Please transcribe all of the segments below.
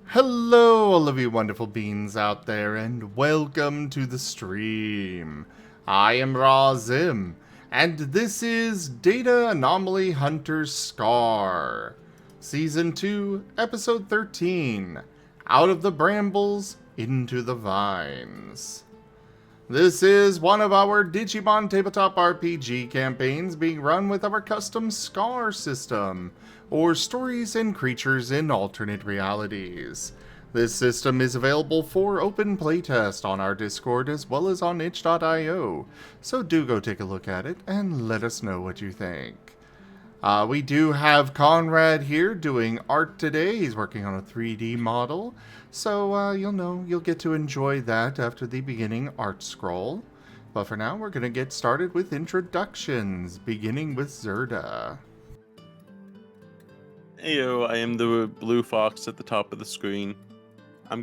Hello, all of you wonderful beings out there, and welcome to the stream. I am Razim, and this is Data Anomaly Hunter's Scar, Season 2, Episode 13, Out of the Brambles, Into the Vines. This is one of our Digimon tabletop RPG campaigns being run with our custom Scar system, or Stories and Creatures in Alternate Realities. This system is available for open playtest on our Discord as well as on itch.io, so do go take a look at it and let us know what you think. We do have Conrad here doing art today. He's working on a 3D model, so you'll get to enjoy that after the beginning art scroll. But for now, we're going to get started with introductions, beginning with Zerda. Heyo, I am the blue fox at the top of the screen. I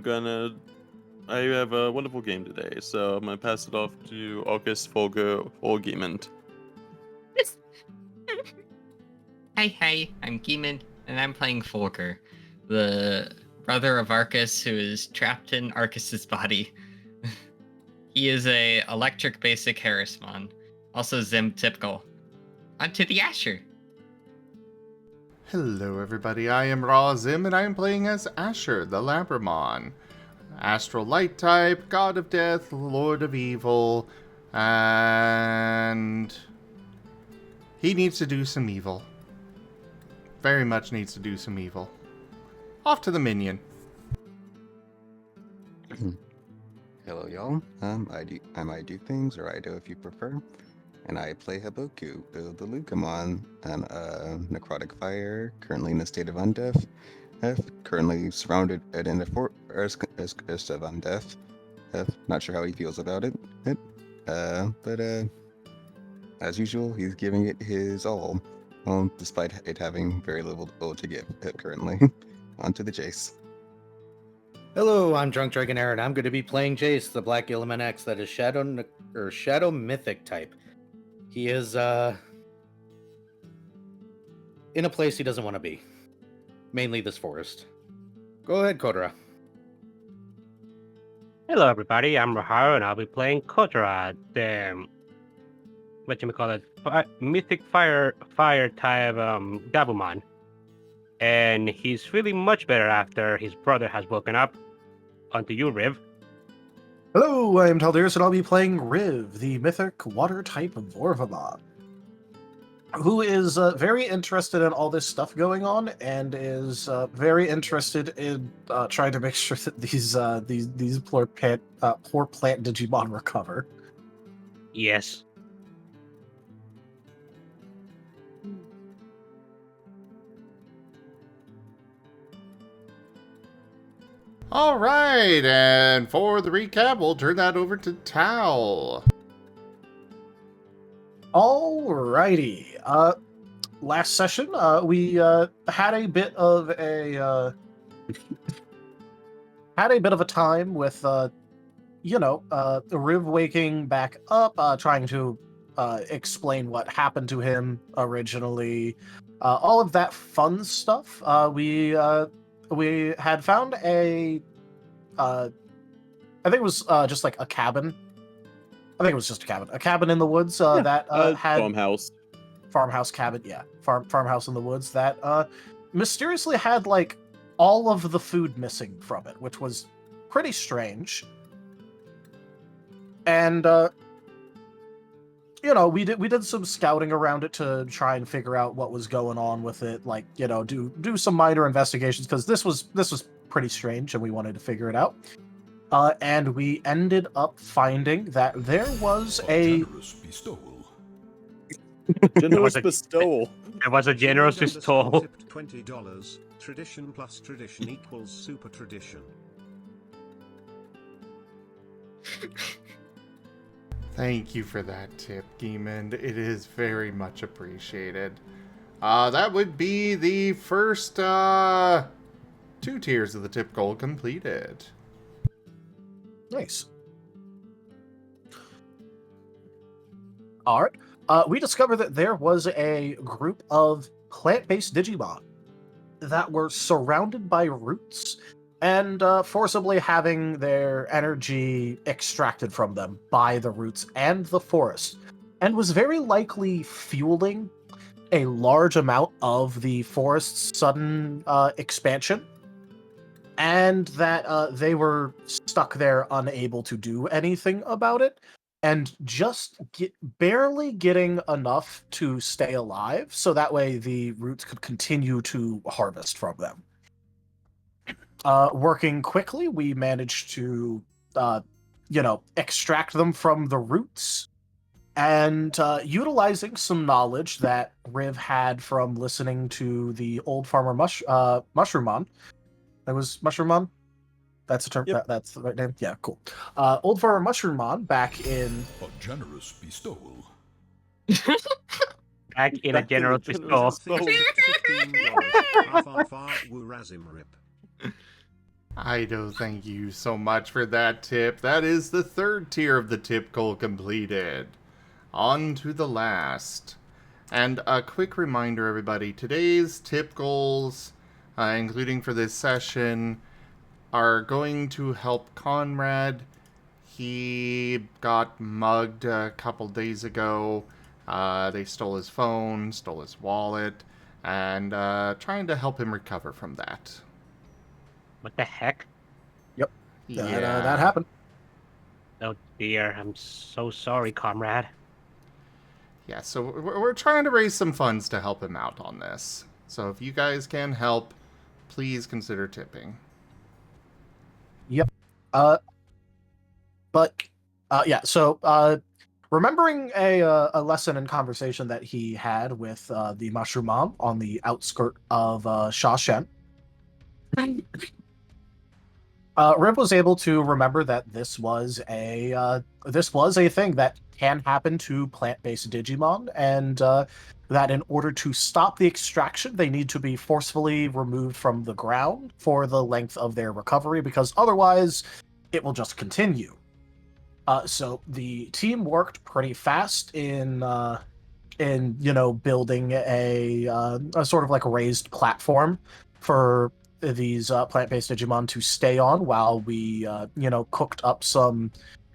have a wonderful game today, so I'm gonna pass it off to Arcus for Gimund. Hi, I'm Gimund, and I'm playing Folker, the brother of Arcus who is trapped in Arcus's body. He is a electric basic Harrismon, also Zim typical. Onto the Asher. Hello everybody, I am Razim and I am playing as Asher, the Labramon. Astral Light type, God of Death, Lord of Evil, and he needs to do some evil. Very much needs to do some evil. Off to the minion. Hello, y'all. I'm IDDoThings, or IDO if you prefer, and I play Haboku, the Lucamon, an necrotic fire, currently in a state of undeath, currently surrounded in a forest of undeath. Not sure how he feels about it, but as usual, he's giving it his all, despite it having very little to give currently. On to the chase. Hello, I'm Drunk Dragon Aaron. I'm going to be playing Jace, the Black Element X that is Shadow Mythic type. He is in a place he doesn't want to be. Mainly this forest. Go ahead, Kotora. Hello, everybody. I'm Raharu, and I'll be playing Kotora, the mythic fire type Gabumon. And he's feeling much better after his brother has woken up. Onto you, Riv. Hello, I am Talderis, and I'll be playing Riv, the mythic water-type Vorvamon, who is very interested in all this stuff going on, and is very interested in trying to make sure that these poor plant Digimon recover. Yes. Alright, and for the recap, we'll turn that over to Tal. Alrighty. Last session, we had a bit of a time with Riv waking back up, trying to explain what happened to him originally, all of that fun stuff. We had found I think it was just like a cabin. I think it was just a cabin in the woods that had farmhouse cabin, farmhouse in the woods that mysteriously had like all of the food missing from it, which was pretty strange. And we did some scouting around it to try and figure out what was going on with it, like, do some minor investigations, because this was pretty strange and we wanted to figure it out. And we ended up finding that there was a Generous bestowal. It was a generous bestowal. $20. Tradition plus tradition equals super tradition. Thank you for that tip, Gimund. It is very much appreciated. That would be the first 2 tiers of the tip goal completed. Nice. Alright. We discovered that there was a group of plant-based Digimon that were surrounded by roots and forcibly having their energy extracted from them by the roots and the forest, and was very likely fueling a large amount of the forest's sudden expansion, and that they were stuck there unable to do anything about it, and just barely getting enough to stay alive, so that way the roots could continue to harvest from them. Working quickly, we managed to, extract them from the roots, and utilizing some knowledge that Riv had from listening to the old farmer Mushroomon. That was Mushroomon? That's the term. Yep. That's the right name? Yeah, cool. Old farmer Mushroomon back in... A generous bestowal. Back in a general general pistol. $15. Ido, thank you so much for that tip. That is the third tier of the tip goal completed. On to the last. And a quick reminder, everybody, today's tip goals, including for this session, are going to help Conrad. He got mugged a couple days ago. They stole his phone, stole his wallet, and trying to help him recover from that. What the heck? That happened. Oh dear, I'm so sorry, comrade. Yeah, so we're trying to raise some funds to help him out on this. So if you guys can help, please consider tipping. Yep. So remembering a lesson and conversation that he had with the Mushroom Mom on the outskirt of Shashen, Riv was able to remember that this was a thing that can happen to plant-based Digimon, and that in order to stop the extraction, they need to be forcefully removed from the ground for the length of their recovery, because otherwise it will just continue. So the team worked pretty fast in building a sort of like a raised platform for these plant-based Digimon to stay on while we cooked up some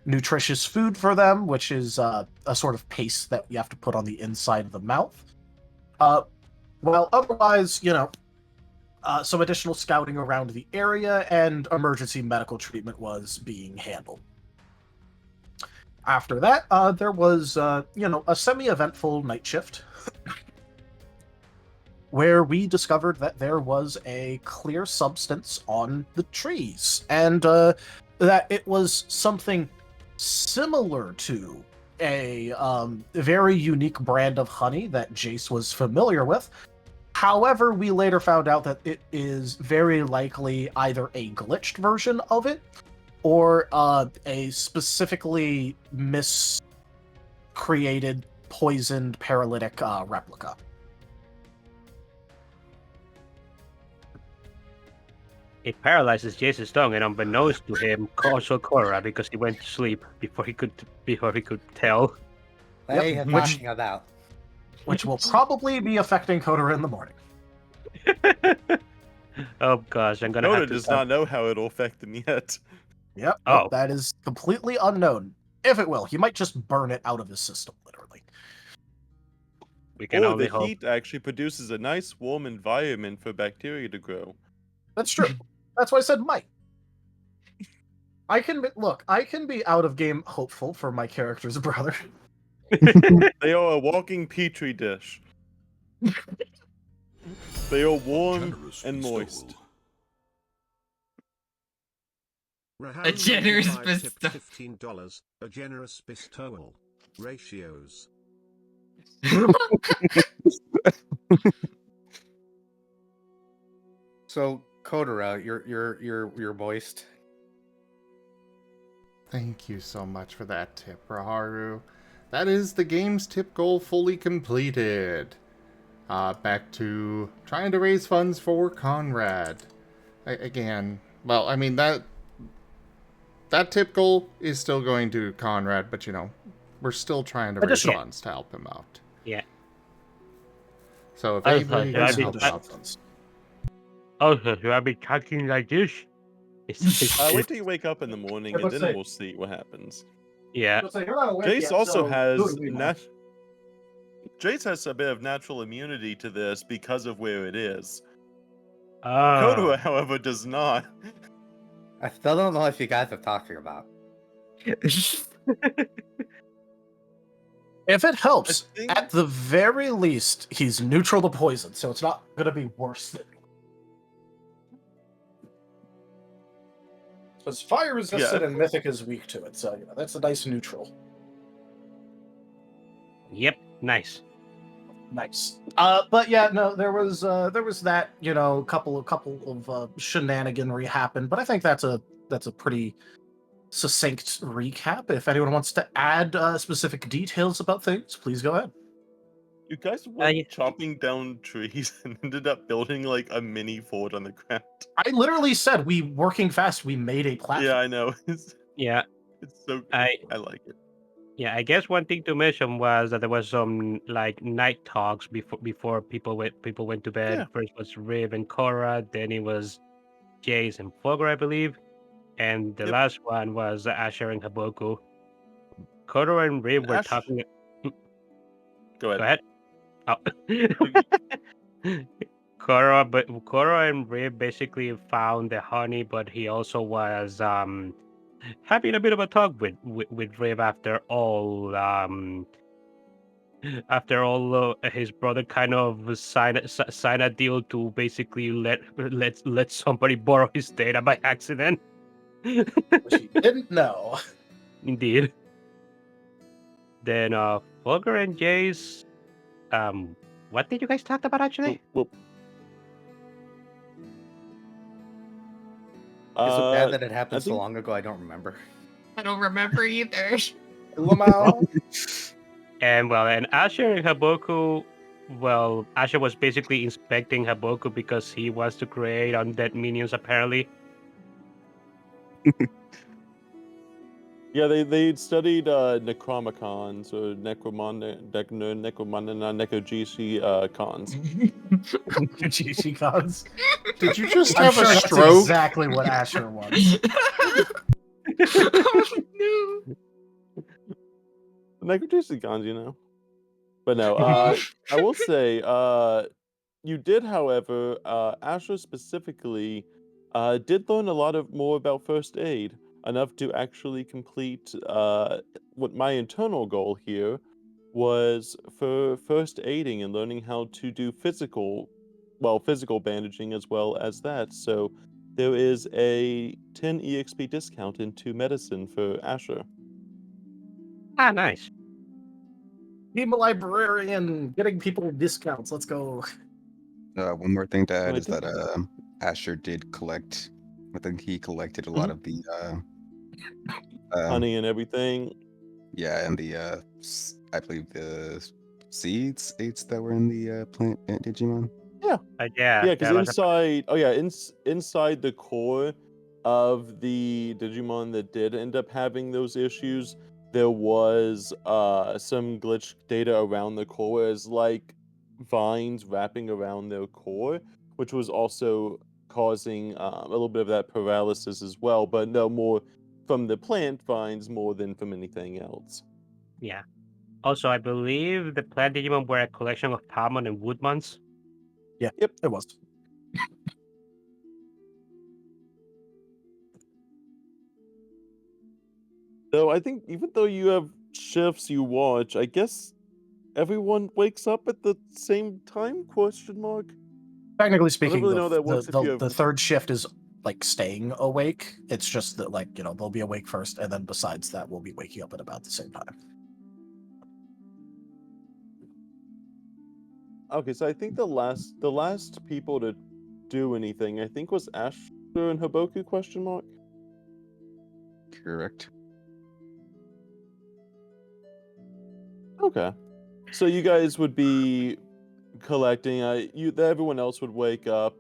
nutritious food for them, which is a sort of paste that you have to put on the inside of the mouth. While otherwise, some additional scouting around the area and emergency medical treatment was being handled. After that, there was, a semi-eventful night shift where we discovered that there was a clear substance on the trees, and that it was something similar to a very unique brand of honey that Jace was familiar with. However, we later found out that it is very likely either a glitched version of it or a specifically miscreated, poisoned, paralytic replica. It paralyzes Jason's tongue, and unbeknownst to him, also Kotora, because he went to sleep before he could tell. They Yep, have which- finding it out. Which will probably be affecting Kotora in the morning. Oh gosh, I'm gonna Noda have to does not know how it'll affect him yet. Yep. Oh. That is completely unknown. If it will, he might just burn it out of his system, literally. We can Or only the hope. heat actually produces a nice warm environment for bacteria to grow. That's true. That's why I said might. I can be out of game hopeful for my character's brother. They are a walking petri dish. They are warm Generous and bestowal. moist. Raharu generous 95 tipped bestow- $15. A generous bestowal. Ratios. So Kotora, you're moist. Thank you so much for that tip, Raharu. That is the game's tip goal fully completed. Back to trying to raise funds for Conrad. Again, well, I mean, that tip goal is still going to Conrad, but, we're still trying to raise Additional. funds to help him out. Yeah. So if I anybody thought can that'd help be out, Oh, so should I be talking like this? Wait till you wake up in the morning, and then we'll see what happens. Yeah. Jace also has Jace has a bit of natural immunity to this because of where it is. Kotora, however, does not. I still don't know what you guys are talking about. If it helps, I think- at the very least, he's neutral to poison, so it's not going to be worse than. Because fire resistant and mythic is weak to it, so that's a nice neutral. Yep. Nice. Nice. But yeah, no, there was that, couple of shenaniganry happened, but I think that's a pretty succinct recap. If anyone wants to add specific details about things, please go ahead. You guys went chopping down trees and ended up building like a mini fort on the ground. I literally said we working fast. We made a platform. Yeah, I know. Yeah. It's so. I like it. Yeah, I guess one thing to mention was that there was some like night talks before people went to bed. Yeah. First was Riv and Korra, then it was Jace and Fogger, I believe, and the last one was Asher and Haboku. Kotora and Riv were talking. Go ahead. Go ahead. Oh. Korra and Riv basically found the honey, but he also was having a bit of a talk with Riv after all his brother kind of signed a deal to basically let somebody borrow his data by accident. Which he didn't know. Indeed. Then Fulgur and Jace, what did you guys talk about actually? It's so bad that it happened so long ago, I don't remember. I don't remember either. And Asher and Haboku, Asher was basically inspecting Haboku because he wants to create undead minions apparently. Yeah, they studied Necromicons or Necrogishi cons. Necrogishi cons. Did you just I'm have sure a that's stroke? exactly what Asher was. No. Necrogishi cons, But no, I will say, you did, however, Asher specifically, did learn a lot more about first aid, enough to actually complete what my internal goal here was for first aiding and learning how to do physical bandaging as well as that. So there is a 10 EXP discount into medicine for Asher. Ah, nice. Being a librarian, getting people discounts. Let's go. One more thing to add is that Asher did collect. I think he collected a lot of the honey and everything. Yeah, and the I believe the seeds that were in the plant Digimon. Yeah. Yeah, because inside the core of the Digimon that did end up having those issues, there was some glitch data around the core, whereas like vines wrapping around their core, which was also causing a little bit of that paralysis as well, but no more from the plant vines more than from anything else. Yeah. Also, I believe the plant Digimon were a collection of Palmon and Woodmons. Yeah, Yep, it was. So I think even though you have shifts you watch, I guess everyone wakes up at the same time? Question mark. Technically speaking, really know that works if you have... the third shift is like staying awake. It's just that they'll be awake first, and then besides that, we'll be waking up at about the same time. Okay, so I think the last people to do anything, I think, was Asher and Haboku? Question mark. Correct. Okay, so you guys would be collecting. Everyone else would wake up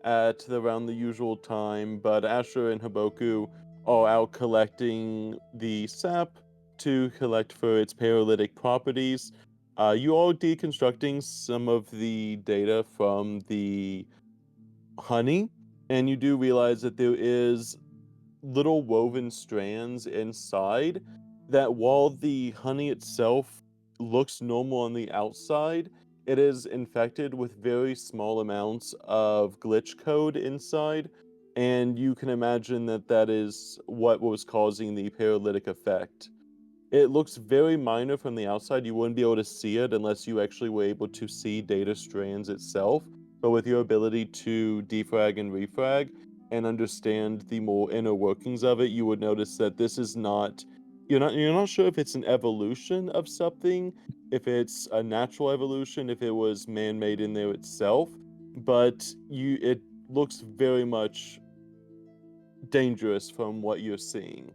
at around the usual time, but Asher and Haboku are out collecting the sap to collect for its paralytic properties. You are deconstructing some of the data from the honey, and you do realize that there is little woven strands inside that while the honey itself looks normal on the outside, it is infected with very small amounts of glitch code inside, and you can imagine that that is what was causing the paralytic effect. It looks very minor from the outside. You wouldn't be able to see it unless you actually were able to see data strands itself. But with your ability to defrag and refrag and understand the more inner workings of it, you would notice that this is not you're not sure if it's an evolution of something, if it's a natural evolution, if it was man-made in there itself, but it looks very much dangerous from what you're seeing.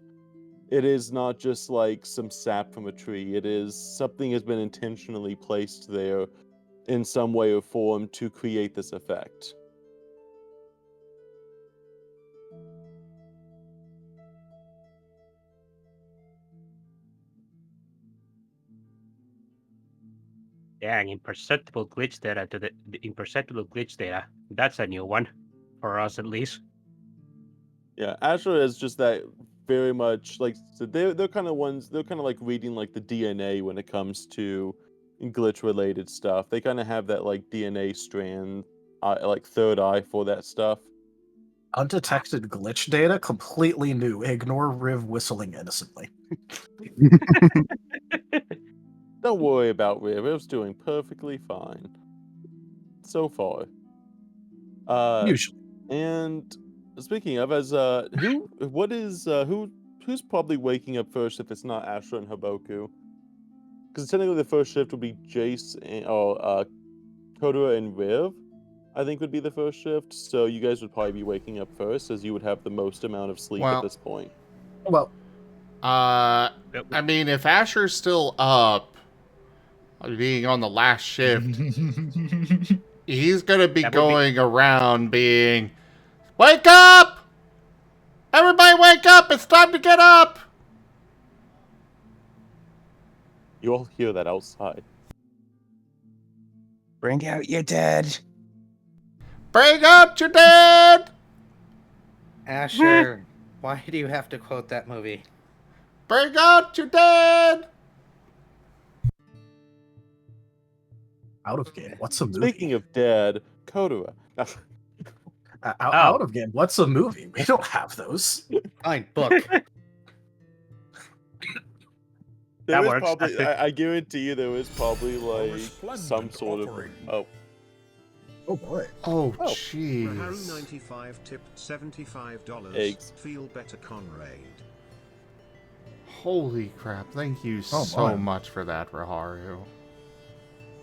It is not just like some sap from a tree. It is something has been intentionally placed there in some way or form to create this effect. Dang, imperceptible glitch data to the imperceptible glitch data. That's a new one, for us at least. Yeah, Azure is just that very much like so they're kind of ones they're kind of like reading like the DNA when it comes to glitch related stuff. They kind of have that like DNA strand, like third eye for that stuff. Undetected glitch data, completely new. Ignore Riv whistling innocently. Don't worry about Riv. Riv's doing perfectly fine so far. Usually. And speaking of, as who's probably waking up first if it's not Astra and Haboku? Because technically the first shift would be Jace and Kotora and Riv. I think would be the first shift. So you guys would probably be waking up first, as you would have the most amount of sleep Well- at this point. Well, I mean, if Asher's still up, being on the last shift, he's gonna be going around being, "Wake up! Everybody wake up! It's time to get up!" You all hear that outside. Bring out your dead. Bring out your dead! Asher, why do you have to quote that movie? Bring out your dead! out of game. What's a movie? Speaking of dead, Kotora. Out of game. What's a movie? We don't have those. Fine, book. There is works. probably, I guarantee you, there is probably like some sort of. Oh, Oh boy. Oh, Oh. jeez. Raharu 95 tipped $75. Eggs. Feel better, Conrade. Holy crap. Thank you Oh, so my. much for that, Raharu.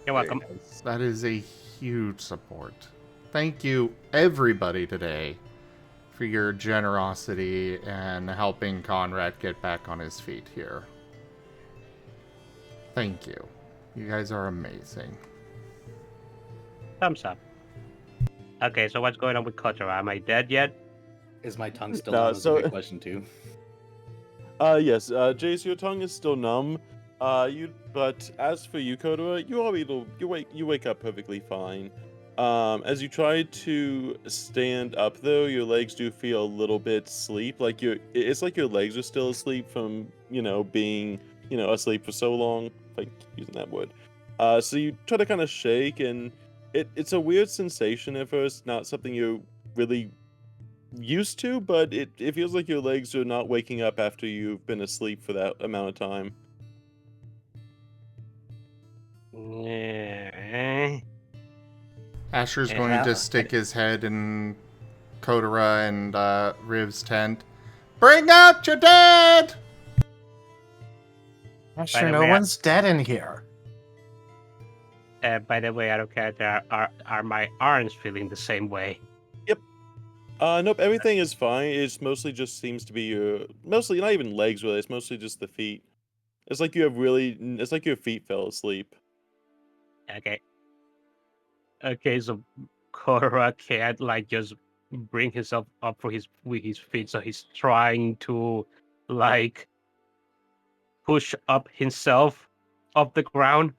You're welcome. That is a huge support. Thank you, everybody, today for your generosity and helping Conrad get back on his feet here. Thank you. You guys are amazing. Thumbs up. Okay, so what's going on with Kotora? Am I dead yet? Is my tongue still No, on? That's so- a good question too. Yes, Jace, your tongue is still numb. But as for you, Kotora, you wake up perfectly fine. As you try to stand up, though, your legs do feel a little bit asleep. It's like your legs are still asleep from being asleep for so long. If I keep using that word. So you try to kind of shake, and it's a weird sensation at first. Not something you're really used to, but it feels like your legs are not waking up after you've been asleep for that amount of time. Yeah. Asher's Yeah. going to stick his head in Kotora and Riv's tent. Bring out your dead! Asher, the no way, one's dead in here. By the way, I don't care. Are my arms feeling the same way? Nope, everything is fine. It's mostly just seems to be mostly not even legs really. It's mostly just the feet. It's like it's like your feet fell asleep. Okay. Okay, so Kotora can't just bring himself up with his feet, so he's trying to push up himself off the ground.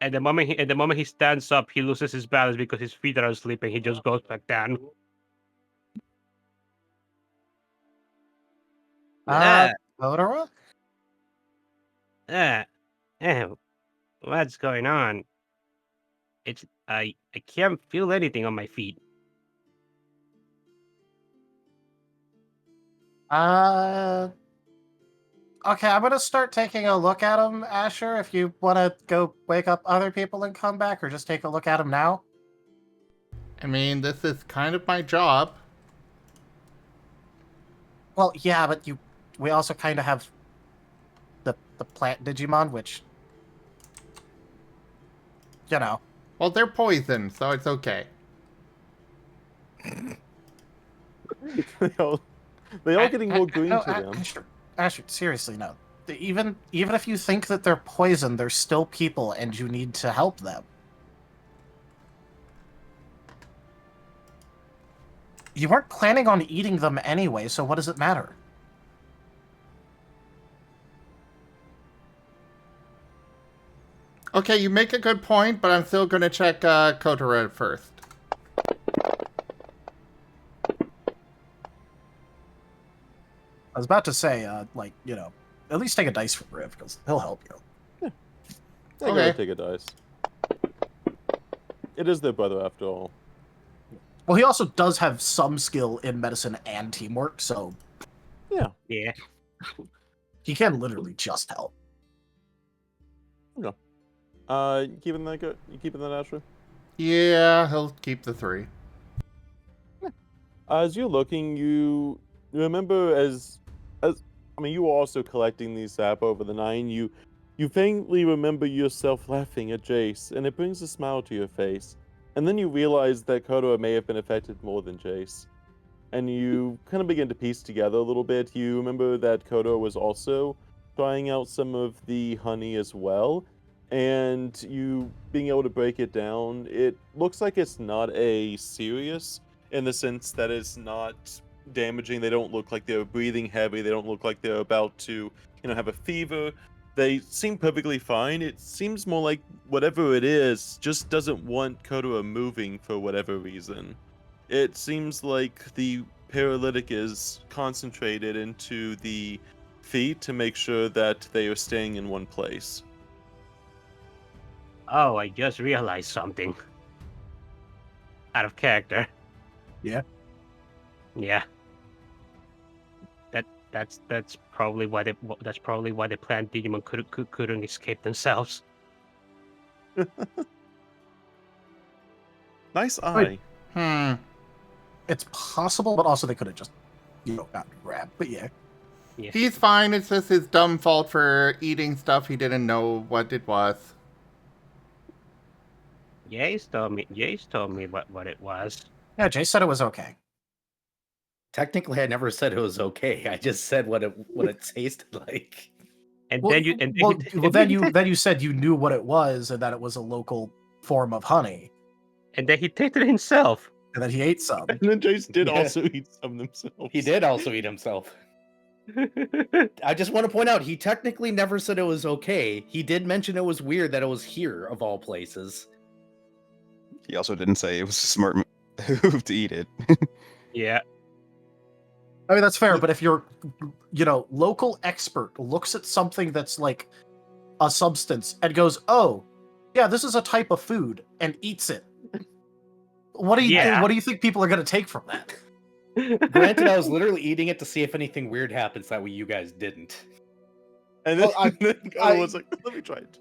And the moment he stands up, he loses his balance because his feet are asleep, and he just goes back down. Ah, Kotora? what's going on? I can't feel anything on my feet. Okay, I'm gonna start taking a look at him, Asher. If you want to go wake up other people and come back, or just take a look at him now. I mean, this is kind of my job. Well, yeah, but we also kind of have the plant Digimon, which, you know. Well, they're poison, so it's okay. they all getting more green to them. Asher, seriously, no. Even if you think that they're poison, they're still people, and you need to help them. You weren't planning on eating them anyway, so what does it matter? Okay, you make a good point, but I'm still gonna check Kotora first. I was about to say, at least take a dice for Riv, because he'll help you. They gotta take a dice. It is their brother, after all. Well, he also does have some skill in medicine and teamwork, so Yeah. he can literally just help. Okay. You keeping that good? You keeping that, Asher? Yeah, he'll keep the 3. As you're looking, you remember you were also collecting these sap over the 9. You faintly remember yourself laughing at Jace, and it brings a smile to your face. And then you realize that Kotora may have been affected more than Jace. And you kind of begin to piece together a little bit. You remember that Kotora was also trying out some of the honey as well. And you being able to break it down, it looks like it's not a serious, in the sense that it's not damaging. They don't look like they're breathing heavy. They don't look like they're about to, have a fever. They seem perfectly fine. It seems more like whatever it is just doesn't want Kotora moving for whatever reason. It seems like the paralytic is concentrated into the feet to make sure that they are staying in one place. Oh, I just realized something. Out of character. Yeah. Yeah. That's probably why the plant Digimon couldn't escape themselves. Nice eye. It's possible, but also they could have just, gotten grabbed. But yeah. He's fine. It's just his dumb fault for eating stuff he didn't know what it was. Jace told me what it was. Yeah, Jay said it was okay. Technically, I never said it was okay. I just said what it tasted like. And Well, then then you said you knew what it was and that it was a local form of honey, and then he tasted it himself. and then he ate some. And then Jace did also eat some themselves. He did also eat himself. I just want to point out, he technically never said it was okay. He did mention it was weird that it was here, of all places. He also didn't say it was a smart move to eat it. Yeah. I mean, that's fair, but if your, local expert looks at something that's like a substance and goes, "Oh, yeah, this is a type of food," and eats it, what do you think people are going to take from that? Granted, I was literally eating it to see if anything weird happens. That way, you guys didn't. And then, I was like, "Let me try it."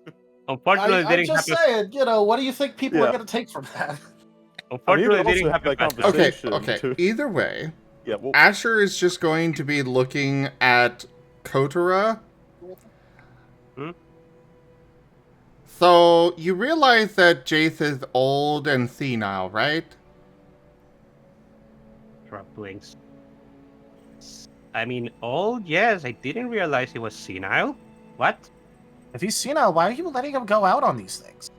Unfortunately, I'm just saying, what do you think people are going to take from that? Unfortunately, they didn't have that happen. conversation. Okay. Either way, Yeah. Well, Asher is just going to be looking at Kotora. So you realize that Jace is old and senile, right? Blinks. I mean, old? Yes, I didn't realize he was senile. What? If he's senile, why are you letting him go out on these things?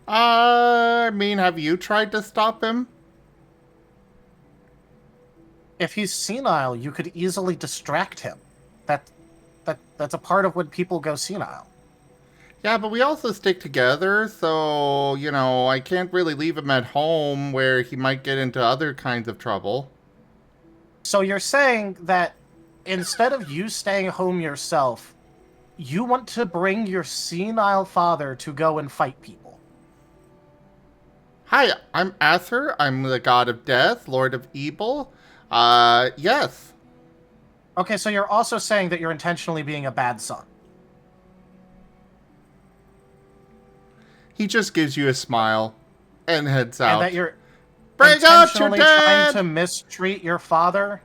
I mean, have you tried to stop him? If he's senile, you could easily distract him. That's a part of when people go senile. Yeah, but we also stick together, so, I can't really leave him at home where he might get into other kinds of trouble. So you're saying that instead of you staying home yourself, you want to bring your senile father to go and fight people? Hi, I'm Ather. I'm the god of death, lord of evil. Yes. Okay, so you're also saying that you're intentionally being a bad son. He just gives you a smile and heads out. And that you're Bring out your intentionally trying dad! to mistreat your father?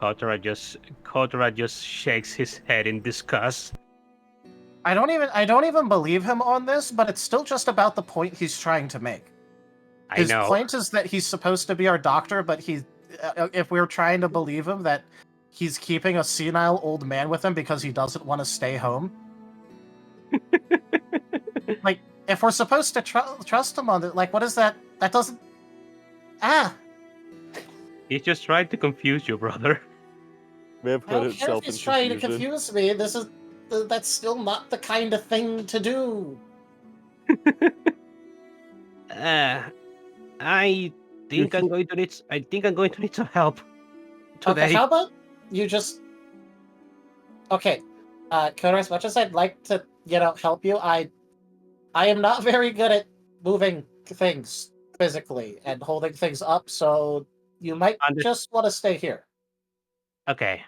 Kotora just shakes his head in disgust. I don't even believe him on this, but it's still just about the point he's trying to make. His I know. point is that he's supposed to be our doctor, but if we're trying to believe him that he's keeping a senile old man with him because he doesn't want to stay home. Like, if we're supposed to trust him on it, like, what is that? That doesn't... He's just trying to confuse you, brother. May have I put don't care if itself in he's trying to confusion. confuse me. That's still not the kind of thing to do. I think I'm going to need some help today. Okay, how about you just... Okay, Kotora, as much as I'd like to, help you, I am not very good at moving things physically and holding things up, so you might just want to stay here. Okay.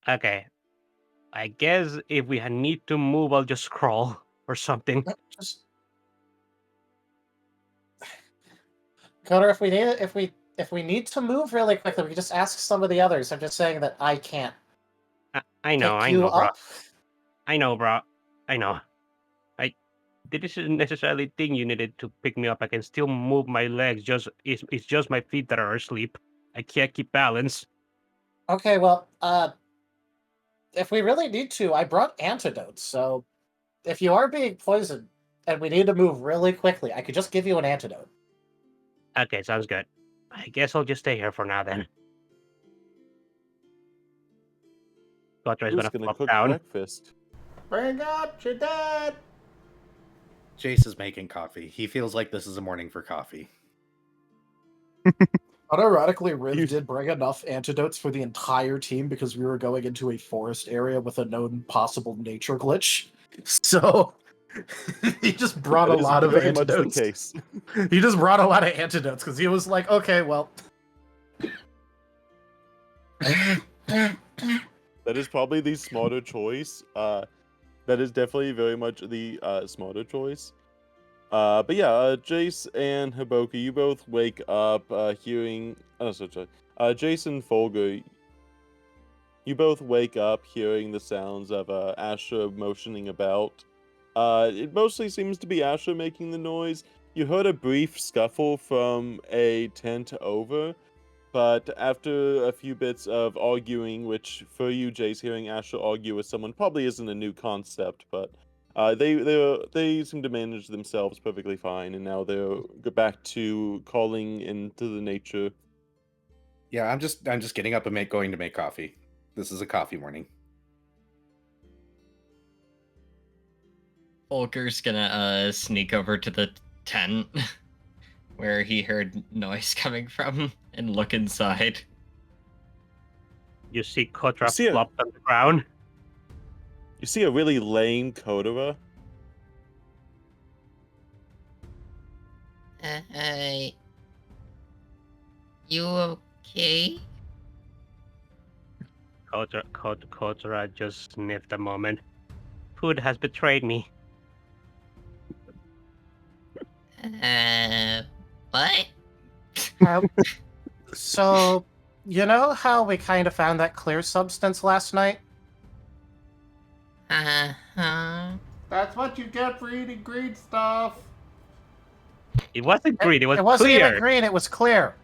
I guess if we need to move, I'll just crawl or something. Just... Kotora, if we need to move really quickly, we can just ask some of the others. I'm just saying that I can't. I know, bro. I know, bro. I know. This isn't necessarily thing you needed to pick me up. I can still move my legs. It's just my feet that are asleep. I can't keep balance. Okay, well, if we really need to, I brought antidotes, so if you are being poisoned and we need to move really quickly, I could just give you an antidote. Okay, sounds good. I guess I'll just stay here for now then. Kotora is Who's gonna flop cook down. breakfast? Bring out your dad! Jace is making coffee. He feels like this is a morning for coffee. Unironically, Riv did bring enough antidotes for the entire team because we were going into a forest area with a known possible nature glitch. So he just brought That a is lot of very much the antidotes. case. He just brought a lot of antidotes because he was like, okay, well. That is probably the smarter choice. That is definitely very much the smarter choice. But yeah, Jace and Haboku, you both wake up hearing. Oh, sorry. Jace and Folger, you both wake up hearing the sounds of Asher motioning about. It mostly seems to be Asher making the noise. You heard a brief scuffle from a tent over, but after a few bits of arguing, which for you, Jace, hearing Asher argue with someone probably isn't a new concept, but they seem to manage themselves perfectly fine, and now they're back to calling into the nature. Yeah, I'm just getting up and going to make coffee. This is a coffee morning. Volker's gonna sneak over to the tent where he heard noise coming from and look inside. You see Kotora flopped on the ground. You see a really lame Kotora. You okay? Kotora just sniffed a moment. Food has betrayed me. What? So, you know how we kind of found that clear substance last night? Uh-huh. That's what you get for eating green stuff. It wasn't green, it was wasn't clear. even green, it was clear.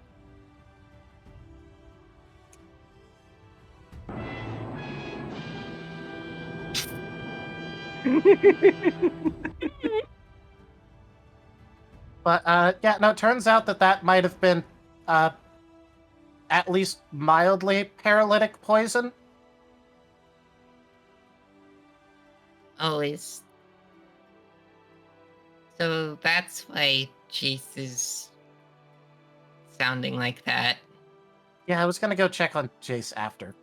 But, yeah, no, it turns out that might have been, at least mildly paralytic poison. Oh, so that's why Jace is sounding like that. Yeah, I was gonna go check on Jace after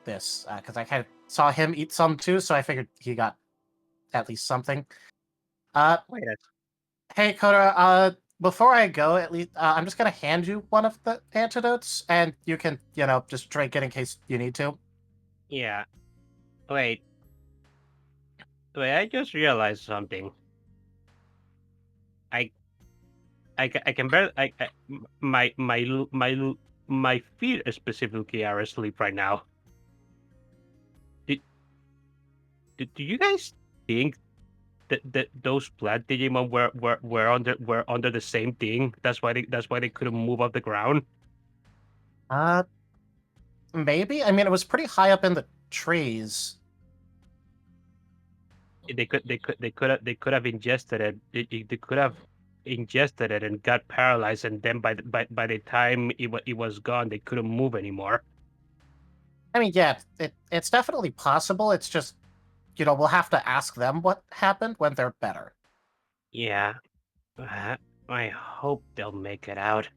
this, because I kind of saw him eat some too, so I figured he got at least something. Wait, that's Hey, Kotora, before I go, at least, I'm just gonna hand you one of the antidotes, and you can, just drink it in case you need to. yeah. Wait, I just realized something. I I can barely my feet specifically are asleep right now. Do you guys think that those plant Digimon were under the same thing? That's why they couldn't move off the ground. Maybe. I mean, it was pretty high up in the trees. They could have ingested it. They could have ingested it and got paralyzed, and then by the time it was gone, they couldn't move anymore. I mean, yeah, it's definitely possible. It's just, we'll have to ask them what happened when they're better. Yeah, I hope they'll make it out.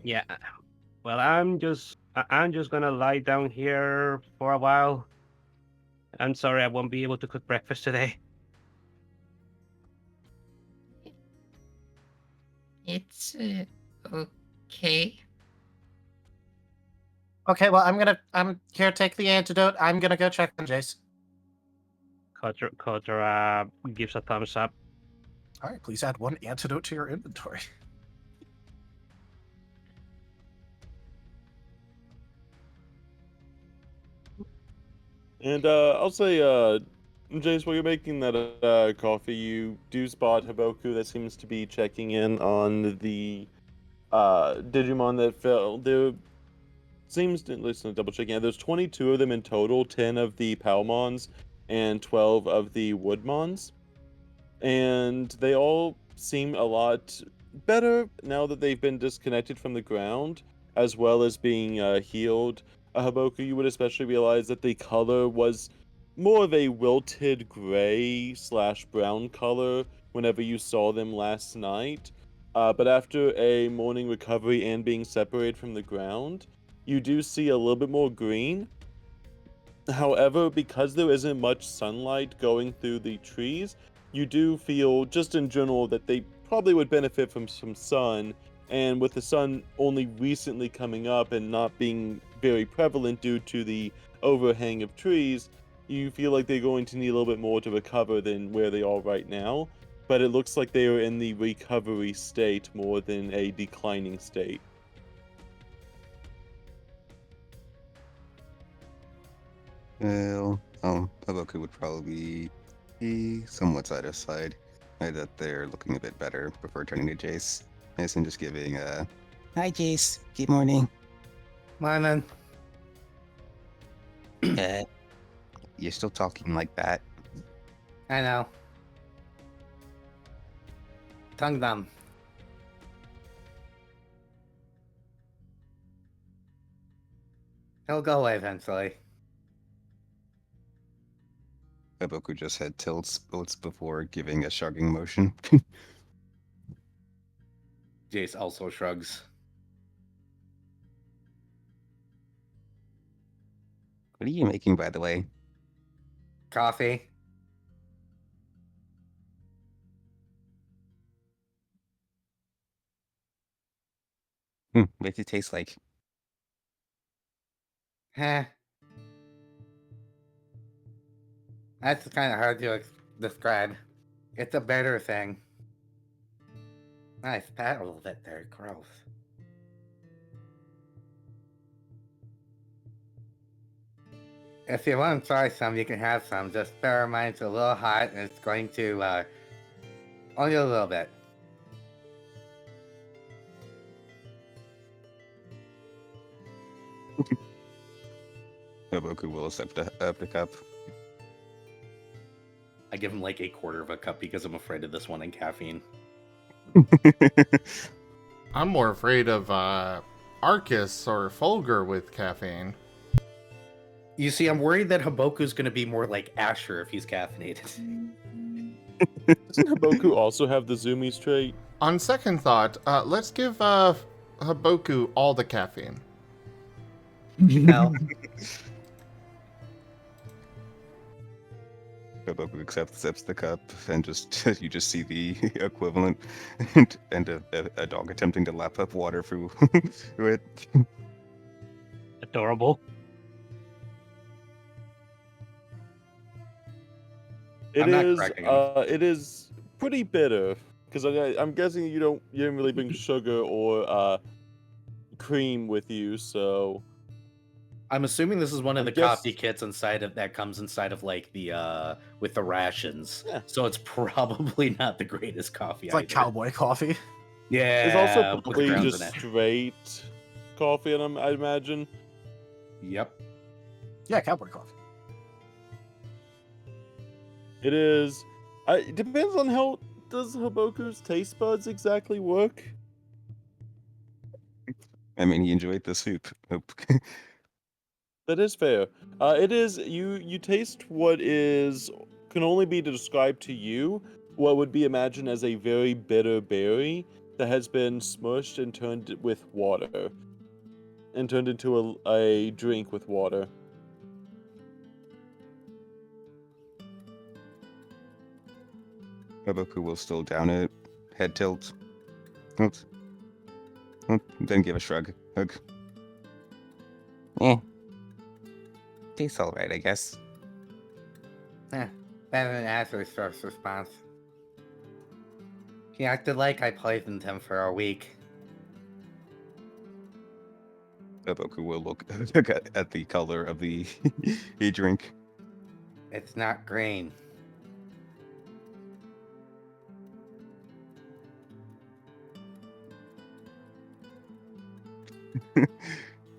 Yeah. Well, I'm just gonna lie down here for a while. I'm sorry I won't be able to cook breakfast today. It's okay. Okay, well, I'm here, take the antidote. I'm gonna go check on Jace. Kotora gives a thumbs up. All right, please add 1 antidote to your inventory. And I'll say, Jace, while you're making that coffee, you do spot Haboku that seems to be checking in on the Digimon that fell. There seems to, listen, double checking. There's 22 of them in total, 10 of the Palmons and 12 of the Woodmons. And they all seem a lot better now that they've been disconnected from the ground, as well as being healed. Haboku, you would especially realize that the color was more of a wilted gray / brown color whenever you saw them last night. But after a morning recovery and being separated from the ground, you do see a little bit more green. However, because there isn't much sunlight going through the trees, you do feel, just in general, that they probably would benefit from some sun. And with the sun only recently coming up and not being very prevalent due to the overhang of trees, you feel like they're going to need a little bit more to recover than where they are right now. But it looks like they are in the recovery state more than a declining state. Well, Haboku would probably be somewhat satisfied that they're looking a bit better before turning to Jace. Nice and just giving hi Jace, good morning. Morning. You're still talking like that. I know. Tongue numb. He'll go away eventually. Haboku just had tilts boats before giving a shrugging motion. Jace also shrugs. What are you making, by the way? Coffee. What's it taste like? Heh. That's kind of hard to describe. It's a bitter thing. Nice pat a little bit there. Gross. If you want to try some, you can have some. Just bear in mind it's a little hot and it's going to only a little bit. Haboku will accept the cup. I give him like a quarter of a cup because I'm afraid of this one in caffeine. I'm more afraid of Arcus or Fulgur with caffeine. You see, I'm worried that Haboku's going to be more like Asher if he's caffeinated. Doesn't Haboku also have the Zoomies trait? On second thought, let's give Haboku all the caffeine. Now, Haboku accepts the cup, and just you just see the equivalent, and a dog attempting to lap up water through it. Adorable. It I'm not is. correcting him. It is pretty bitter because I'm guessing you didn't really bring sugar or cream with you, so I'm assuming this is one of I the guess- coffee kits that comes inside of like the with the rations. Yeah. So it's probably not the greatest coffee. It's like either. cowboy coffee. Yeah. it's also with probably grounds just in it. straight coffee, and I imagine. Yep. Yeah, cowboy coffee. It is. It depends on how does Haboku's taste buds exactly work. I mean, he enjoyed the soup. That is fair. It is you taste what can only be described to you what would be imagined as a very bitter berry that has been smushed and turned with water, and turned into a drink with water. Haboku will still down it, head tilt. Oops. Then give a shrug. Hug. Tastes alright, I guess. Better than Ashley's first response. He acted like I poisoned him for a week. Haboku will look at the color of the drink. It's not green.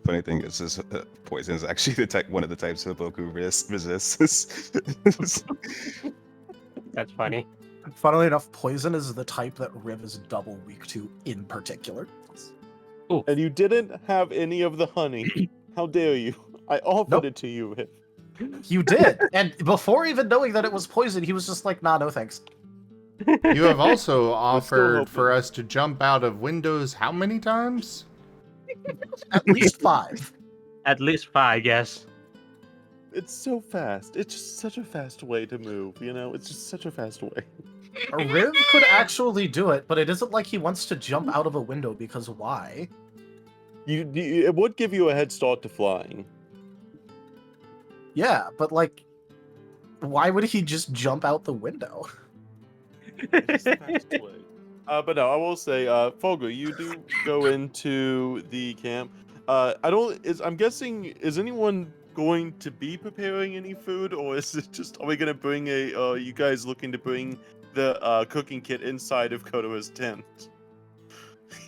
Funny thing is, this poison is actually one of the types Haboku resists. That's funny. Funnily enough, poison is the type that Riv is double weak to in particular. And you didn't have any of the honey. How dare you? I offered it to you, Riv. You did, and before even knowing that it was poison, he was just like, "Nah, no thanks." You have also offered hoping. for us to jump out of windows how many times? At least 5. At least 5, yes. It's so fast. It's just such a fast way to move, you know? It's just such a fast way. Riv could actually do it, but it isn't like he wants to jump out of a window because why? It would give you a head start to flying. Yeah, but like, why would he just jump out the window? It's the fast way. But no, I will say, Fogger, you do go into the camp. I'm guessing, is anyone going to be preparing any food, or is it just, are we gonna bring you guys looking to bring the cooking kit inside of Kotora's tent?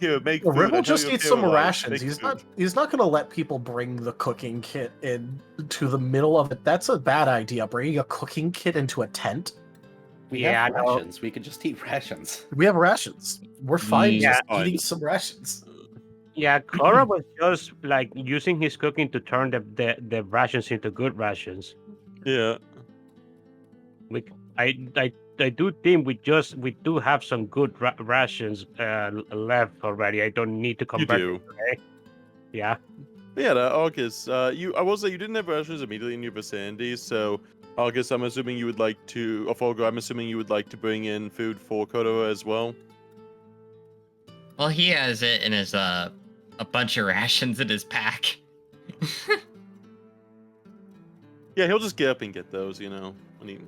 Here, make food. Riv will I know just you're eat some paralyzed. rations. Make He's food. not gonna let people bring the cooking kit in to the middle of it. That's a bad idea. Bringing a cooking kit into a tent. We Yeah, have I know. rations. We could just eat rations. We have rations. We're fine Yeah. just eating some rations. Yeah, Cora was just like using his cooking to turn the rations into good rations. Yeah. I do think we do have some good rations left already. I don't need to You convert do. it today. Yeah. Yeah, Arcus, I will say you didn't have rations immediately in your vicinity, so Arcus, I'm assuming you would like to, or Folgo, I'm assuming you would like to bring in food for Kotora as well. Well, he has it in his a bunch of rations in his pack. Yeah, he'll just get up and get those, you know, when he...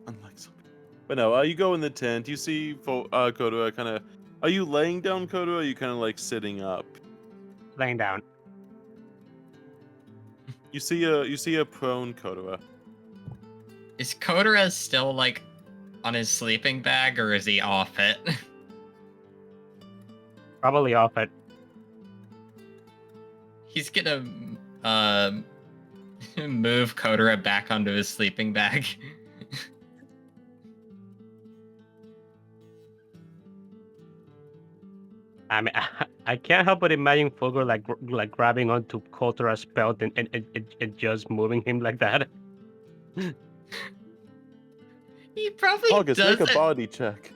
Unlike some people. But no, you go in the tent, you see Kotora kind of... Are you laying down, Kotora, or are you kind of like sitting up? Laying down. You see a prone Kotora. Is Kotora still like on his sleeping bag, or is he off it? Probably off it. He's gonna move Kotora back onto his sleeping bag. I mean, I can't help but imagine Fogor like grabbing onto Kotora's belt and just moving him like that. He probably August, make a doesn't. body check.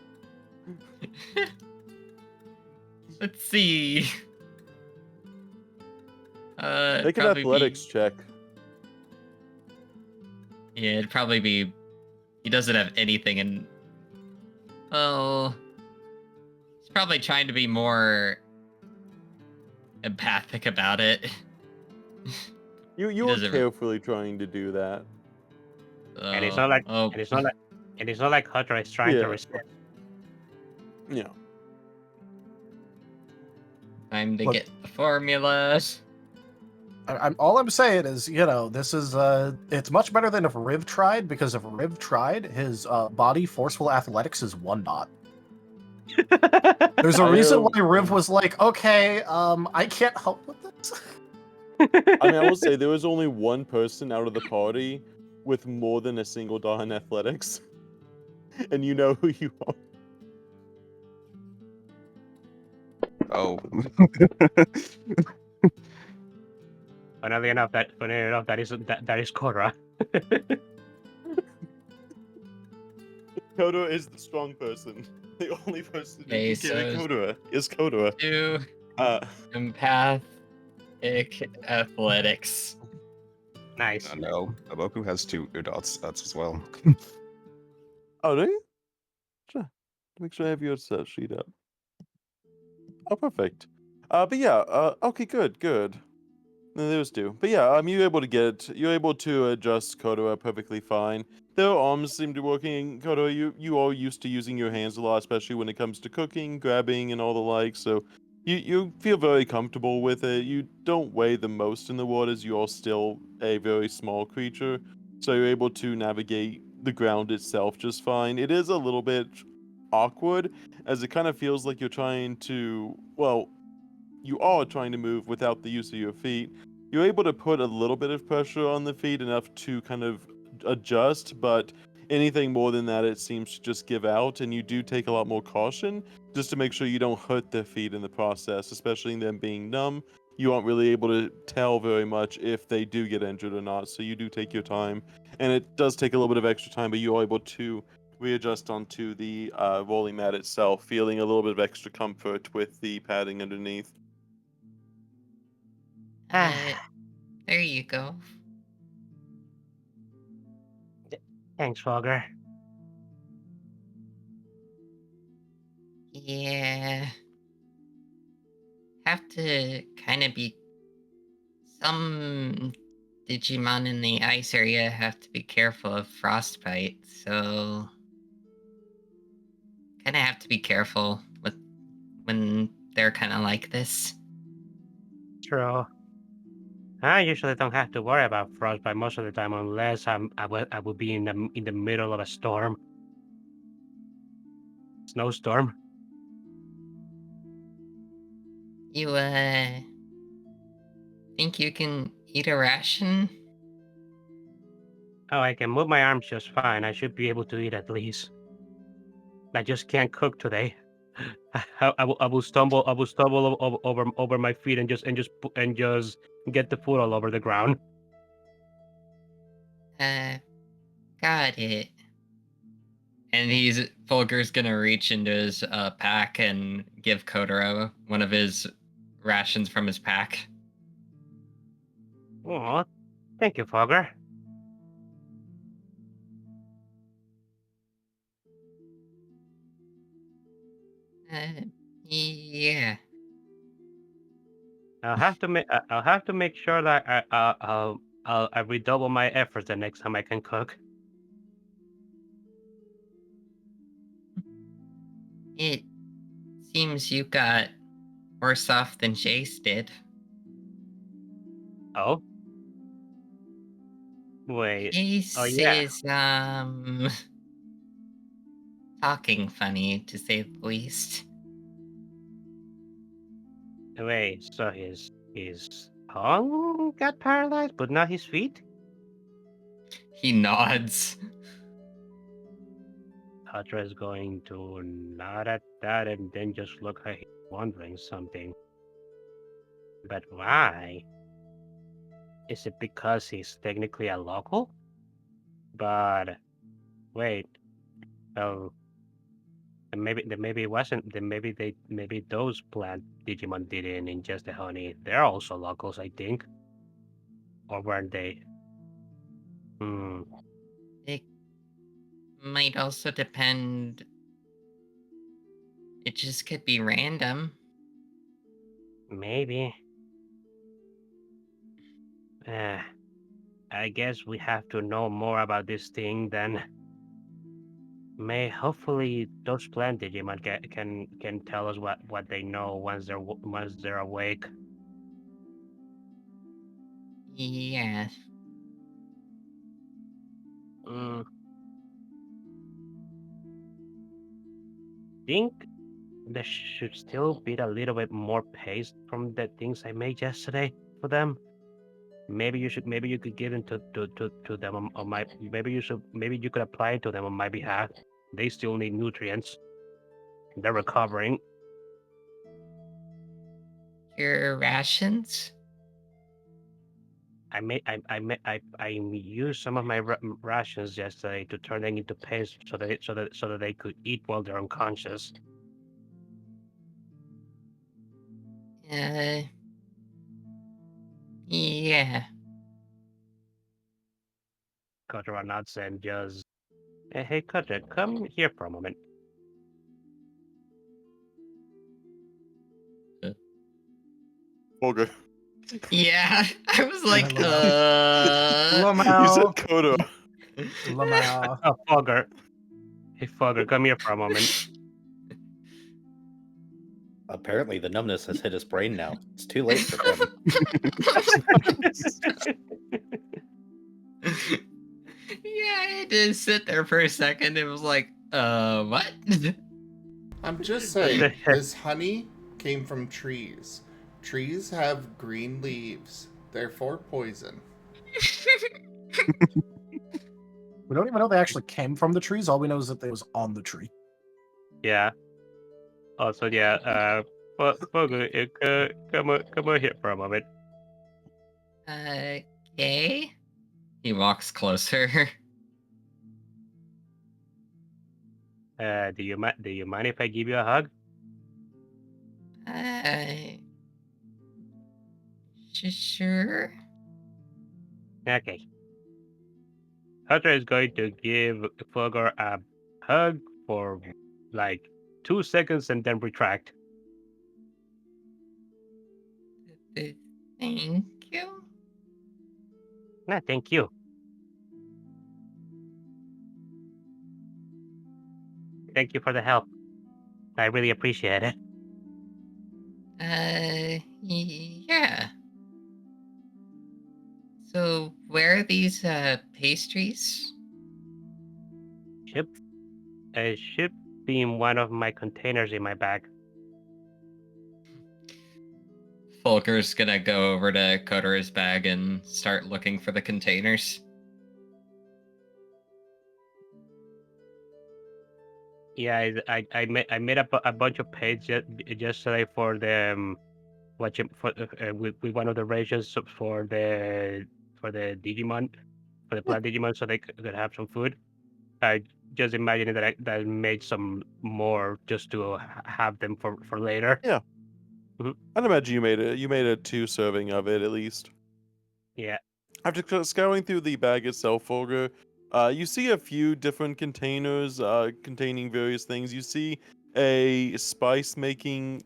Let's see. Make an athletics check. Yeah, it'd probably be. He doesn't have anything in. Well, he's probably trying to be more empathic about it. You were doesn't- carefully trying to do that. And it's not like Oh, and it's not like Kotora is trying to Yeah. resist. Yeah. time to Look- get the formulas. All I'm saying is, this is it's much better than if Riv tried, because if Riv tried, his body forceful athletics is 1 dot. There's a I reason know- why Riv was like, okay, I can't help with this. I mean, I will say there was only one person out of the party with more than a single dot in athletics, and you know who you are. Oh. Funnily enough, that is Kotora. Kotora is the strong person. The only person who Okay, can carry so- Kotora is Kotora. 2 Uh, empathic athletics. Nice. No, Haboku has 2 dots as well. oh, do you? Sure. Make sure I have your sheet up. Oh, perfect. But yeah, okay, good. No, those do. But yeah, you're able to adjust Kotora perfectly fine. Their arms seem to be working. Kotora, you are used to using your hands a lot, especially when it comes to cooking, grabbing, and all the like. So you feel very comfortable with it. You don't weigh the most in the world, as you are still a very small creature. So you're able to navigate the ground itself just fine. It is a little bit awkward, as it kind of feels like you're trying to, well, you are trying to move without the use of your feet. You're able to put a little bit of pressure on the feet, enough to kind of adjust, but anything more than that, it seems to just give out, and you do take a lot more caution just to make sure you don't hurt the feet in the process, especially them being numb. You aren't really able to tell very much if they do get injured or not, so you do take your time, and it does take a little bit of extra time, but you are able to readjust onto the rolling mat itself, feeling a little bit of extra comfort with the padding underneath. There you go. Thanks, Fogger. Yeah. Have to kind of be. Some Digimon in the ice area have to be careful of frostbite, so. Kind of have to be careful with when they're kind of like this. True. I usually don't have to worry about frostbite most of the time, unless I would be in the middle of a storm, snowstorm. You, think you can eat a ration? Oh, I can move my arms just fine. I should be able to eat at least. I just can't cook today. I will stumble over my feet and just get the food all over the ground. Got it. And Fulgur's gonna reach into his pack and give Kotora one of his rations from his pack. Oh, thank you, Fogger. Yeah. I'll have to make sure that I redouble my efforts the next time I can cook. It seems you got worse off than Jace did. Oh, wait. Jace Oh, yeah. is, talking funny, to say the least. Wait. So his tongue got paralyzed, but not his feet. He nods. Kotora is going to nod at that and then just look like he's wondering something. But why? Is it because he's technically a local? But wait, Oh, then maybe it wasn't. Then maybe those plant Digimon didn't ingest the honey. They're also locals, I think. Or weren't they? Hmm. It might also depend. It just could be random. Maybe. I guess we have to know more about this thing then. Hopefully those plant Digimon can tell us what they know once they're awake. Yeah. Mm. Think there should still be a little bit more paste from the things I made yesterday for them. Maybe you could give them to them on my maybe you could apply it to them on my behalf. They still need nutrients. They're recovering. Your rations? I used some of my rations yesterday to turn them into paste so that they could eat while they're unconscious. Yeah. Kotora nods and just, hey Kotora, come here for a moment. Folger. Yeah, I was like, You said Kotora. Oh, Fogger. Hey, Fogger, come here for a moment. Apparently, the numbness has hit his brain now. It's too late for him. Yeah, I did sit there for a second. It was like, what? I'm just saying, this honey came from trees. Trees have green leaves, therefore poison. We don't even know they actually came from the trees. All we know is that they was on the tree. Yeah. Also, yeah, Fogger, come over here for a moment. Okay. He walks closer. Do you mind if I give you a hug? Sure. Okay. Hunter is going to give Fogger a hug for like 2 seconds and then retract. Thank you. No, thank you. Thank you for the help. I really appreciate it. Yeah. So, where are these, pastries? Should be in one of my containers in my bag. Folker's gonna go over to Kotora's bag and start looking for the containers. Yeah, I made a bunch of pages yesterday for the with one of the rations for the Digimon, for the plant Digimon, so they could have some food. I just imagining that I made some more just to have them for later. Yeah. Mhm. I'd imagine you made a 2 serving of it at least. Yeah. After scouring through the bag itself, Folger, you see a few different containers containing various things. You see a spice making,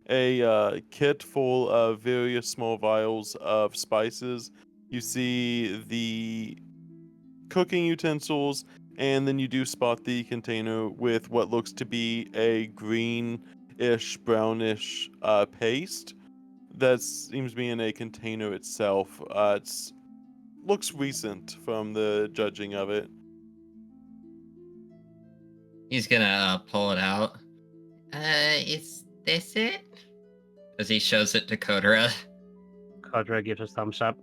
a kit full of various small vials of spices. You see the cooking utensils, and then you do spot the container with what looks to be a greenish, brownish paste that seems to be in a container itself. It's looks recent from the judging of it. He's gonna pull it out. Is this it? As he shows it to Kotora. Kotora gives a thumbs up.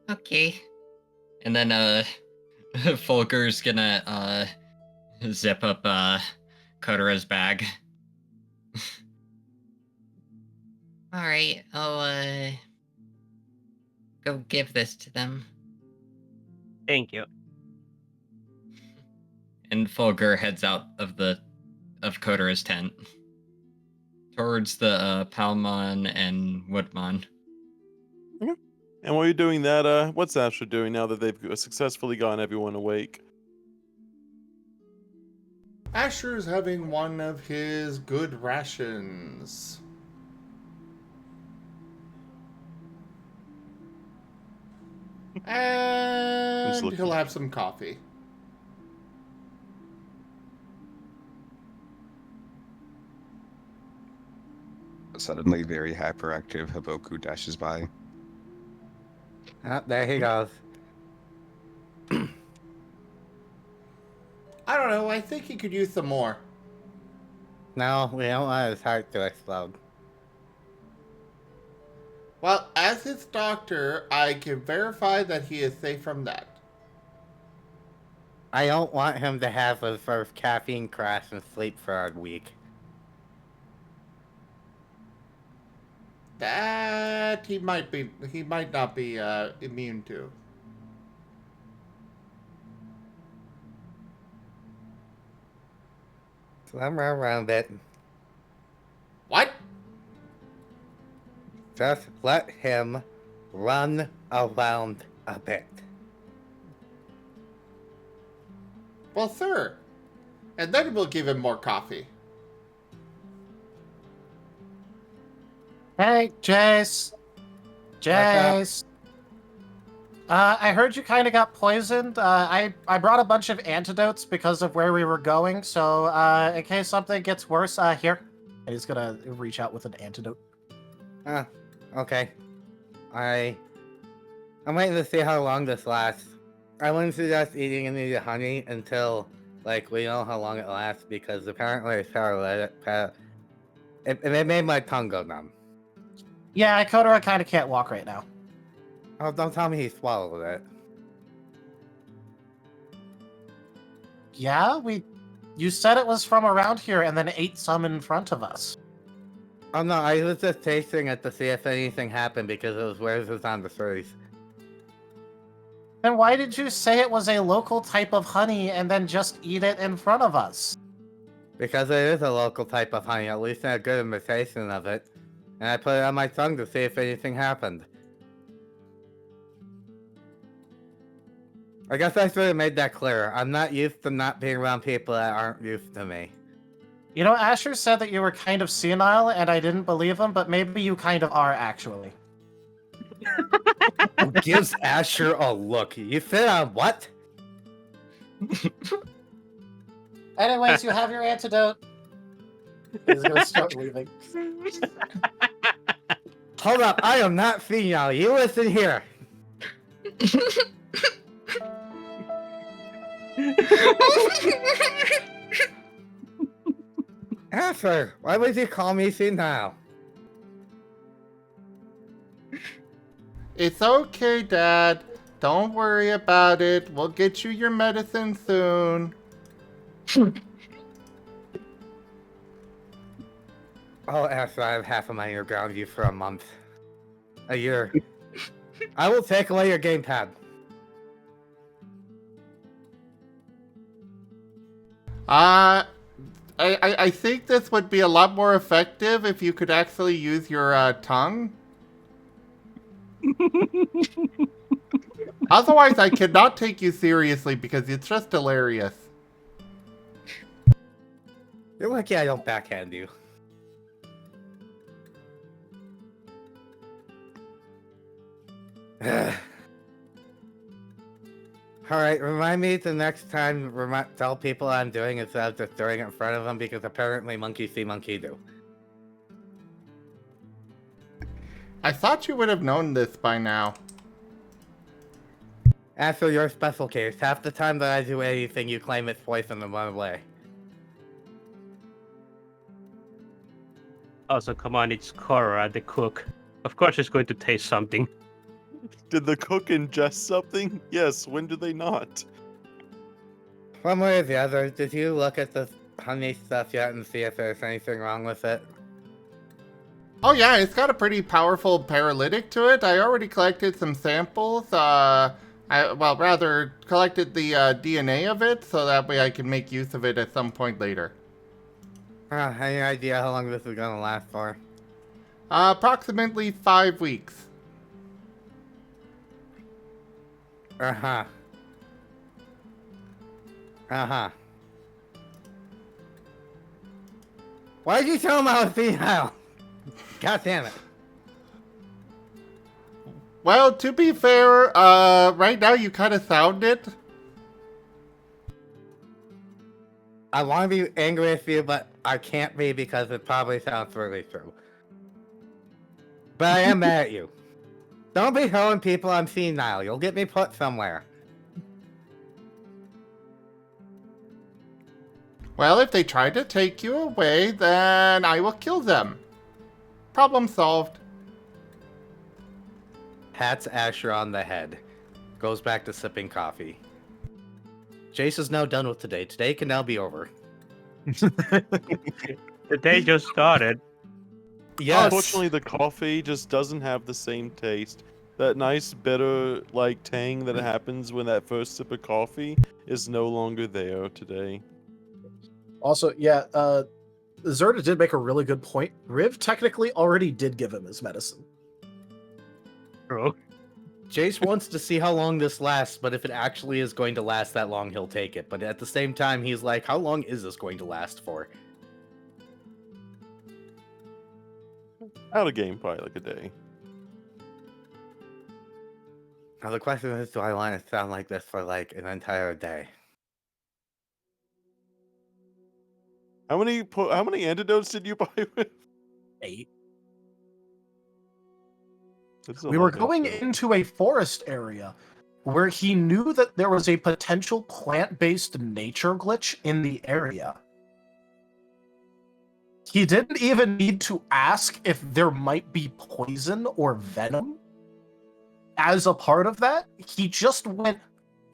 Okay. And then, Folker's gonna, zip up, Kotora's bag. Alright, I'll, go give this to them. Thank you. And Fulgur heads out of Kotora's tent towards the Palmon and Woodmon. And while you're doing that, what's Asher doing now that they've successfully gotten everyone awake? Asher's having one of his good rations. And he'll have some coffee. Suddenly, very hyperactive Haboku dashes by. Ah, there he goes. I don't know, I think he could use some more. No, we don't want his heart to explode. Well, as his doctor, I can verify that he is safe from that. I don't want him to have his first caffeine crash and sleep for a week. That he might not be immune to. Somewhere around it. What? Just let him run around a bit. Well, sir. And then we'll give him more coffee. Hey, Jace. Jace. I heard you kind of got poisoned. I brought a bunch of antidotes because of where we were going. So in case something gets worse, here. And he's gonna reach out with an antidote. Okay. I'm waiting to see how long this lasts. I wouldn't suggest eating any of the honey until, like, we know how long it lasts, because apparently it's paralytic. It made my tongue go numb. Yeah, Kotora kind of can't walk right now. Oh, don't tell me he swallowed it. Yeah, you said it was from around here and then ate some in front of us. Oh no, I was just tasting it to see if anything happened because it was where it was on the trees. Then why did you say it was a local type of honey and then just eat it in front of us? Because it is a local type of honey, at least a good imitation of it. And I put it on my tongue to see if anything happened. I guess I should have made that clear. I'm not used to not being around people that aren't used to me. You know, Asher said that you were kind of senile, and I didn't believe him, but maybe you kind of are, actually. Who gives Asher a look? You fit on what? Anyways, you have your antidote. He's gonna start leaving. Hold up, I am not female. You listen here. Asher, why would you call me senile? It's okay, Dad. Don't worry about it. We'll get you your medicine soon. Oh, Asher, I have half of my ear ground you for a month. A year. I will take away your gamepad. I think this would be a lot more effective if you could actually use your tongue. Otherwise, I cannot take you seriously because it's just hilarious. You're lucky I don't backhand you. Alright, remind me the next time tell people I'm doing it instead of just doing it in front of them, because apparently monkey see, monkey do. I thought you would have known this by now. As for your special case, half the time that I do anything, you claim it's poison and run away. Also, come on, it's Kotora, the cook. Of course it's going to taste something. Did the cook ingest something? Yes, when do they not? One way or the other, did you look at the honey stuff yet and see if there's anything wrong with it? Oh yeah, it's got a pretty powerful paralytic to it. I already collected some samples. Well, rather, collected the DNA of it, so that way I can make use of it at some point later. Any idea how long this is gonna last for? Approximately 5 weeks. Uh-huh. Uh-huh. Why did you tell him I was senile? God damn it. Well, to be fair, right now you kind of sound it. I want to be angry with you, but I can't be because it probably sounds really true. But I am mad at you. Don't be telling people I'm senile. You'll get me put somewhere. Well, if they try to take you away, then I will kill them. Problem solved. Pats Asher on the head. Goes back to sipping coffee. Jace is now done with today. Today can now be over. The day just started. Yes. Unfortunately, the coffee just doesn't have the same taste. That nice, bitter, like, tang that happens when that first sip of coffee is no longer there today. Also, yeah, Zerda did make a really good point. Riv technically already did give him his medicine. True. Jace wants to see how long this lasts, but if it actually is going to last that long, he'll take it. But at the same time, he's like, how long is this going to last for? Out of game, probably like a day. Now the question is, do I want to sound like this for like an entire day? How many antidotes did you buy with? 8. That's a We were lot, going though. into a forest area where he knew that there was a potential plant-based nature glitch in the area. He didn't even need to ask if there might be poison or venom. As a part of that, he just went,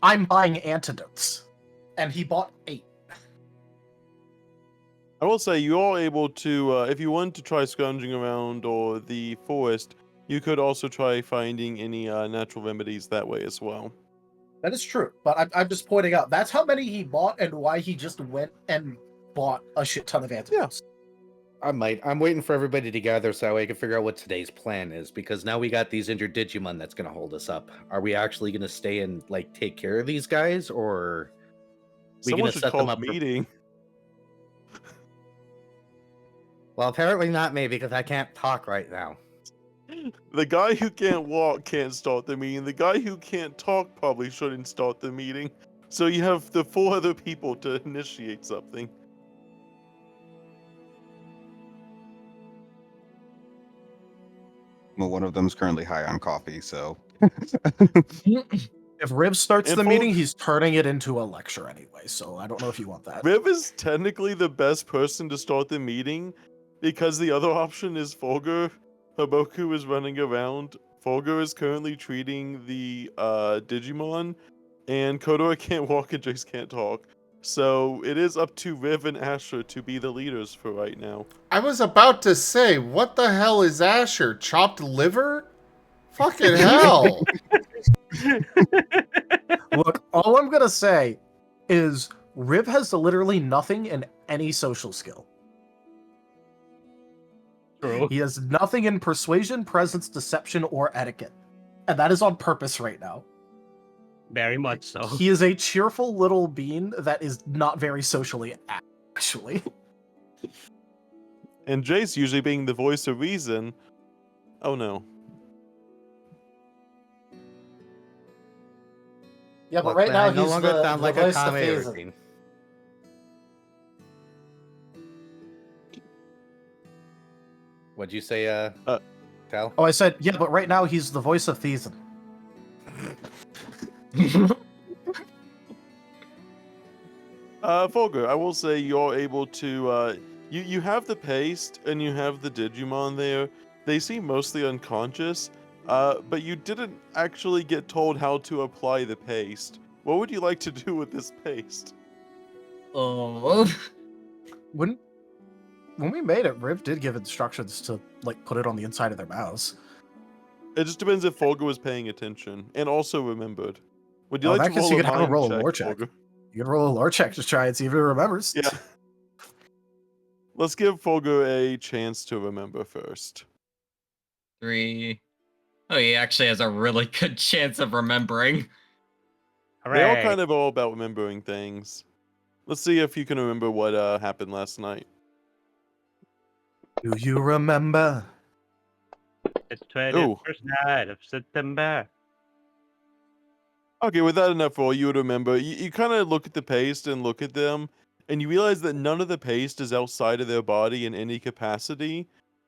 I'm buying antidotes. And he bought 8. I will say you are able to, if you want to try scrounging around or the forest, you could also try finding any natural remedies that way as well. That is true, but I'm just pointing out, that's how many he bought and why he just went and bought a shit ton of antidotes. I'm waiting for everybody to gather so I can figure out what today's plan is, because now we got these injured Digimon that's going to hold us up. Are we actually going to stay and like take care of these guys, or we going Someone to should set call them a up? meeting. Well, apparently not me, because I can't talk right now. The guy who can't walk can't start the meeting. The guy who can't talk probably shouldn't start the meeting. So you have the 4 other people to initiate something. Well, one of them's currently high on coffee, so. If Riv starts And the meeting, folk- he's turning it into a lecture anyway, so I don't know if you want that. Riv is technically the best person to start the meeting because the other option is Fulgur. Haboku is running around. Fulgur is currently treating the Digimon, and Kotora can't walk and Jace can't talk. So it is up to Riv and Asher to be the leaders for right now. I was about to say, what the hell is Asher? Chopped liver? Fucking hell! Look, all I'm gonna say is Riv has literally nothing in any social skill. True. He has nothing in persuasion, presence, deception, or etiquette. And that is on purpose right now. Very much so. He is a cheerful little bean that is not very socially actually. And Jace usually being the voice of reason. Oh no. Yeah, but Look, right man, now I no he's longer the sound like a voice of comedy Phaser. routine. What'd you say, Tal? Oh, I said, yeah, but right now he's the voice of Thesan. Fulgur, I will say you're able to, you have the paste and you have the Digimon there. They seem mostly unconscious, but you didn't actually get told how to apply the paste. What would you like to do with this paste? Oh. When we made it, Riv did give instructions to like put it on the inside of their mouths. It just depends if Fulgur was paying attention and also remembered. Would you Oh, in like that to case, roll you a could have him mind roll a check, lore check. Folger? You can roll a lore check to try and see if he remembers. Yeah. Let's give Folger a chance to remember first. 3. Oh, he actually has a really good chance of remembering. They all Hooray. kind of all about remembering things. Let's see if you can remember what happened last night. Do you remember? The 21st Ooh. night of September. Okay, with that enough for all you would remember, you kind of look at the paste and look at them, and you realize that none of the paste is outside of their body in any capacity.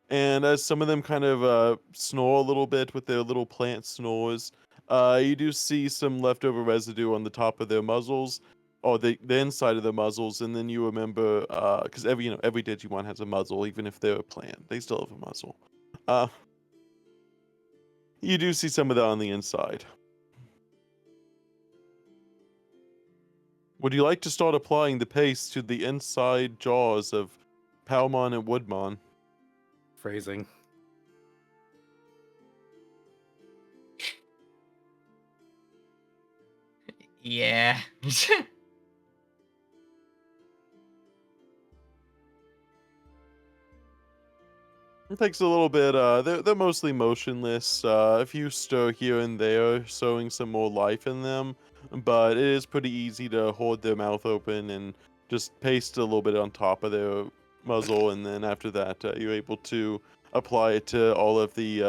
And as some of them kind of snore a little bit with their little plant snores, you do see some leftover residue on the top of their muzzles, or the inside of their muzzles, and then you remember, because every Digimon has a muzzle, even if they're a plant, they still have a muzzle. You do see some of that on the inside. Would you like to start applying the paste to the inside jaws of Palmon and Woodmon? Phrasing. Yeah. It takes a little bit. They're mostly motionless. A few stir here and there, showing some more life in them. But it is pretty easy to hold their mouth open and just paste a little bit on top of their muzzle, and then after that, you're able to apply it to all of the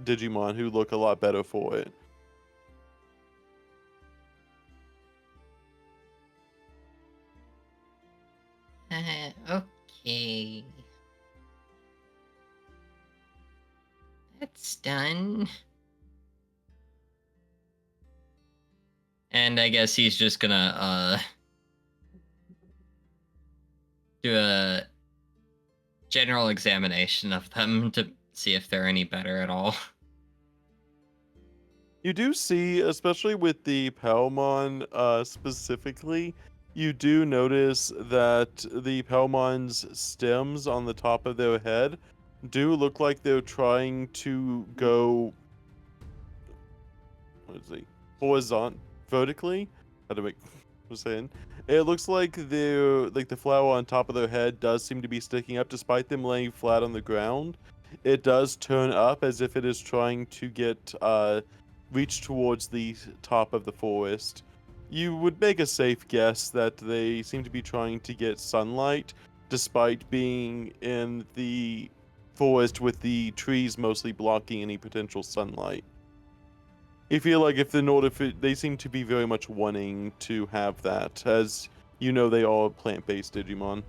Digimon who look a lot better for it. Okay. That's done. And I guess he's just gonna do a general examination of them to see if they're any better at all. You do see, especially with the Palmon specifically, you do notice that the Palmon's stems on the top of their head do look like they're trying to go, vertically. How to make what I'm saying? It looks like the flower on top of their head does seem to be sticking up, despite them laying flat on the ground. It does turn up as if it is trying to get reach towards the top of the forest. You would make a safe guess that they seem to be trying to get sunlight, despite being in the forest with the trees mostly blocking any potential sunlight. You feel like they seem to be very much wanting to have that, as you know they are plant-based Digimon.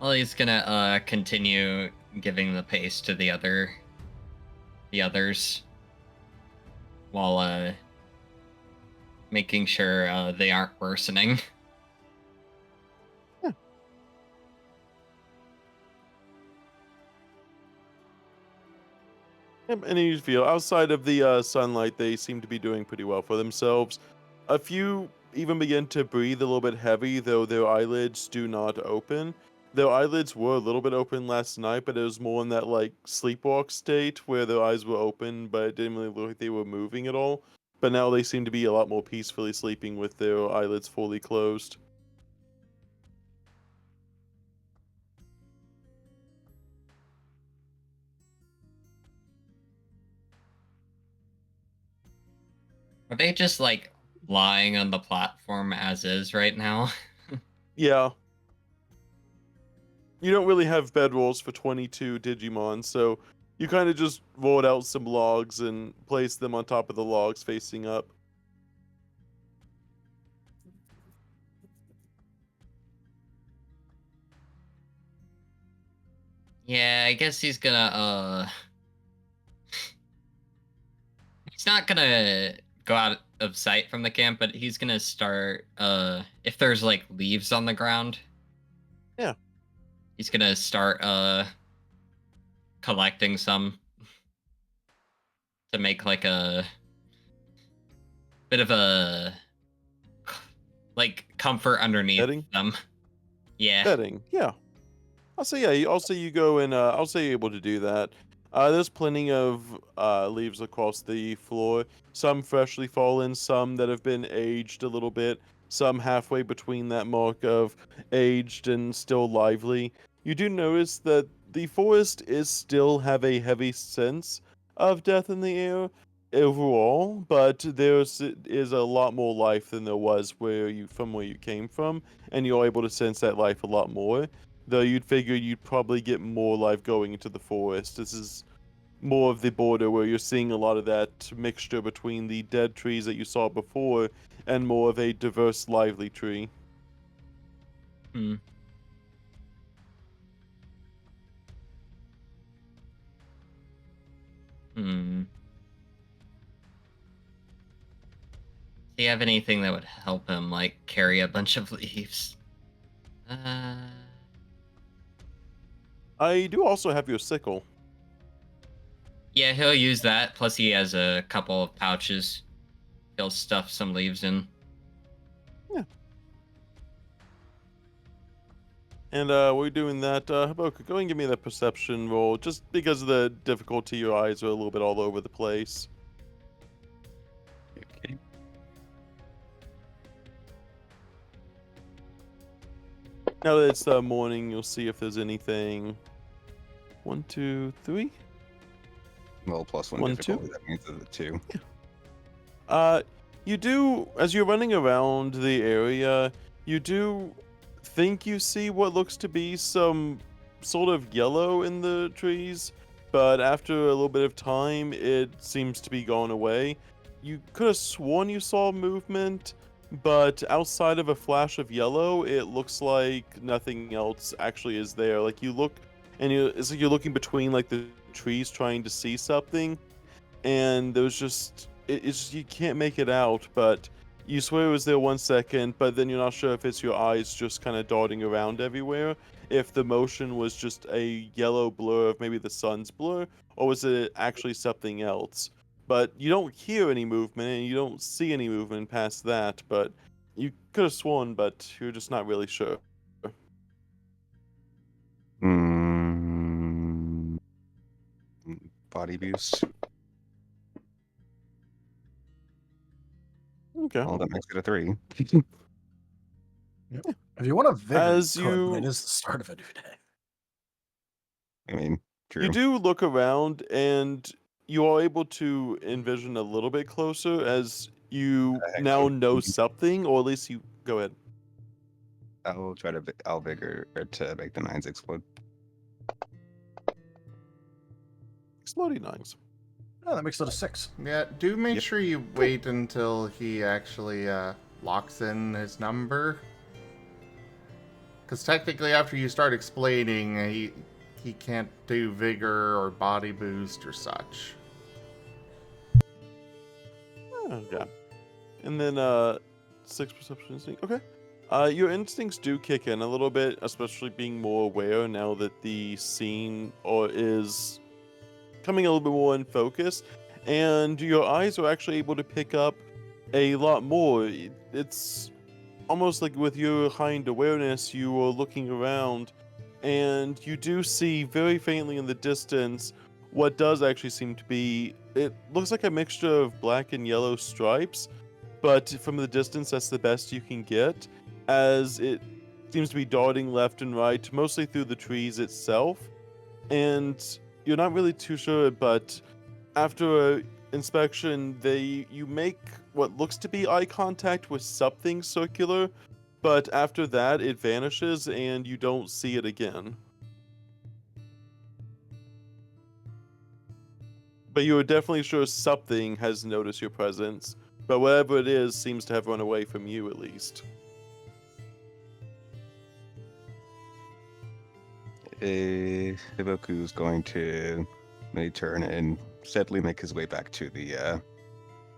Well, he's gonna continue giving the paste to the others while making sure they aren't worsening. Yeah. And you feel outside of the sunlight, they seem to be doing pretty well for themselves. A few even begin to breathe a little bit heavy, though their eyelids do not open. Their eyelids were a little bit open last night, but it was more in that like sleepwalk state where their eyes were open, but it didn't really look like they were moving at all. But now they seem to be a lot more peacefully sleeping with their eyelids fully closed. Are they just like lying on the platform as is right now? Yeah. You don't really have bedrolls for 22 Digimon, so you kind of just rolled out some logs and placed them on top of the logs facing up. Yeah, I guess he's gonna he's not gonna go out of sight from the camp, but he's gonna start if there's like leaves on the ground. Yeah. He's gonna start collecting some to make like a bit of a like comfort underneath Bedding? them. Yeah. Bedding, yeah. I'll say you go and I'll say you're able to do that. There's plenty of leaves across the floor. Some freshly fallen, some that have been aged a little bit, some halfway between that mark of aged and still lively. You do notice that the forest is still have a heavy sense of death in the air overall, but is a lot more life than there was where you came from, and you're able to sense that life a lot more. Though you'd figure you'd probably get more life going into the forest. This is more of the border where you're seeing a lot of that mixture between the dead trees that you saw before and more of a diverse, lively tree. Hmm. Hmm. Do you have anything that would help him, like carry a bunch of leaves? I do also have your sickle. Yeah, he'll use that. Plus, he has a couple of pouches. He'll stuff some leaves in. Yeah. And we're doing that. Haboku, go and give me that perception roll, just because of the difficulty. Your eyes are a little bit all over the place. Okay. Now that it's morning, you'll see if there's anything. 1, 2, 3. Well, plus one 1, 2. difficulty. That means it's a 2. You do, as you're running around the area, you do think you see what looks to be some sort of yellow in the trees, but after a little bit of time, it seems to be gone away. You could have sworn you saw movement, but outside of a flash of yellow, it looks like nothing else actually is there. Like you look, and it's like you're looking between like the trees trying to see something, and there's just it's just, you can't make it out, but you swear it was there 1 second, but then you're not sure if it's your eyes just kind of darting around everywhere, if the motion was just a yellow blur of maybe the sun's blur, or was it actually something else. But you don't hear any movement and you don't see any movement past that, but you could have sworn, but you're just not really sure. Body boost. Okay. Well, that makes it a 3. Yep. If you want a vigor, As you could, but you it is the start of a new day. I mean, true. You do look around and you are able to envision a little bit closer as you now know something, or at least you go ahead. I'll try to I'll vigor to make the 9s explode. Exploding nines. Oh, that makes it a 6. Yeah, do make Yep. sure you wait until he actually locks in his number. Because technically, after you start explaining, he can't do vigor or body boost or such. Okay. And then 6 perception instinct. Okay. Your instincts do kick in a little bit, especially being more aware now that the scene is coming a little bit more in focus, and your eyes are actually able to pick up a lot more. It's almost like with your heightened awareness, you are looking around, and you do see very faintly in the distance what does actually seem to be. It looks like a mixture of black and yellow stripes, but from the distance, that's the best you can get, as it seems to be darting left and right, mostly through the trees itself. And you're not really too sure, but after a inspection, you make what looks to be eye contact with something circular, but after that, it vanishes and you don't see it again. But you are definitely sure something has noticed your presence, but whatever it is seems to have run away from you at least. Hiboku's going to maybe turn and steadily make his way back to the,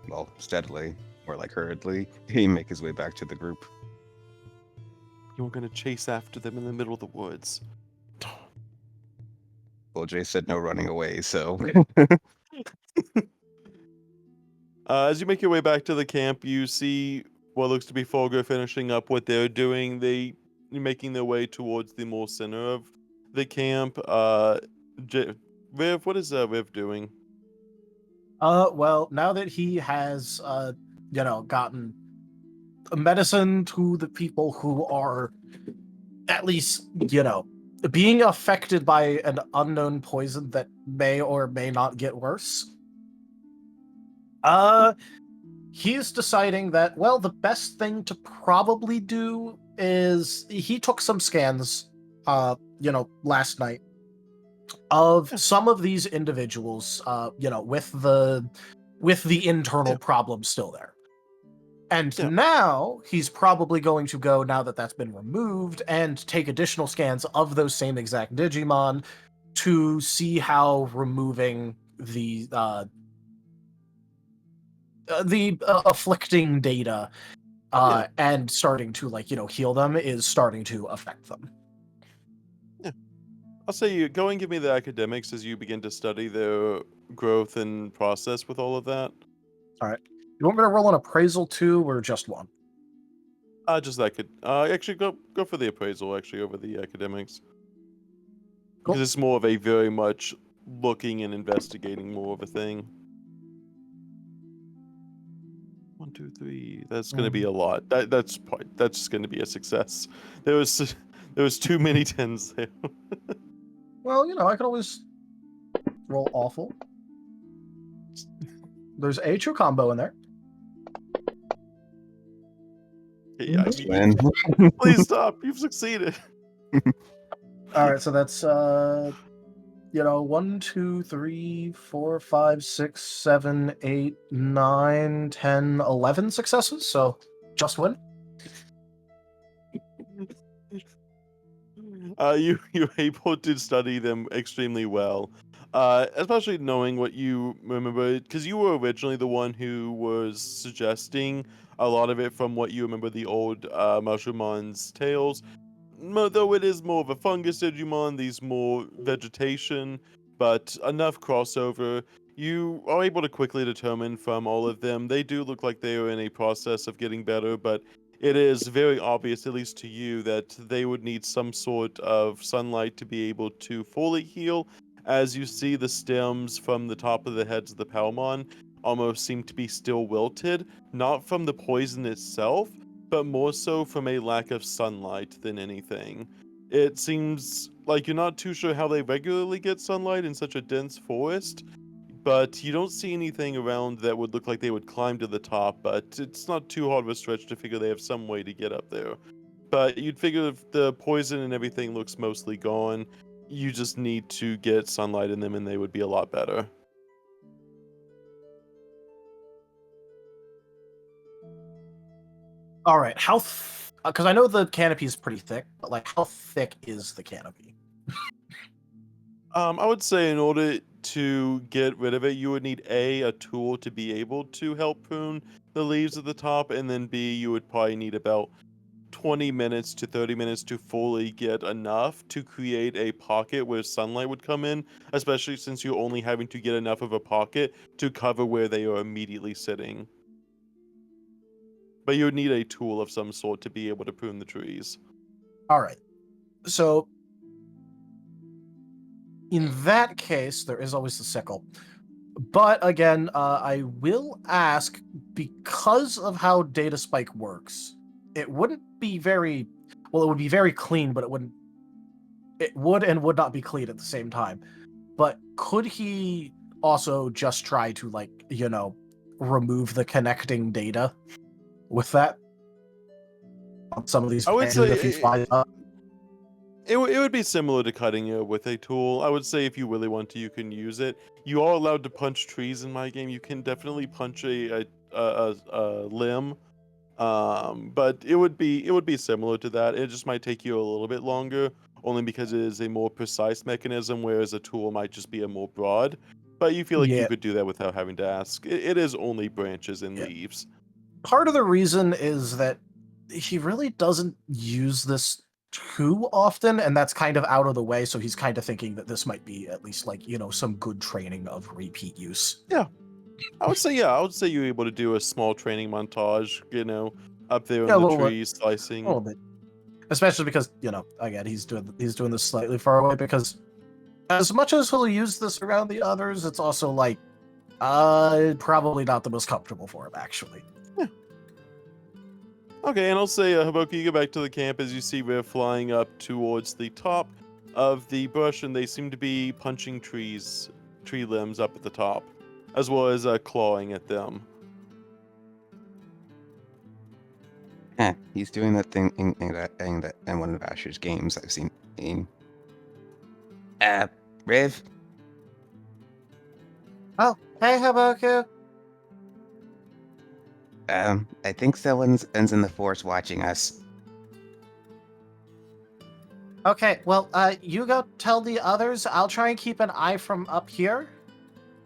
well, steadily, or like hurriedly, he make his way back to the group. You were going to chase after them in the middle of the woods. Well, Jay said no running away, so. As you make your way back to the camp, you see what looks to be Fulgur finishing up what they're doing. Making their way towards the more center of the camp. Riv, what is Riv doing? Well, now that he has, gotten medicine to the people who are at least, being affected by an unknown poison that may or may not get worse. He's deciding that, well, the best thing to probably do is he took some scans, last night of some of these individuals, with the internal problem still there. And now he's probably going to go, now that that's been removed, and take additional scans of those same exact Digimon to see how removing the afflicting data and starting to heal them is starting to affect them. I'll say you go and give me the academics as you begin to study their growth and process with all of that. All right. You want me to roll an appraisal too, or just one? Just that could actually go for the appraisal actually over the academics. Cool. Because it's more of a very much looking and investigating more of a thing. 1, 2, 3. That's going to be a lot. That's going to be a success. There was too many 10s there. Well, I could always roll awful. There's a true combo in there. Yeah, Win. please stop. You've succeeded. All right, so that's 1, 2, 3, 4, 5, 6, 7, 8, 9, 10, 11 successes. So just win. You're able to study them extremely well, especially knowing what you remember, because you were originally the one who was suggesting a lot of it from what you remember the old Mushroomon's tales. Though it is more of a fungus Digimon, these more vegetation, but enough crossover. You are able to quickly determine from all of them, they do look like they are in a process of getting better, but it is very obvious, at least to you, that they would need some sort of sunlight to be able to fully heal. As you see, the stems from the top of the heads of the Palmon almost seem to be still wilted, not from the poison itself, but more so from a lack of sunlight than anything. It seems like you're not too sure how they regularly get sunlight in such a dense forest, but you don't see anything around that would look like they would climb to the top, but it's not too hard of a stretch to figure they have some way to get up there. But you'd figure if the poison and everything looks mostly gone, you just need to get sunlight in them and they would be a lot better. All right, how? Because I know the canopy is pretty thick, but how thick is the canopy? I would say in order to get rid of it, you would need a tool to be able to help prune the leaves at the top, and then B, you would probably need about 20 minutes to 30 minutes to fully get enough to create a pocket where sunlight would come in, especially since you're only having to get enough of a pocket to cover where they are immediately sitting. But you would need a tool of some sort to be able to prune the trees. All right. So in that case, there is always the sickle. But again, I will ask, because of how Data Spike works, it wouldn't be very, well, it would be very clean, but it would and would not be clean at the same time. But could he also just try to, remove the connecting data with that? On some of these, I would say if he flies up. It would be similar to cutting it with a tool. I would say if you really want to, you can use it. You are allowed to punch trees in my game. You can definitely punch a limb, but it would be similar to that. It just might take you a little bit longer, only because it is a more precise mechanism, whereas a tool might just be a more broad. But you feel like you could do that without having to ask. It is only branches and leaves. Part of the reason is that he really doesn't use this too often, and that's kind of out of the way, so he's kind of thinking that this might be at least some good training of repeat use. I would say you're able to do a small training montage, up there in the trees, slicing. A little bit. Especially because, again, he's doing this slightly far away, because as much as he'll use this around the others, it's also like, probably not the most comfortable for him, actually. Okay, and I'll say, Haboku, you go back to the camp as you see Riv flying up towards the top of the bush, and they seem to be punching tree limbs up at the top, as well as clawing at them. He's doing that thing in one of Asher's games I've seen. Riv? Oh, hey, Haboku. I think someone's in the forest watching us. Okay, well, you go tell the others. I'll try and keep an eye from up here,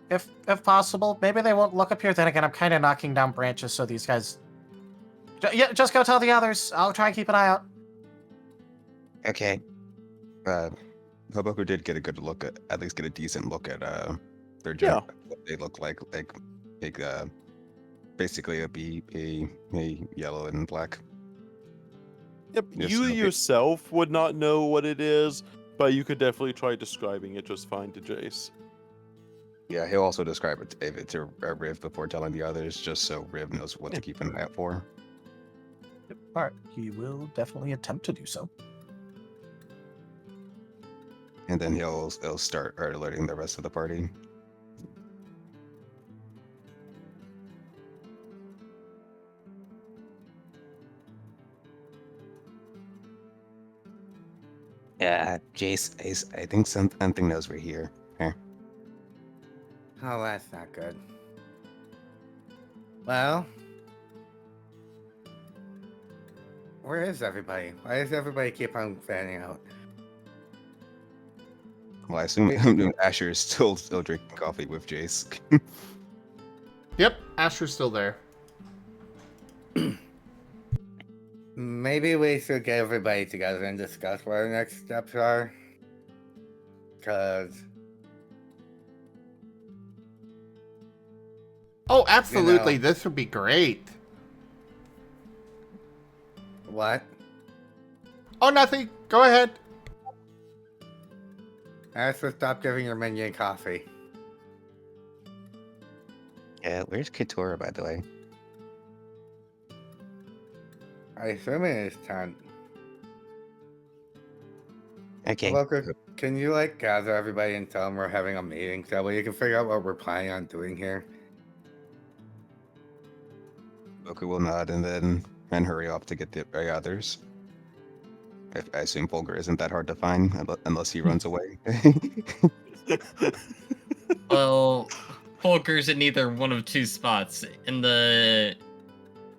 if possible. Maybe they won't look up here. Then again, I'm kind of knocking down branches, so these guys. Yeah, just go tell the others. I'll try and keep an eye out. Okay. Haboku did get a good look at least get a decent look at their jump. What they look like basically it'd be a yellow and black. Yep, Yes, you okay. yourself would not know what it is, but you could definitely try describing it just fine to Jace. Yeah, he'll also describe it if it's a Riv before telling the others, just so Riv knows what to keep an eye out for. All right, he will definitely attempt to do so. And then he'll start alerting the rest of the party. Yeah, Jace, I think something knows we're here. Here. Oh, that's not good. Well, where is everybody? Why does everybody keep on fanning out? Well, I assume Asher is still drinking coffee with Jace. Yep, Asher's still there. Maybe we should get everybody together and discuss what our next steps are. Because... Oh, absolutely. This would be great. What? Oh, nothing. Go ahead. Ask to stop giving your minion coffee. Yeah, where's Kotora, by the way? I assume it is tent. Okay. Haboku, can you gather everybody and tell them we're having a meeting so that way you can figure out what we're planning on doing here? Haboku will nod and hurry off to get the others. I assume Fulgur isn't that hard to find unless he runs away. Well, Fulgur's in either one of two spots. In the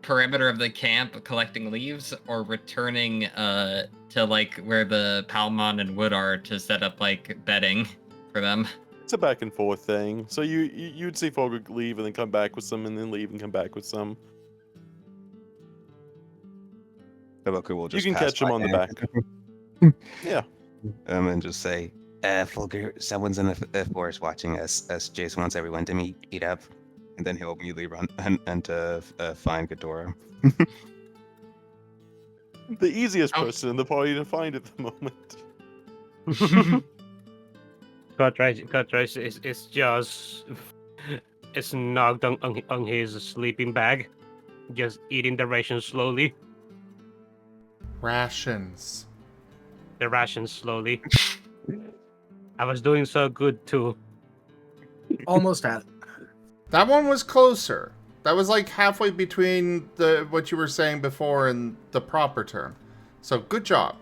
perimeter of the camp collecting leaves, or returning to where the Palmon and Wood are to set up bedding for them. It's a back and forth thing. So you'd see Fulgur leave and then come back with some, and then leave and come back with some. Haboku will just you can pass catch him by on the him. back. Yeah. And just say, Fulgur, someone's in the forest watching us. Jace wants everyone to meet up. And then he'll immediately run and to find Kotora. The easiest person in the party to find at the moment. Kotora is just knocked on his sleeping bag, just eating the rations slowly. Rations. The rations slowly. I was doing so good too. Almost had it. That one was closer. That was halfway between what you were saying before and the proper term. So good job.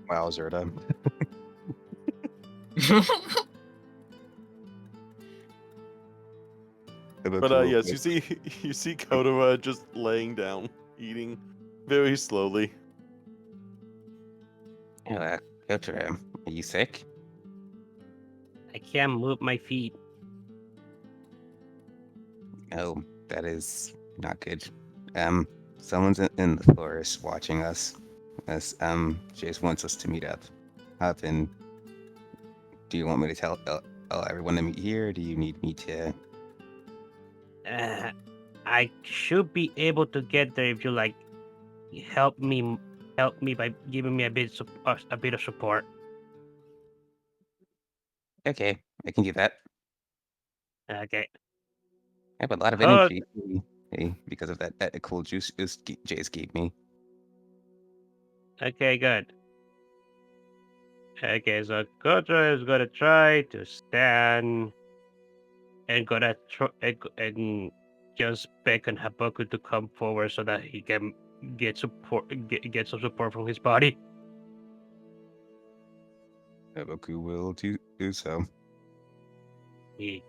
Wow, Zerda. But yes, you see Kotora just laying down, eating very slowly. Kotora, are you sick? I can't move my feet. Oh, that is not good. Someone's in the forest watching us. As Jace wants us to meet up. And do you want me to tell everyone to meet here? Or do you need me to? I should be able to get there if you help me by giving me a bit of support. Okay, I can do that. Okay. I have a lot of Huh. energy because of that cool juice Jace gave me. Okay, good. Okay, so Kotora is gonna try to stand and and just beckon Haboku to come forward so that he can get get some support from his body. Haboku will do so. He,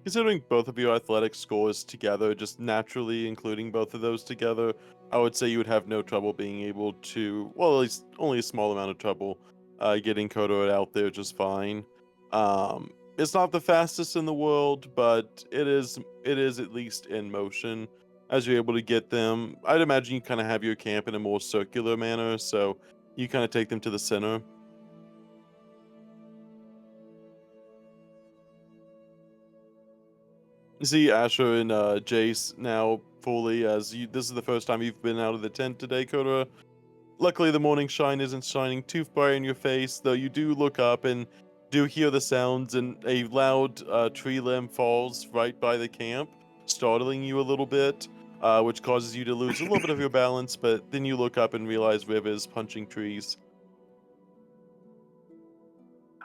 Considering both of your athletic scores together, just naturally including both of those together, I would say you would have no trouble being able to, well, at least only a small amount of trouble, getting Kotora out there just fine. It's not the fastest in the world, but it is at least in motion. As you're able to get them, I'd imagine you kind of have your camp in a more circular manner, so you kind of take them to the center. You see Asher and Jace now fully as you. This is the first time you've been out of the tent today, Kotora. Luckily, the morning shine isn't shining too far in your face, though you do look up and do hear the sounds, and a loud tree limb falls right by the camp, startling you a little bit, which causes you to lose a little bit of your balance. But then you look up and realize Riv is punching trees.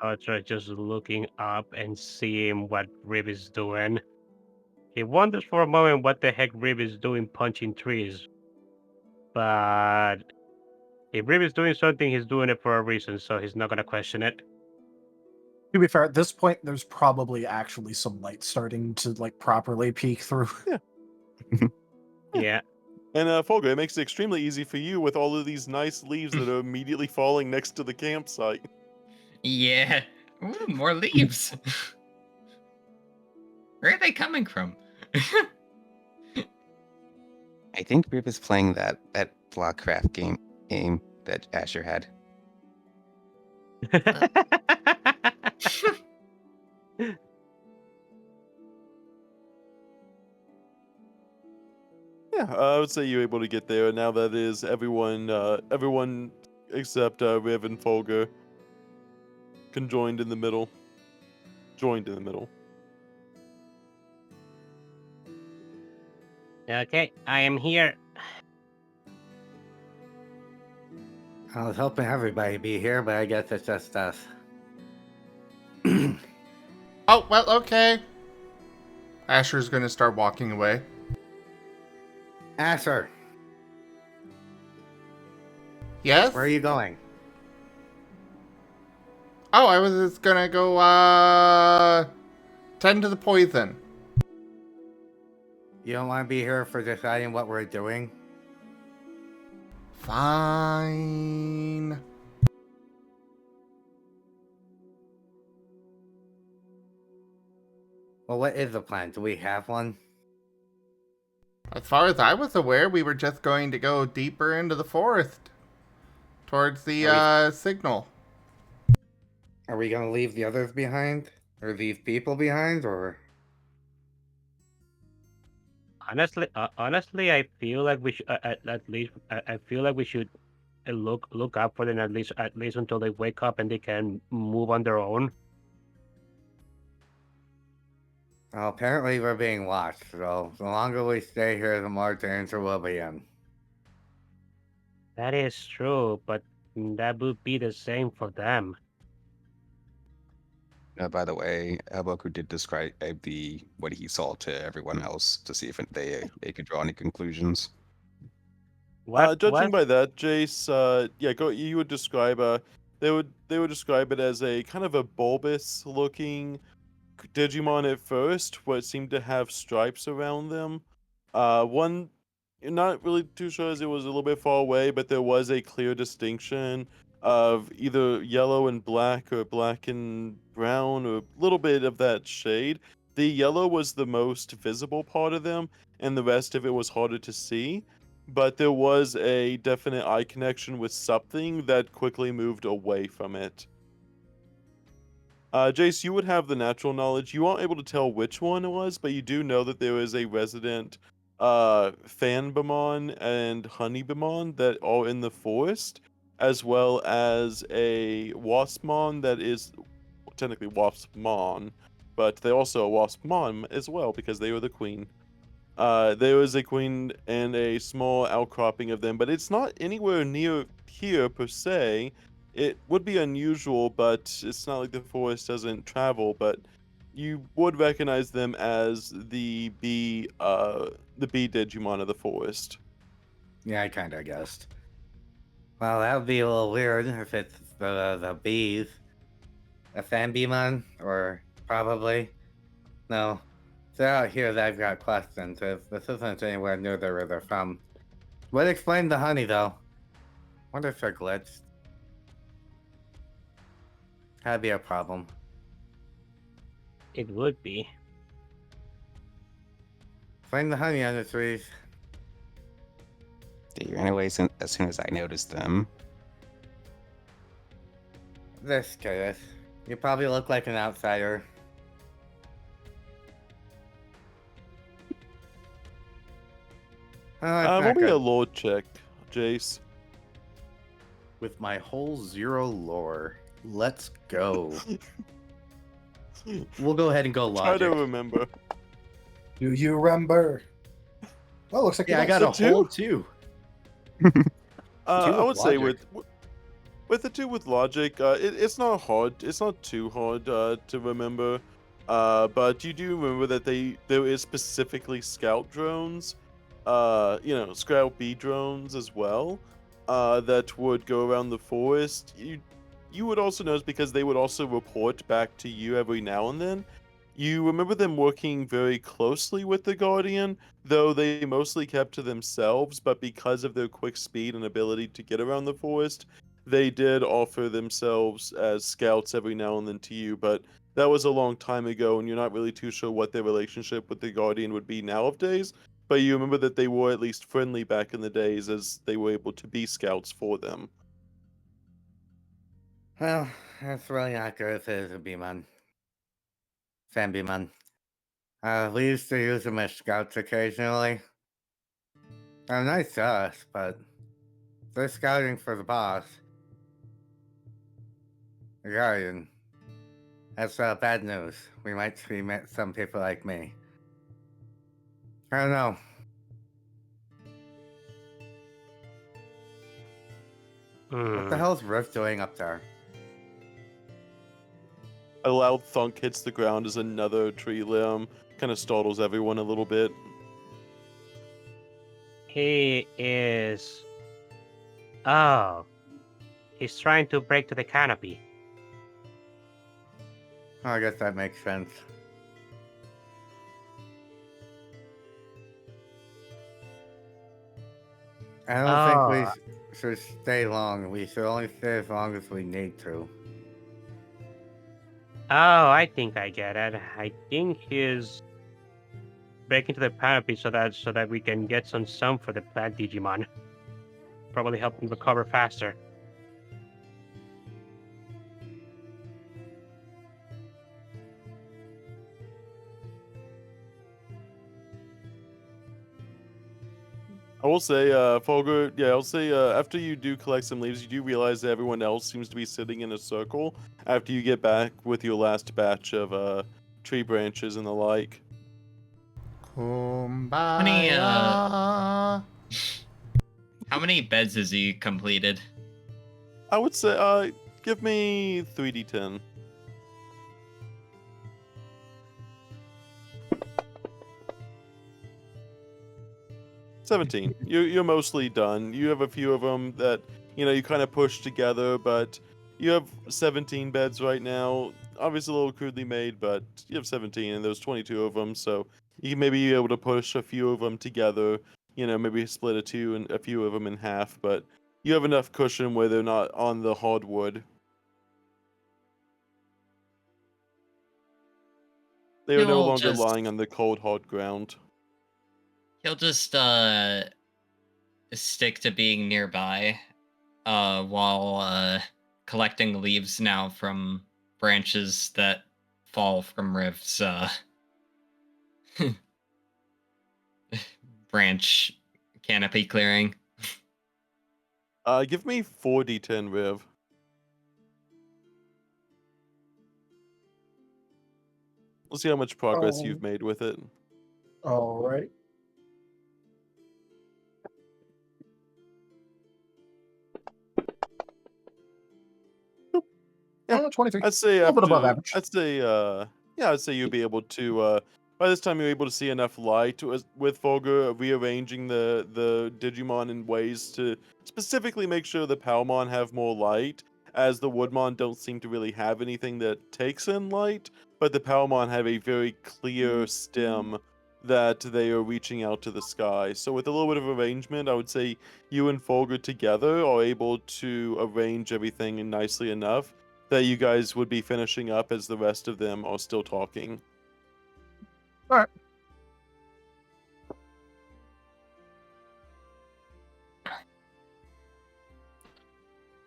Kotora just looking up and seeing what Rib is doing. He wonders for a moment what the heck Rib is doing punching trees. But if Rib is doing something, he's doing it for a reason, so he's not gonna question it. To be fair, at this point, there's probably actually some light starting to like properly peek through. Yeah. And Folger, it makes it extremely easy for you with all of these nice leaves that are immediately falling next to the campsite. Yeah. Ooh, more leaves. Where are they coming from? I think Rip is playing that Blockcraft game that Asher had. Yeah, I would say you're able to get there. Now that is everyone except Riv and Folger conjoined in the middle. Joined in the middle. Okay, I am here. I was hoping everybody be here, but I guess it's just us. Oh, well, okay. Asher's gonna start walking away. Asher, Yes? where are you going? Oh, I was just gonna go, tend to the poison. You don't want to be here for deciding what we're doing? Fine. Well, what is the plan? Do we have one? As far as I was aware, we were just going to go deeper into the forest. Towards the, signal. Are we going to leave the others behind? Or these people behind? Or... Honestly, I feel like we should at least. I feel like we should look up for them at least until they wake up and they can move on their own. Well, apparently we're being watched, so the longer we stay here, the more danger we'll be in. That is true, but that would be the same for them. By the way, Haboku did describe what he saw to everyone else to see if they could draw any conclusions. Judging by that, Jace, yeah, you would describe they would describe it as a kind of a bulbous looking Digimon at first, what seemed to have stripes around them. One, you're not really too sure as it was a little bit far away, but there was a clear distinction of either yellow and black or black and brown or a little bit of that shade. The yellow was the most visible part of them, and the rest of it was harder to see. But there was a definite eye connection with something that quickly moved away from it. Jace, you would have the natural knowledge. You aren't able to tell which one it was, but you do know that there is a resident Fanbamon and Honeybamon that are in the forest, as well as a Waspmon that is technically Waspmon, but they also a Waspmon as well because they were the queen. There was a queen and a small outcropping of them, but it's not anywhere near here per se. It would be unusual, but it's not like the forest doesn't travel, but you would recognize them as the bee Digimon of the forest. Yeah, I kind of guessed. Well, that would be a little weird if it's the bees. A Fanbemon, or probably. No. So out here, I've got questions. If this isn't anywhere near where they're from. Would explain the honey, though. Wonder if they're glitched. That'd be a problem. It would be. Find the honey on the trees. They ran away as soon as I noticed them. This curious. You probably look like an outsider. Oh, it's What not be a good. lore check, Jace? With my whole 0 lore, let's go. We'll go ahead and go Try logic. to remember. Do you remember? Oh, looks like Yeah, I you got got a a whole 2. I with would say logic. with the two with logic, it's not hard. It's not too hard to remember. But you do remember that there is specifically scout drones, scout bee drones as well, that would go around the forest. You would also notice because they would also report back to you every now and then. You remember them working very closely with the Guardian, though they mostly kept to themselves, but because of their quick speed and ability to get around the forest, they did offer themselves as scouts every now and then to you, but that was a long time ago, and you're not really too sure what their relationship with the Guardian would be nowadays, but you remember that they were at least friendly back in the days as they were able to be scouts for them. Well, that's really not good if it is a Beemon. Fanbemon. We used to use them as scouts occasionally. They're nice to us, but they're scouting for the boss. The Guardian. That's bad news. We might see some people like me. I don't know. What the hell's Rift doing up there? A loud thunk hits the ground as another tree limb kind of startles everyone a little bit. He is. Oh. He's trying to break to the canopy. Oh, I guess that makes sense. I don't think we should stay long. We should only stay as long as we need to. Oh, I think I get it. I think he's breaking to the canopy so that we can get some sun for the plant Digimon. Probably help him recover faster. I will say, Folger, I'll say after you do collect some leaves, you do realize that everyone else seems to be sitting in a circle after you get back with your last batch of tree branches and the like. Kumbaya. How many beds has he completed? I would say, give me 3d10. $17. You're mostly done. You have a few of them that you kind of push together, but you have 17 beds right now. Obviously a little crudely made, but you have 17, and there's 22 of them, so you can maybe be able to push a few of them together. Maybe split a few of them in half, but you have enough cushion where they're not on the hardwood. They are no He'll longer just- lying on the cold, hard ground. He'll just stick to being nearby while collecting leaves now from branches that fall from Riv's branch canopy clearing. Give me 4d10, Riv. We'll see how much progress you've made with it. All right. Yeah, 23. I'd say a little bit above after, average. I'd say you'll be able to, by this time you're able to see enough light with Fulgur rearranging the Digimon in ways to specifically make sure the Palmon have more light, as the Woodmon don't seem to really have anything that takes in light, but the Palmon have a very clear stem that they are reaching out to the sky. So with a little bit of arrangement, I would say you and Fulgur together are able to arrange everything nicely enough that you guys would be finishing up as the rest of them are still talking. All right.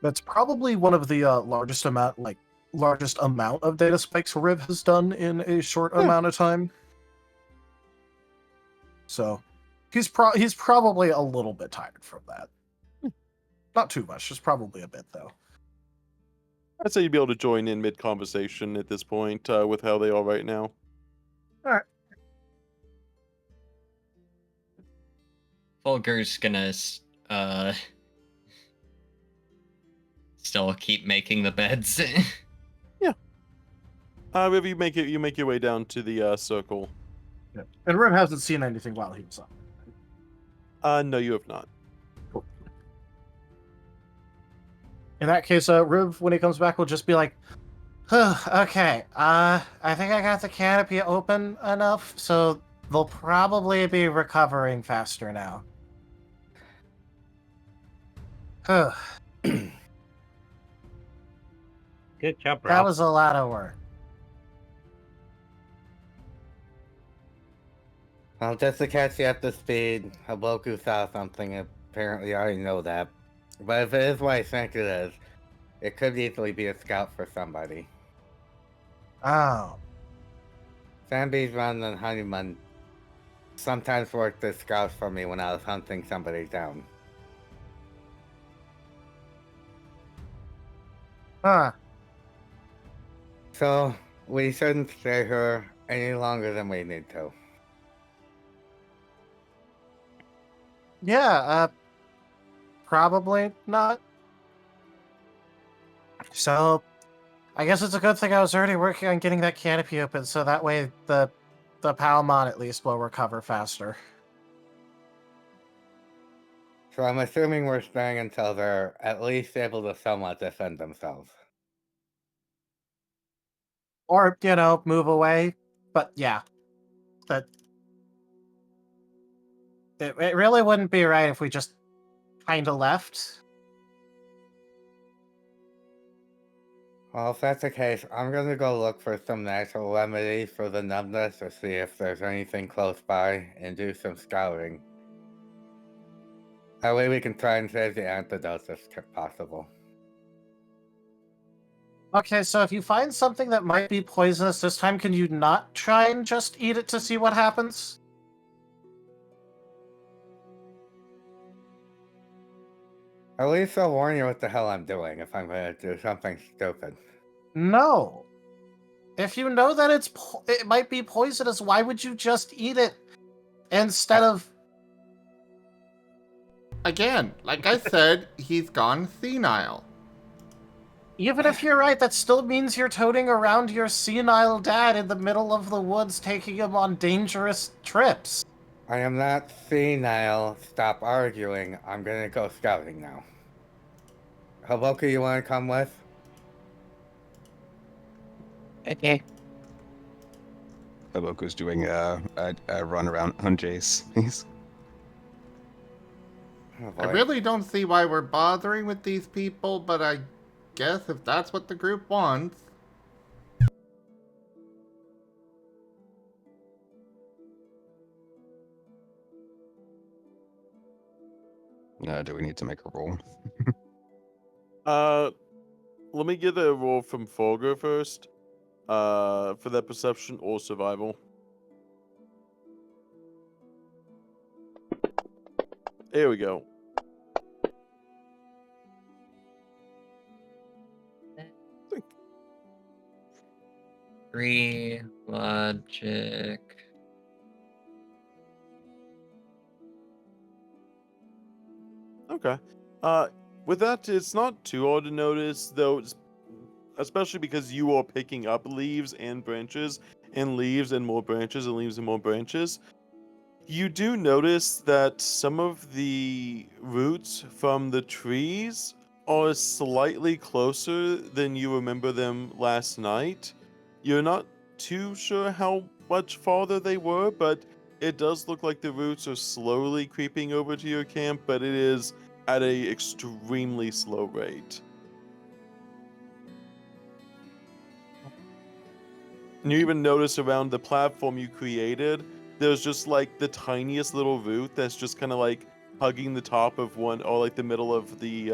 That's probably one of the largest amount of data spikes Riv has done in a short amount of time. So he's probably a little bit tired from that. Not too much, just probably a bit though. I'd say you'd be able to join in mid-conversation at this point with how they are right now. All right. Fulgur's gonna still keep making the beds. Yeah. Riv, you make your way down to the circle. Yeah. And Riv hasn't seen anything while he was up. No, you have not. Cool. In that case, Riv, when he comes back, will just be like, okay, I think I got the canopy open enough, so they'll probably be recovering faster now. Good job, bro. That was a lot of work. Well, just to catch you up to speed, Haboku saw something. Apparently, I already know that. But if it is what I think it is, it could easily be a scout for somebody. Oh. Sandy's run and Honeyman sometimes worked as scouts for me when I was hunting somebody down. Huh. So, we shouldn't stay here any longer than we need to. Yeah, probably not. So, I guess it's a good thing I was already working on getting that canopy open, so that way the Palmon at least will recover faster. So I'm assuming we're staying until they're at least able to somewhat defend themselves. Or, move away. But yeah. That it really wouldn't be right if we just kinda left. Well, if that's the case, I'm gonna go look for some natural remedies for the numbness to see if there's anything close by and do some scouting. That way we can try and save the antidotes if possible. Okay, so if you find something that might be poisonous this time, can you not try and just eat it to see what happens? At least I'll warn you what the hell I'm doing if I'm gonna do something stupid. No. If you know that it might be poisonous, why would you just eat it instead of... Again, like I said, he's gone senile. Even if you're right, that still means you're toting around your senile dad in the middle of the woods, taking him on dangerous trips. I am not senile. Stop arguing. I'm gonna go scouting now. Haboku, you wanna come with? Okay. Haboku's doing a run around on Jace. He's Oh, I boy. really don't see why we're bothering with these people, but I guess if that's what the group wants. do we need to make a roll? Let me get a roll from Fulgur first. For that perception or survival. There we go. Three logic. Okay. With that, it's not too hard to notice, though, especially because you are picking up leaves and branches, and leaves and more branches, and leaves and more branches. You do notice that some of the roots from the trees are slightly closer than you remember them last night. You're not too sure how much farther they were, but it does look like the roots are slowly creeping over to your camp, but it is at a extremely slow rate. And you even notice around the platform you created, there's just like the tiniest little root that's just kind of like hugging the top of one, or like the middle of the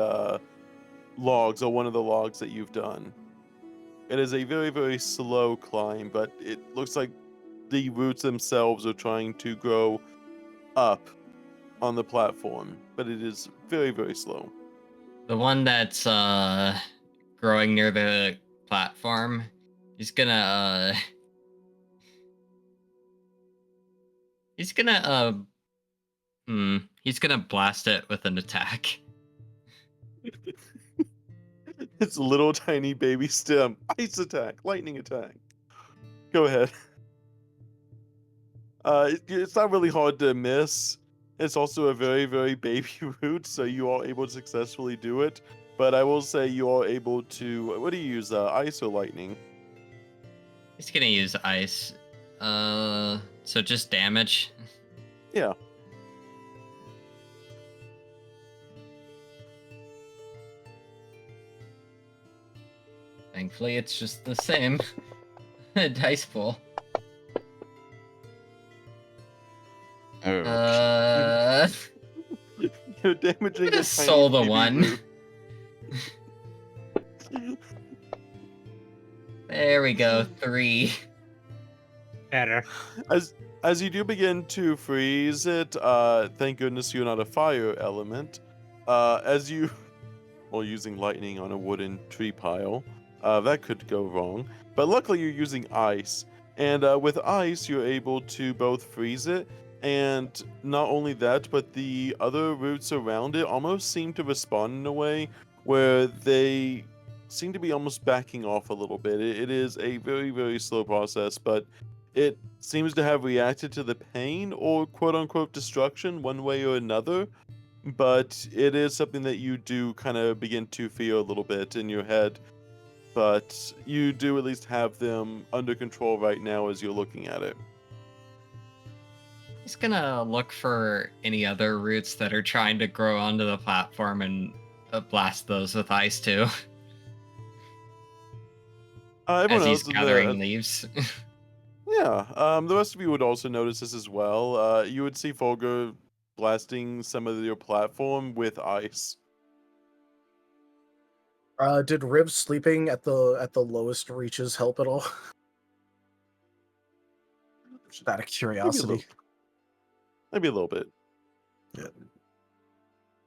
logs, or one of the logs that you've done. It is a very, very slow climb, but it looks like the roots themselves are trying to grow up on the platform, but it is very, very slow. The one that's growing near the platform, he's gonna he's gonna he's gonna blast it with an attack. It's a little tiny baby stem. Ice attack, lightning attack. Go ahead. It's not really hard to miss. It's also a very, very baby root, so you are able to successfully do it. But I will say you are able to. What do you use? Ice or lightning? He's gonna use ice. So just damage. Yeah. Thankfully, it's just the same dice pool. You're damaging I'm gonna a tiny soul the baby one. root. There we go, 3. Better. As you do begin to freeze it, thank goodness you're not a fire element. As you, well, using lightning on a wooden tree pile, that could go wrong. But luckily you're using ice, and with ice you're able to both freeze it, and not only that, but the other roots around it almost seem to respond in a way where they seem to be almost backing off a little bit. It is a very, very slow process, but it seems to have reacted to the pain or quote unquote destruction one way or another. But it is something that you do kind of begin to feel a little bit in your head. But you do at least have them under control right now as you're looking at it. He's gonna look for any other roots that are trying to grow onto the platform and blast those with ice too. Everyone As he's else, gathering leaves. yeah, the rest of you would also notice this as well. You would see Folger blasting some of your platform with ice. Did Riv sleeping at the lowest reaches help at all? Just out of curiosity. Maybe a little bit. Yeah.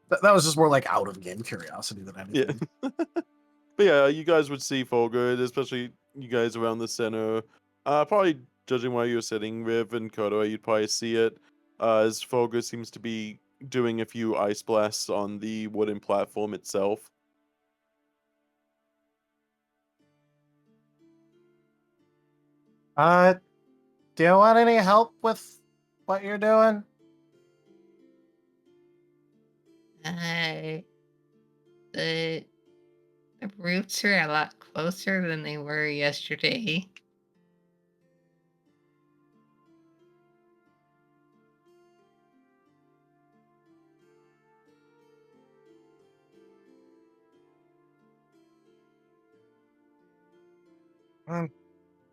That was just more like out of game curiosity than anything. Yeah. But yeah, you guys would see Folger, especially you guys around the center. Probably judging where you're sitting, Riv and Kotora, you'd probably see it. As Folger seems to be doing a few ice blasts on the wooden platform itself. Do you want any help with what you're doing? The roots are a lot closer than they were yesterday.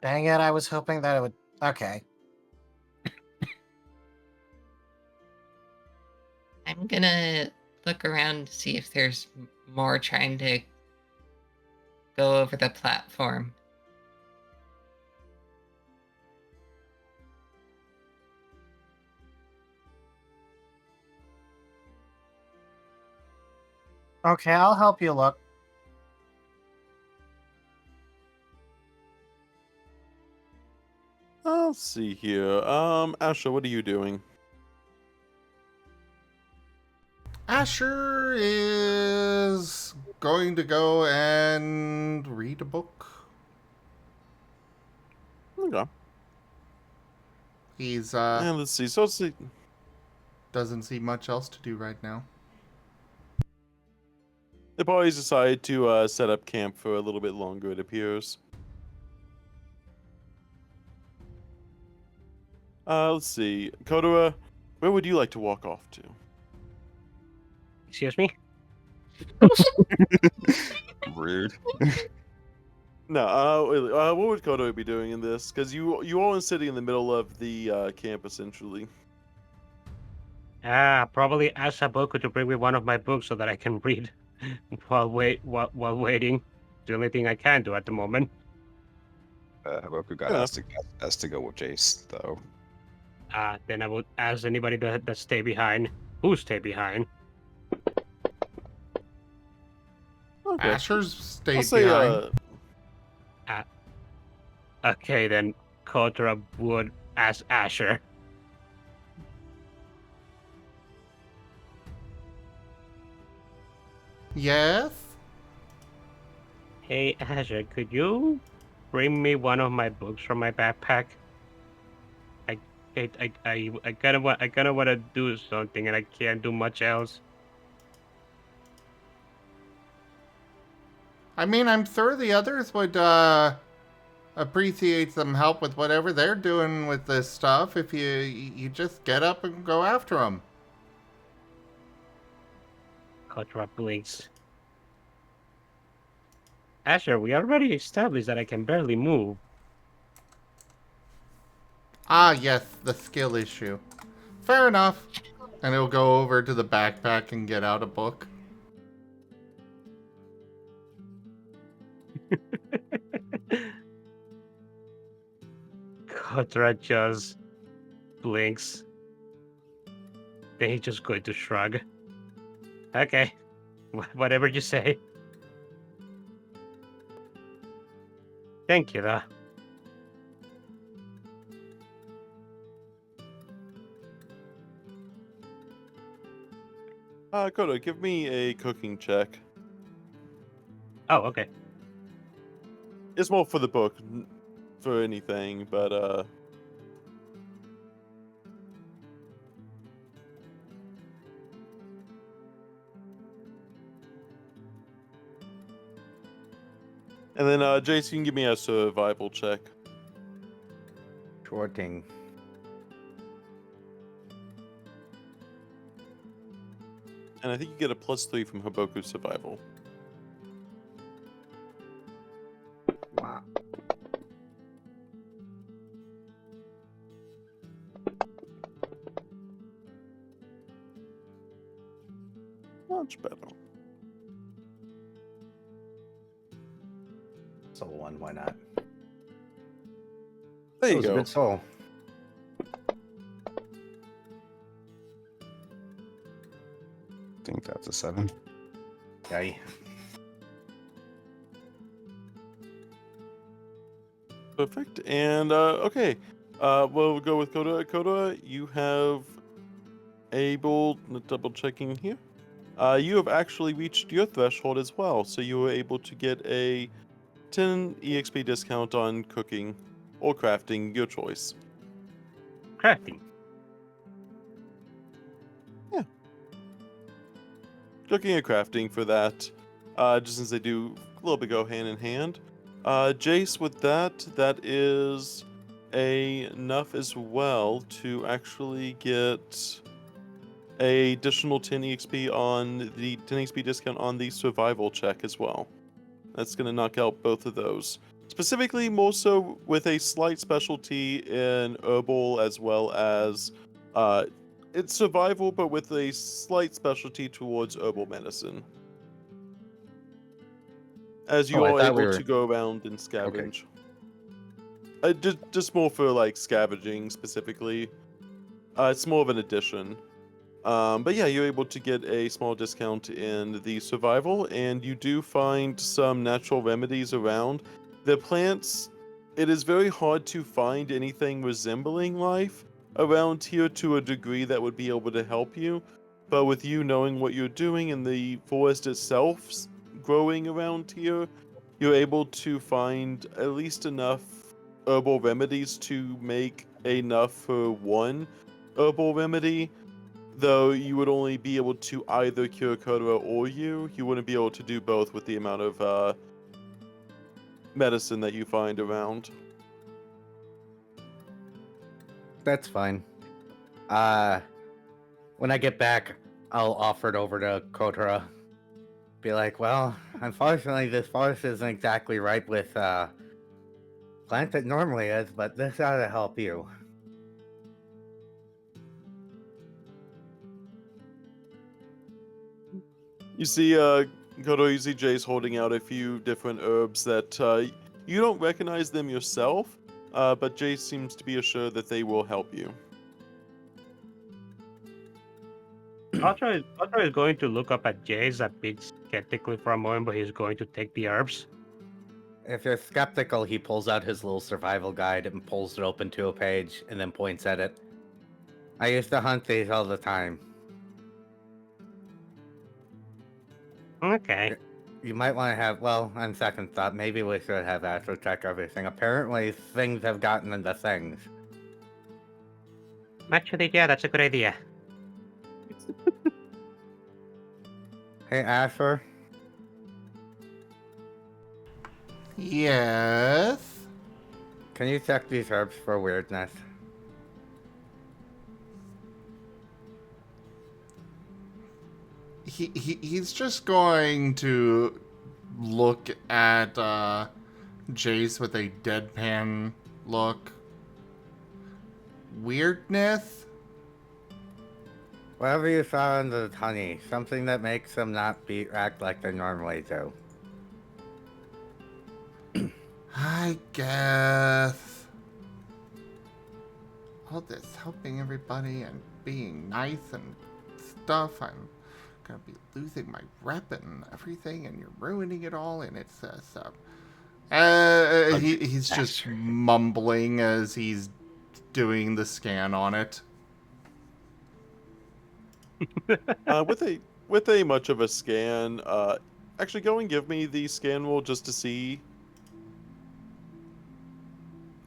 Dang it, I was hoping that it would... Okay. I'm gonna look around to see if there's more trying to go over the platform. Okay, I'll help you look. I'll see here. Asha, what are you doing? Asher is going to go and read a book. Okay. He's And let's see. So let's see. doesn't see much else to do right now. The parties decide to set up camp for a little bit longer, it appears. Let's see. Kotora, where would you like to walk off to? Excuse me? Rude. No, what would Kotora be doing in this? Because you all are sitting in the middle of the camp, essentially. Probably ask Haboku to bring me one of my books so that I can read while waiting. It's the only thing I can do at the moment. Haboku got Yeah. asked to go with Jace, though. Then I would ask anybody that stay behind. Who stay behind? Okay. Asher's I'll stayed say, behind. Okay, then Kotora would ask Asher. Yes? Hey Asher, could you bring me one of my books from my backpack? I kind of want to do something and I can't do much else. I mean, I'm sure the others would appreciate some help with whatever they're doing with this stuff if you just get up and go after them. Kotora blinks. Asher, we already established that I can barely move. Ah, yes, the skill issue. Fair enough. And he'll go over to the backpack and get out a book. Kotora just blinks. Then he's just going to shrug. Okay, whatever you say. Thank you, though. Kotora, give me a cooking check. Oh, okay. It's more for the book, for anything, but And then, Jace, you can give me a survival check. Sure thing. And I think you get a +3 from Haboku's survival. Wow. Much better. Soul one, why not? There That you was a go. good soul. I think that's a 7. Yay. Perfect. And okay, we'll go with Kotora. Kotora, you have able double checking here. You have actually reached your threshold as well, so you were able to get a 10 EXP discount on cooking or crafting, your choice. Crafting. Cooking and crafting for that, just since they do a little bit go hand in hand. Jace, with that is enough as well to actually get a additional 10 EXP on the 10 EXP discount on the survival check as well. That's going to knock out both of those. Specifically, more so with a slight specialty in herbal as well as it's survival, but with a slight specialty towards herbal medicine. As you Oh, I are thought we able were- to go around and scavenge. Just more for like scavenging specifically. It's more of an addition. But yeah, you're able to get a small discount in the survival, and you do find some natural remedies around. The plants, it is very hard to find anything resembling life around here to a degree that would be able to help you. But with you knowing what you're doing and the forest itself growing around here, you're able to find at least enough herbal remedies to make enough for one herbal remedy. Though you would only be able to either cure Kotora or you wouldn't be able to do both with the amount of medicine that you find around. That's fine. When I get back, I'll offer it over to Kotora. Be like, well, unfortunately, this forest isn't exactly ripe with plants it normally is, but this ought to help you. You see, Kotora, you see Jace holding out a few different herbs that you don't recognize them yourself, but Jace seems to be assured that they will help you. Kotora is going to look up at Jace a bit skeptically for a moment, but he's going to take the herbs. If you're skeptical, he pulls out his little survival guide and pulls it open to a page and then points at it. I used to hunt these all the time. Okay. You might want to have, well, on second thought, maybe we should have Astro check everything. Apparently, things have gotten into things. Actually, yeah, that's a good idea. Hey, Asher. Yes. Can you check these herbs for weirdness? He's just going to look at Jace with a deadpan look. Weirdness? Whatever you saw in the honey, something that makes them not act like they normally do. I guess. All this helping everybody and being nice and stuff, I'm gonna be losing my rep and everything, and you're ruining it all, and it's he's just mumbling as he's doing the scan on it. With a much of a scan, actually go and give me the scan roll just to see.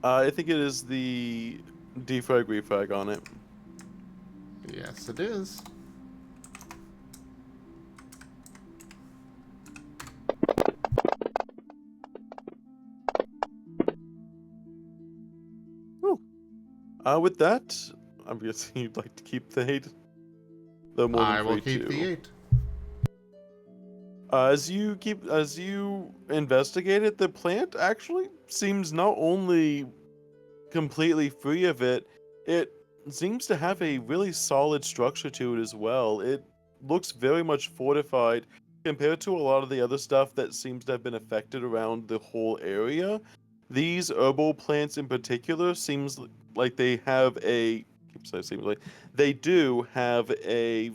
I think it is the defrag refrag on it. Yes, it is. With that, I'm guessing you'd like to keep the 8. I will keep the 8. As you investigate it, the plant actually seems not only completely free of it, it seems to have a really solid structure to it as well. It looks very much fortified compared to a lot of the other stuff that seems to have been affected around the whole area. These herbal plants in particular seems like they have a they do have a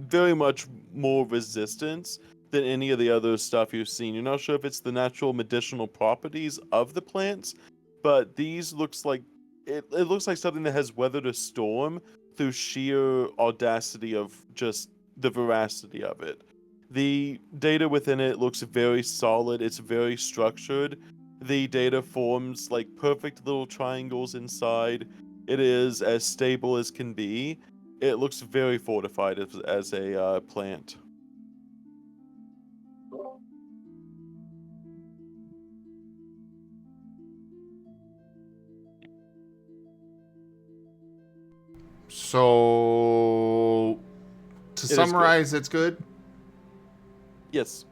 very much more resistance than any of the other stuff you've seen. You're not sure if it's the natural medicinal properties of the plants, but these looks like it looks like something that has weathered a storm through sheer audacity of just the veracity of it. The data within it looks very solid, it's very structured. The data forms like perfect little triangles inside. It is as stable as can be. It looks very fortified as a plant. So, to summarize, it's good? Yes.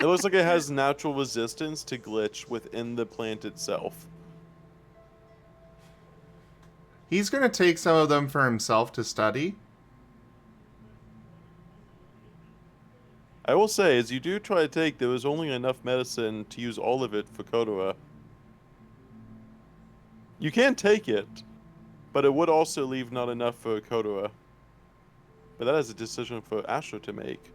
It looks like it has natural resistance to glitch within the plant itself. He's going to take some of them for himself to study. I will say, as you do try to take, there was only enough medicine to use all of it for Kotora. You can take it, but it would also leave not enough for Kotora. But that is a decision for Asher to make.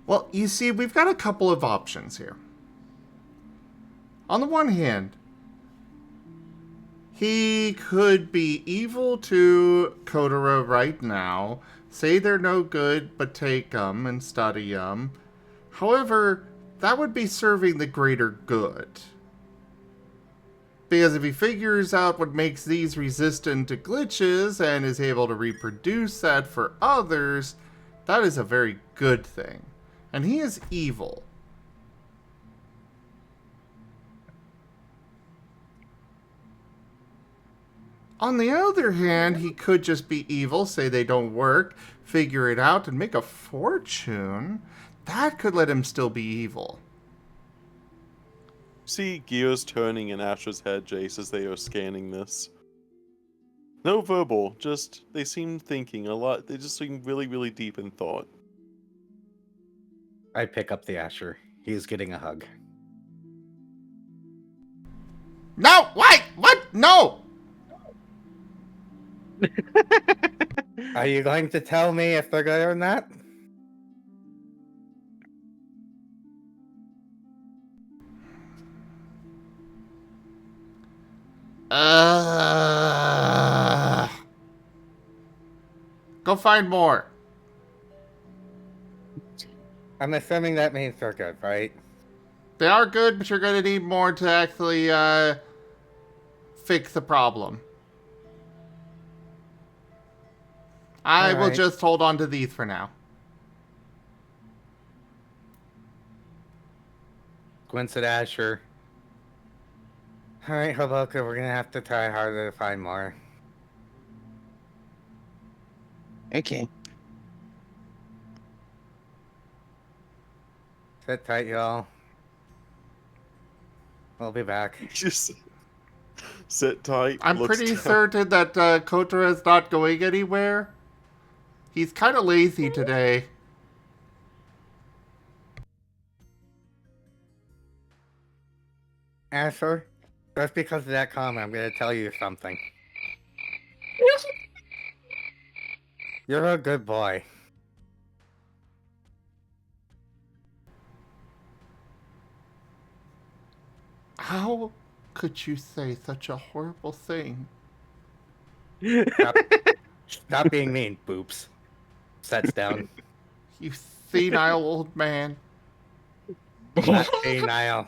Well, you see, we've got a couple of options here. On the one hand, he could be evil to Kotora right now, say they're no good, but take them and study them. However, that would be serving the greater good. Because if he figures out what makes these resistant to glitches and is able to reproduce that for others, that is a very good thing. And he is evil. On the other hand, he could just be evil, say they don't work, figure it out, and make a fortune. That could let him still be evil. See gears turning in Asher's head, Jace, as they are scanning this. No verbal, just they seem thinking a lot. They just seem really, really deep in thought. I pick up the Asher. He's getting a hug. No! Wait! What? No! Are you going to tell me if they're good or not? Go find more. I'm assuming that means they're good, right? They are good, but you're going to need more to actually fix the problem. I will just hold on to these for now. Squints at Asher. Alright, Haboku, we're gonna have to try harder to find more. Okay. Sit tight, y'all. We'll be back. Just sit tight. I'm looks pretty down. certain that Kotora is not going anywhere. He's kind of lazy today. Asher, just because of that comment, I'm gonna tell you something. You're a good boy. How could you say such a horrible thing? Stop being mean, Boops. Sets down. You senile old man. Not senile.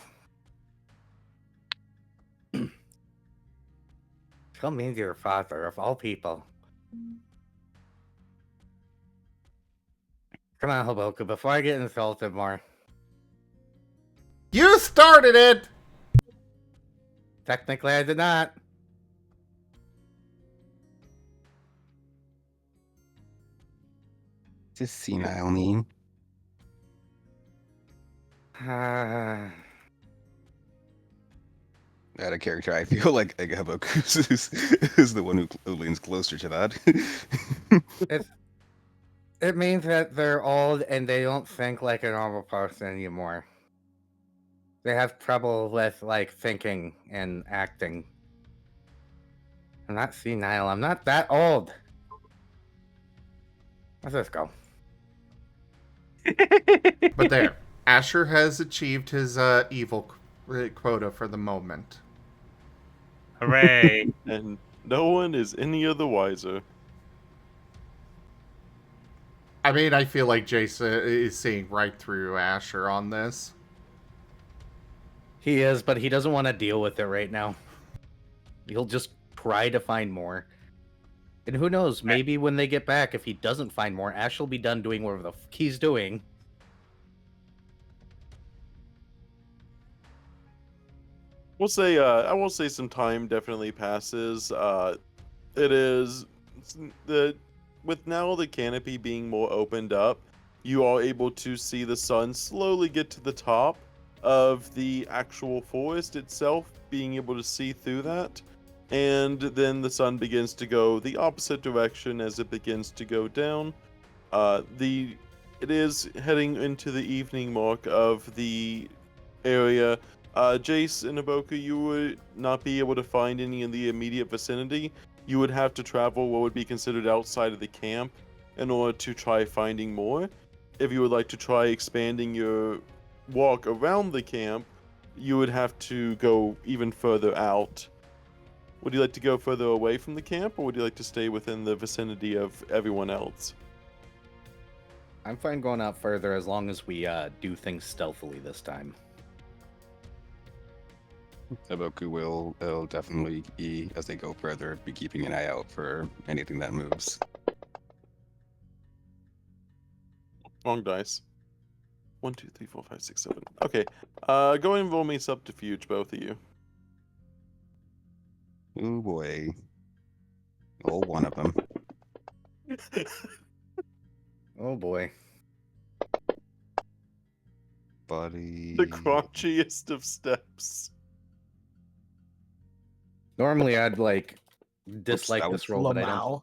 So mean to your father, of all people. Come on, Haboku, before I get insulted more. You started it! Technically, I did not. Just senile mean. Out of character, I feel like Haboku is the one who leans closer to that. It means that they're old and they don't think like a normal person anymore. They have trouble with, like, thinking and acting. I'm not senile. I'm not that old. Let's just go. But there, Asher has achieved his evil quota for the moment. Hooray. And no one is any of the wiser. I mean, I feel like Jason is seeing right through Asher on this. He is, but he doesn't want to deal with it right now. He'll just try to find more. And who knows, maybe when they get back, if he doesn't find more, Ash will be done doing whatever the fuck he's doing. We'll say, I will say some time definitely passes. It is with now the canopy being more opened up, you are able to see the sun slowly get to the top of the actual forest itself, being able to see through that. And then the sun begins to go the opposite direction as it begins to go down. It is heading into the evening mark of the area. Jace and Haboku, you would not be able to find any in the immediate vicinity. You would have to travel what would be considered outside of the camp in order to try finding more. If you would like to try expanding your walk around the camp, you would have to go even further out. Would you like to go further away from the camp, or would you like to stay within the vicinity of everyone else? I'm fine going out further as long as we do things stealthily this time. Haboku will definitely be, as they go further, be keeping an eye out for anything that moves. Wrong dice. 1, 2, 3, 4, 5, 6, 7. Okay. Go ahead and roll me subterfuge, both of you. Oh boy. Oh, one of them. Oh boy. Buddy. The crunchiest of steps. Normally I'd like dislike that this was roll, but I don't. Lamau.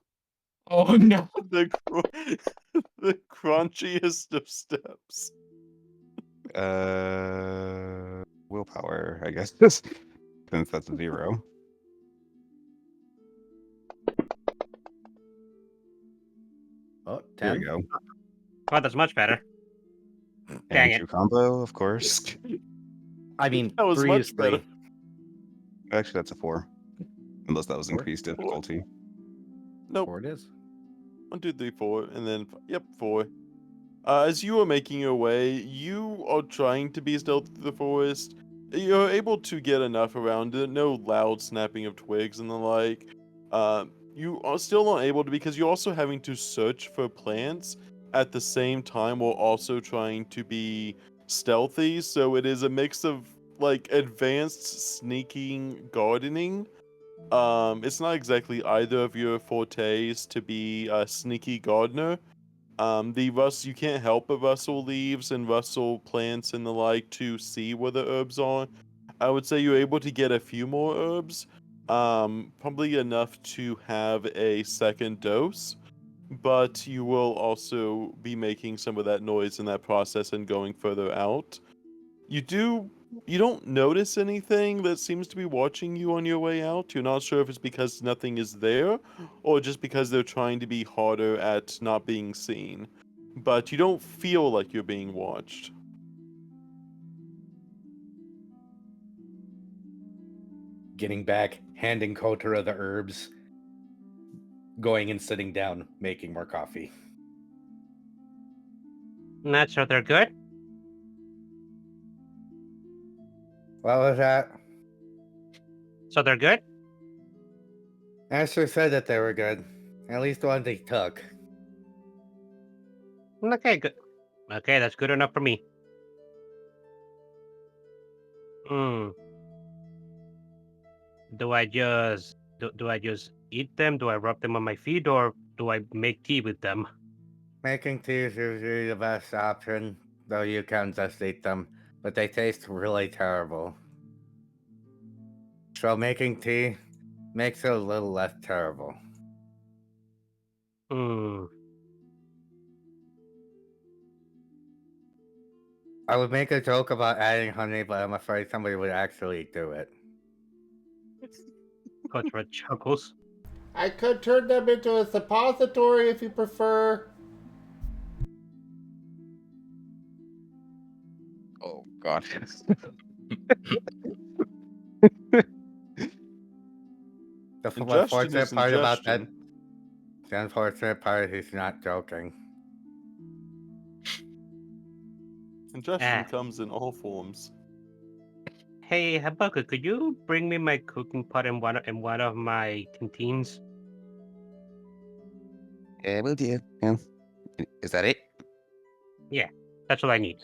Oh no. The crunchiest of steps. Willpower, I guess. Since that's a 0. Oh, There 10. you go. Oh, that's much better. Dang And it. true combo, of course. I mean, That was 3 much is 3. better. Actually, that's a 4. Unless that was 4? increased difficulty. Nope. 4 it is. 1, 2, 3, 4, and then yep, 4. As you are making your way, you are trying to be stealthy through the forest. You're able to get enough around it, no loud snapping of twigs and the like. You are still not able to, because you're also having to search for plants at the same time while also trying to be stealthy. So it is a mix of like advanced sneaking gardening. It's not exactly either of your fortes to be a sneaky gardener. You can't help but rustle leaves and rustle plants and the like to see where the herbs are. I would say you're able to get a few more herbs, probably enough to have a second dose, but you will also be making some of that noise in that process and going further out. You don't notice anything that seems to be watching you on your way out. You're not sure if it's because nothing is there or just because they're trying to be harder at not being seen. But you don't feel like you're being watched. Getting back, handing Kotora the herbs, going and sitting down, making more coffee. Not sure they're good. What was that? So they're good? Asher said that they were good. At least the ones he took. Okay, good. Okay, that's good enough for me. Hmm. Do I just eat them? Do I rub them on my feet, or do I make tea with them? Making tea is usually the best option, though you can just eat them, but they taste really terrible. So making tea makes it a little less terrible. Hmm. I would make a joke about adding honey, but I'm afraid somebody would actually do it. Kotora chuckles. I could turn them into a suppository if you prefer. Oh, God. The Ingestion unfortunate is part about that, ingestion. the unfortunate part is he's not joking. Ingestion Ah. comes in all forms. Hey, Haboku, could you bring me my cooking pot in one of my canteens? Yeah, will do. Yeah. Is that it? Yeah, that's all I need.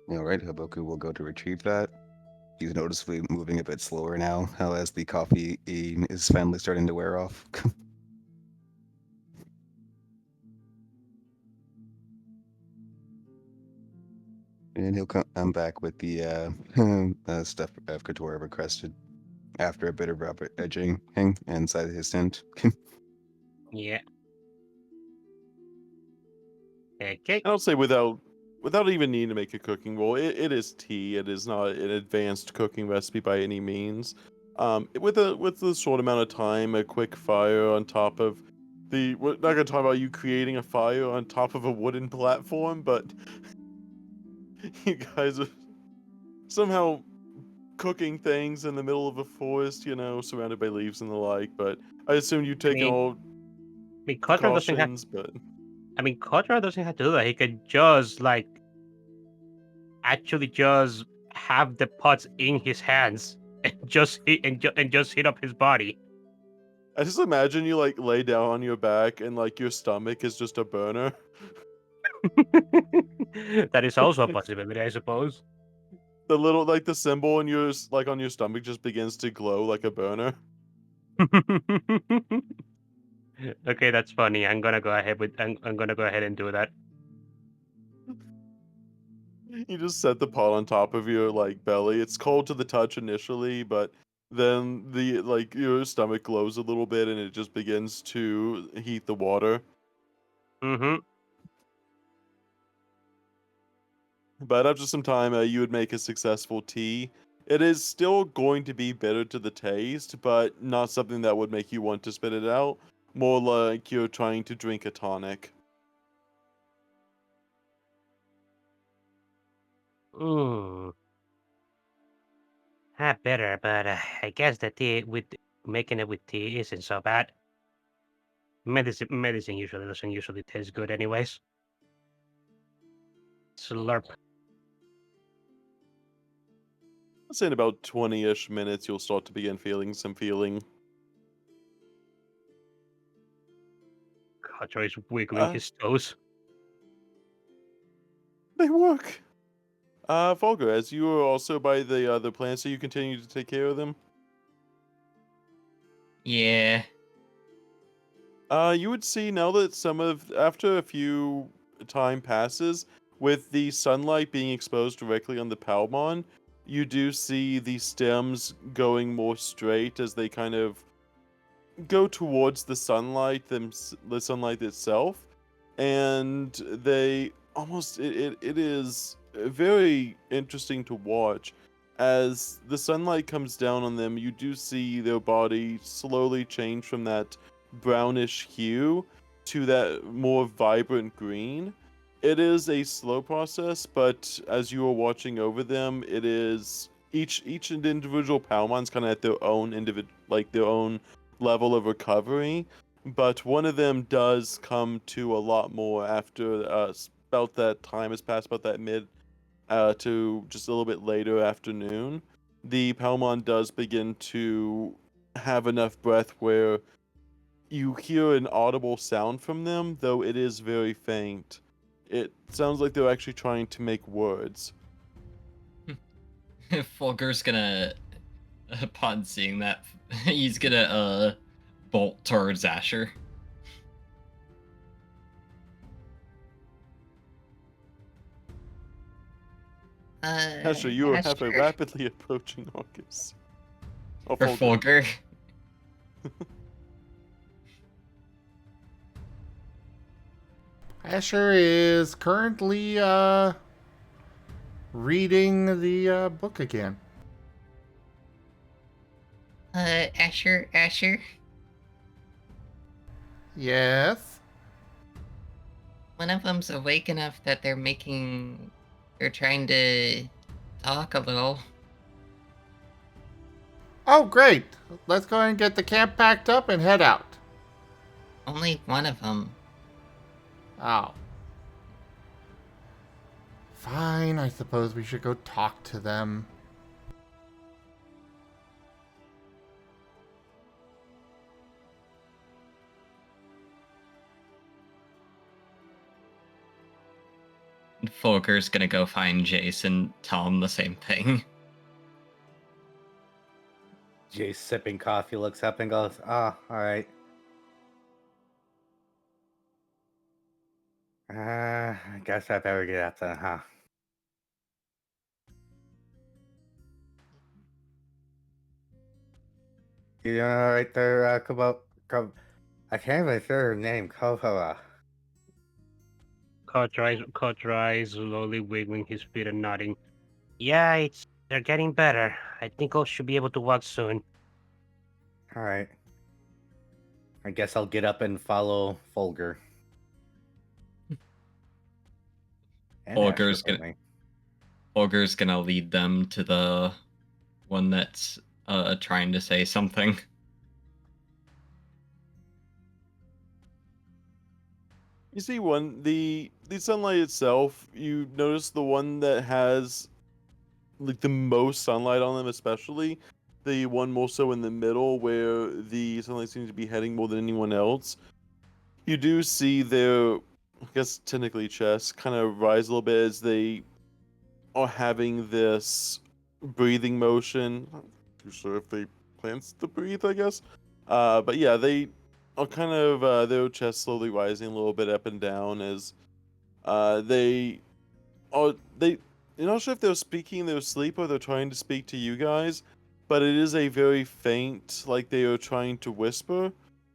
All right, Haboku will go to retrieve that. He's noticeably moving a bit slower now, how as the coffee is finally starting to wear off. And he'll come back with the stuff Kotora requested after a bit of edging inside his tent. Yeah. Okay. I'll say without even needing to make a cooking bowl, it is tea. It is not an advanced cooking recipe by any means. With a short amount of time, a quick fire on top of we're not gonna talk about you creating a fire on top of a wooden platform, but you guys are somehow cooking things in the middle of a forest, surrounded by leaves and the like. But I assume you've taken all Kotora doesn't have. precautions, but Kotora doesn't have to do that. He could just actually just have the pots in his hands and just heat up his body. I just imagine you lay down on your back and your stomach is just a burner. That is also a possibility, I suppose. The little the symbol in your on your stomach just begins to glow like a burner. Okay, that's funny. I'm gonna go ahead and do that. You just set the pot on top of your belly. It's cold to the touch initially, but then the your stomach glows a little bit and it just begins to heat the water. Mm-hmm. But after some time, you would make a successful tea. It is still going to be bitter to the taste, but not something that would make you want to spit it out. More like you're trying to drink a tonic. Ooh. Not bitter, but I guess the tea with making it with tea isn't so bad. Medicine usually doesn't taste good anyways. Slurp. I'd say in about 20-ish minutes, you'll start to begin feeling some feeling. Kotora is wiggling his toes. They work. Volga, as you are also by the other plants, so you continue to take care of them? Yeah. You would see now that after a few time passes, with the sunlight being exposed directly on the Palmon, you do see the stems going more straight as they kind of go towards the sunlight, the sunlight itself, and they almost it is very interesting to watch. As the sunlight comes down on them, you do see their body slowly change from that brownish hue to that more vibrant green. It is a slow process, but as you are watching over them, it is each individual Palmon's kind of at their own their own level of recovery, but one of them does come to a lot more after about that time has passed, about that mid to just a little bit later afternoon. The Palmon does begin to have enough breath where you hear an audible sound from them, though it is very faint. It sounds like they're actually trying to make words. Fulger's gonna, upon seeing that, he's gonna bolt towards Asher. Asher, you have a rapidly approaching Arcus. For Fulger. Asher is currently reading the book again. Asher. Yes? One of them's awake enough that they're trying to talk a little. Oh, great. Let's go ahead and get the camp packed up and head out. Only one of them. Oh. Fine, I suppose we should go talk to them. Fulger's gonna go find Jason, tell him the same thing. Jace sipping coffee, looks up and goes, "Oh, alright. I guess I better get up then, huh?" You know, right there, I can't even say her name, Kotora. Kotora is slowly wiggling his feet and nodding. Yeah, they're getting better. I think I should be able to walk soon. Alright. I guess I'll get up and follow Folger. And Asher, Folger's gonna lead them to the one that's trying to say something. You see the sunlight itself, you notice the one that has like the most sunlight on them, especially the one more so in the middle where the sunlight seems to be heading more than anyone else. You do see their, I guess technically chests kind of rise a little bit as they are having this breathing motion. Not too sure if they plans to breathe, I guess. But yeah, they are kind of their chest slowly rising a little bit up and down as they are they. You're not sure if they're speaking in their sleep or they're trying to speak to you guys, but it is a very faint, like they are trying to whisper,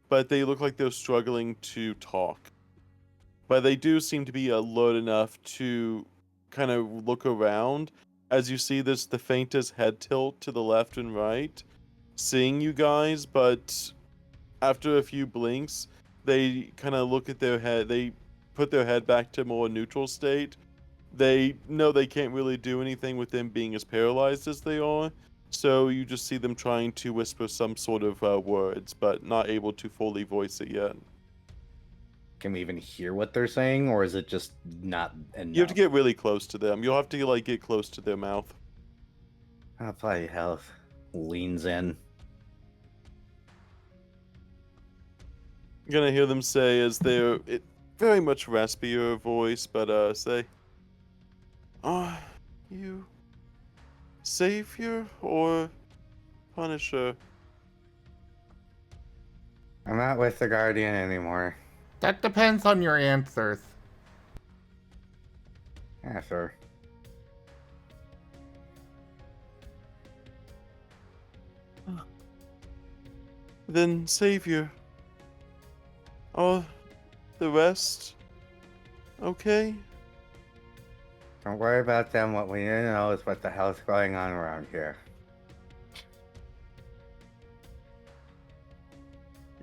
but they look like they're struggling to talk. But they do seem to be alert enough to kind of look around as you see this the faintest head tilt to the left and right, seeing you guys, but after a few blinks, they kind of look at their head, they put their head back to more neutral state. They know they can't really do anything with them being as paralyzed as they are, so you just see them trying to whisper some sort of words, but not able to fully voice it yet. Can we even hear what they're saying, or is it just not enough? You have to get really close to them. You'll have to like get close to their mouth. Oh, bloody hell. Leans in. You're gonna hear them say as they're very much raspier voice, but say, "Are you savior or punisher?" I'm not with the Guardian anymore. That depends on your answers. Yeah, sure. Then savior. Are the rest okay? Don't worry about them. What we need to know is what the hell's going on around here.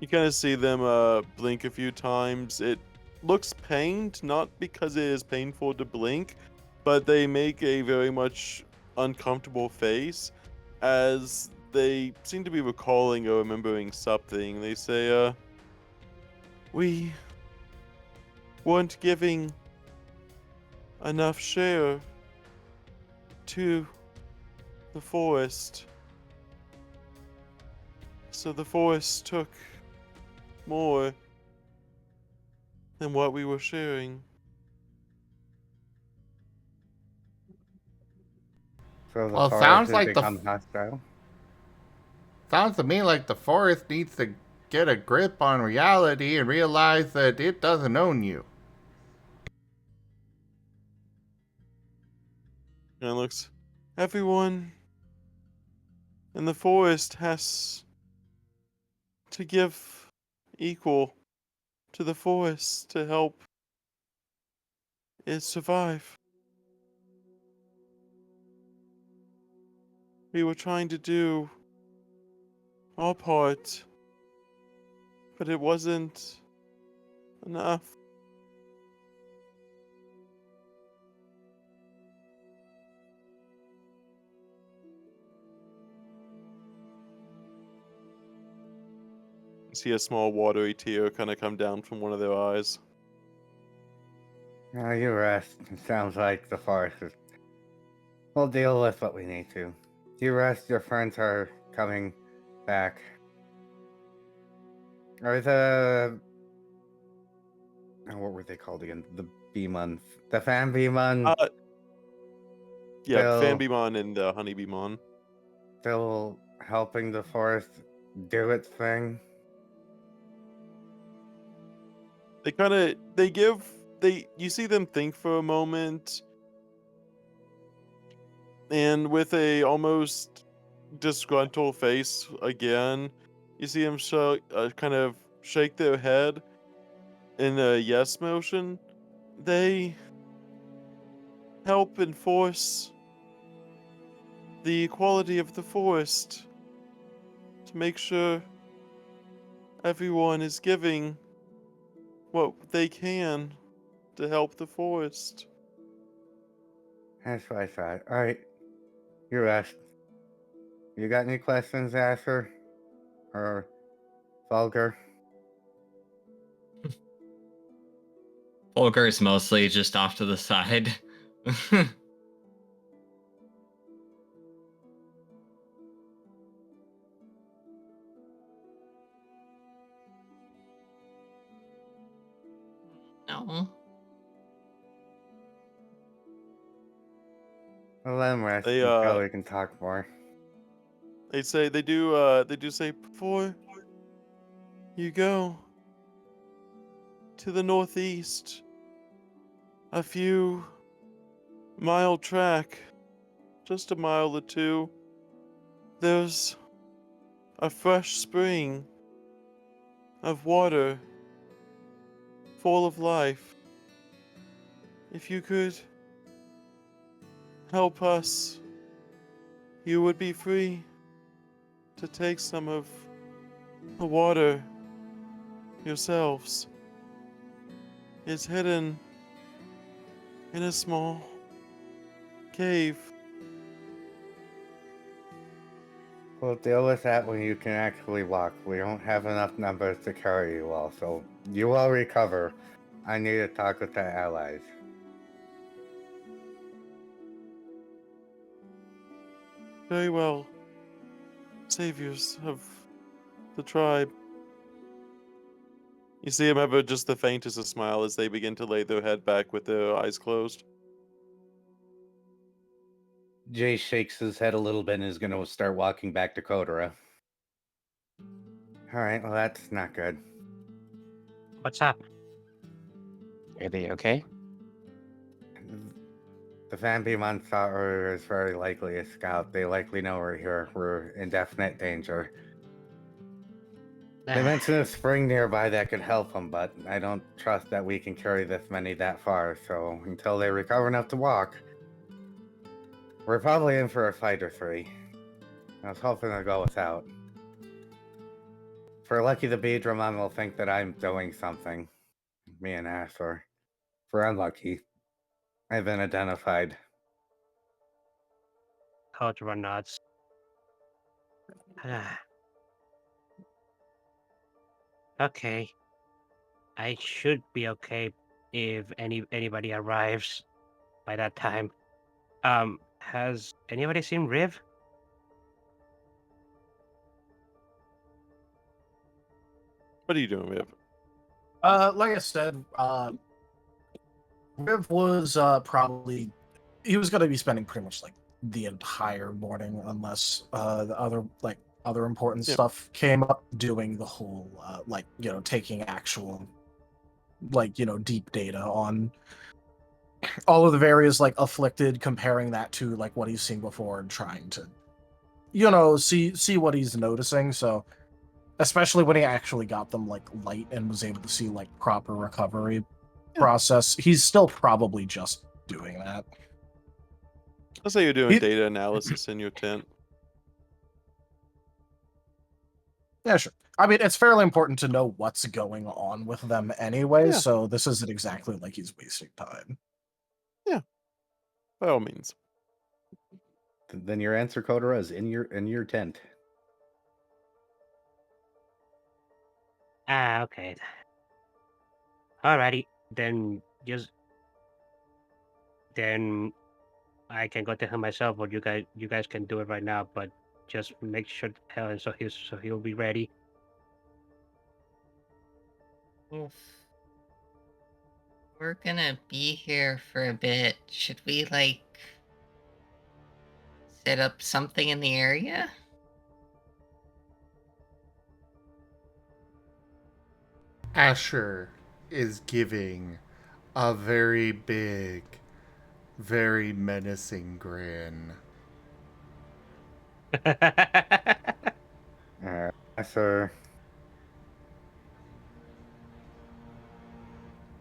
You kind of see them blink a few times. It looks pained, not because it is painful to blink, but they make a very much uncomfortable face as they seem to be recalling or remembering something. They say, we weren't giving enough share to the forest. So the forest took more than what we were sharing. So the Well, forest sounds has like become hostile? Sounds to me like the forest needs to get a grip on reality and realize that it doesn't own you. And it looks, everyone in the forest has to give equal to the forest to help it survive. We were trying to do our part, but it wasn't enough. You see a small watery tear kind of come down from one of their eyes. Now you rest. It sounds like the forest is... We'll deal with what we need to. You rest, your friends are coming back. Or the... what were they called again? The Beemon. The Fan Beemon. Yeah, Still- Fanbeemon and Honeybeemon. Still helping the forest do its thing. You see them think for a moment, and with a almost disgruntled face again, You see them kind of shake their head in a yes motion. They help enforce the equality of the forest to make sure everyone is giving what they can to help the forest. That's what I thought. Alright. You're asked. You got any questions, Asher? Or Vulgar? Volker is mostly just off to the side. No. Well, let him rest They until we can talk more. they say they do say before you go to the northeast, a few mile track, just a mile or two, there's a fresh spring of water full of life. If you could help us, you would be free to take some of the water yourselves. It's hidden in a small cave. We'll deal with that when you can actually walk. We don't have enough numbers to carry you all, so you will recover. I need to talk with the allies. Very well, saviors of the tribe. You see him have just the faintest of smile as they begin to lay their head back with their eyes closed. Jay shakes his head a little bit and is going to start walking back to Kotora. Alright, well, that's not good. What's up? Are they okay? The Vampire thought is very likely a scout. They likely know we're here. We're in definite danger. They mentioned a spring nearby that could help them, but I don't trust that we can carry this many that far, so until they recover enough to walk, we're probably in for a fight or three. I was hoping to go without. If we're lucky, the Beedramon will think that I'm doing something. Me and Asher. If we're unlucky, I've been identified. Kotora nods. Okay. I should be okay if anybody arrives by that time. Has anybody seen Riv? What are you doing, Viv? Like I said, Riv was probably he was going to be spending pretty much like the entire morning, unless the other important stuff came up, doing the whole taking actual deep data on all of the various afflicted, comparing that to like what he's seen before and trying to see what he's noticing. So especially when he actually got them like light and was able to see like proper recovery process, he's still probably just doing that. I'll say you're doing data analysis in your tent. Yeah, sure. I mean, it's fairly important to know what's going on with them anyway, so this isn't exactly like he's wasting time. Yeah, by all means. Then your answer, Kotora, is in your tent. Okay. Alrighty, then I can go to him myself, or you guys can do it right now. But just make sure to tell him so he'll be ready. Oof. We're gonna be here for a bit. Should we set up something in the area? Asher is giving a very big, very menacing grin. Asher.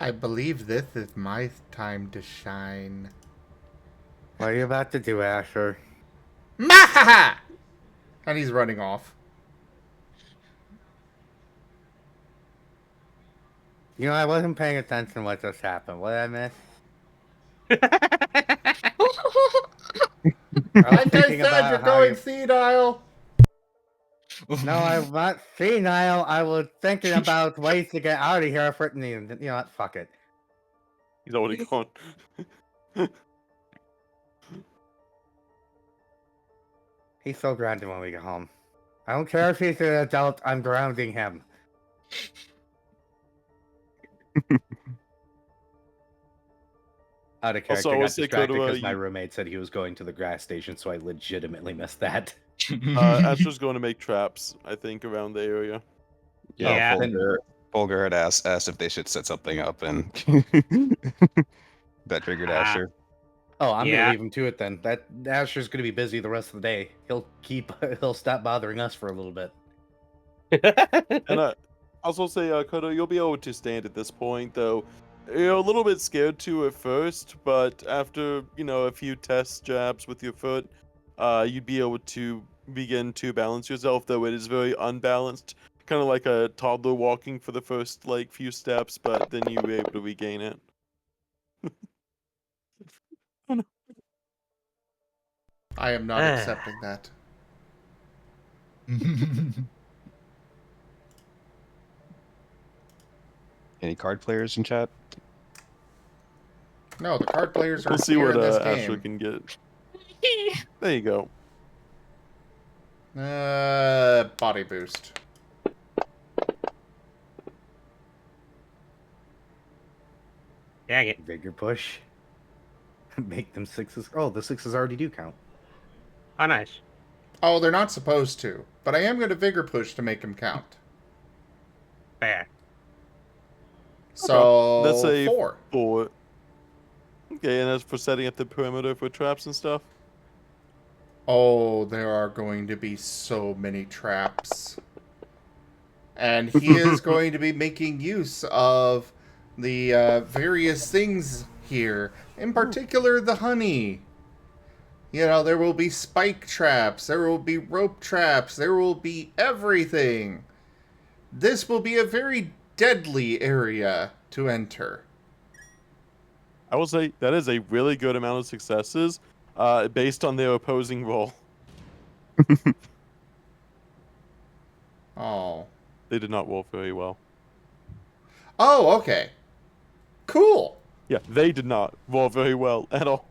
I believe this is my time to shine. What are you about to do, Asher? Mahaha! And he's running off. You know, I wasn't paying attention to what just happened. What did I miss? I was Like I thinking said, about you're how going you... senile. No, I'm not senile. I was thinking about ways to get out of here for... You know what? Fuck it. He's already gone. He's so grounded when we get home. I don't care if he's an adult, I'm grounding him. Out of Also, character, I will got say, distracted Kotora, because my you- roommate said he was going to the gas station, so I legitimately missed that. Asher's going to make traps, I think, around the area. Yeah. Fulgur had asked if they should set something up, and that triggered Ah. Asher. Oh, I'm Yeah. gonna leave him to it then. That Asher's gonna be busy the rest of the day. He'll stop bothering us for a little bit. And I also say, Koto, you'll be able to stand at this point, though. You're a little bit scared to at first, but after, a few test jabs with your foot, you'd be able to begin to balance yourself, though it is very unbalanced. Kind of like a toddler walking for the first, few steps, but then you're able to regain it. Oh, no. I am not accepting that. Any card players in chat? No, the card players are We'll see here what in this Asher game. can get. There you go. Body boost. Dang it. Vigor push. Make them sixes. Oh, the sixes already do count. Oh, nice. Oh, they're not supposed to, but I am going to vigor push to make them count. Fair. So That's a 4. 4. Okay, and that's for setting up the perimeter for traps and stuff. Oh, there are going to be so many traps. And he is going to be making use of the various things here. In particular, the honey. There will be spike traps, there will be rope traps, there will be everything. This will be a very deadly area to enter. I will say that is a really good amount of successes based on their opposing roll. Oh. They did not roll very well. Oh, okay. Cool. Yeah, they did not roll very well at all.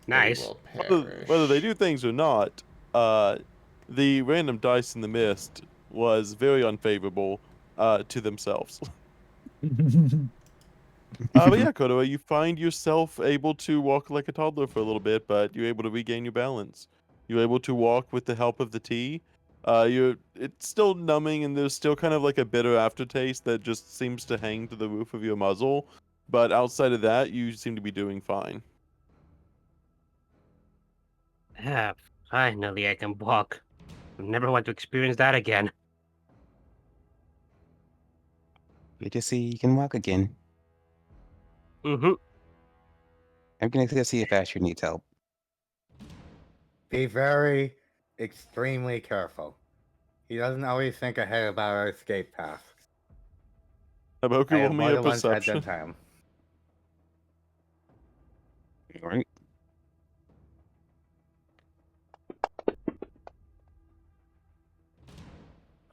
Nice. Whether they do things or not, the random dice in the mist was very unfavorable to themselves. But yeah, Kotora, you find yourself able to walk like a toddler for a little bit, but you're able to regain your balance. You're able to walk with the help of the tea. It's still numbing, and there's still kind of like a bitter aftertaste that just seems to hang to the roof of your muzzle. But outside of that, you seem to be doing fine. Ah, finally I can walk. I never want to experience that again. We just see you can walk again. Mm-hmm. I'm gonna go see if Asher needs help. Be very, extremely careful. He doesn't always think ahead about our escape path. Haboku, I roll have me more a than once had perception. that time. All right.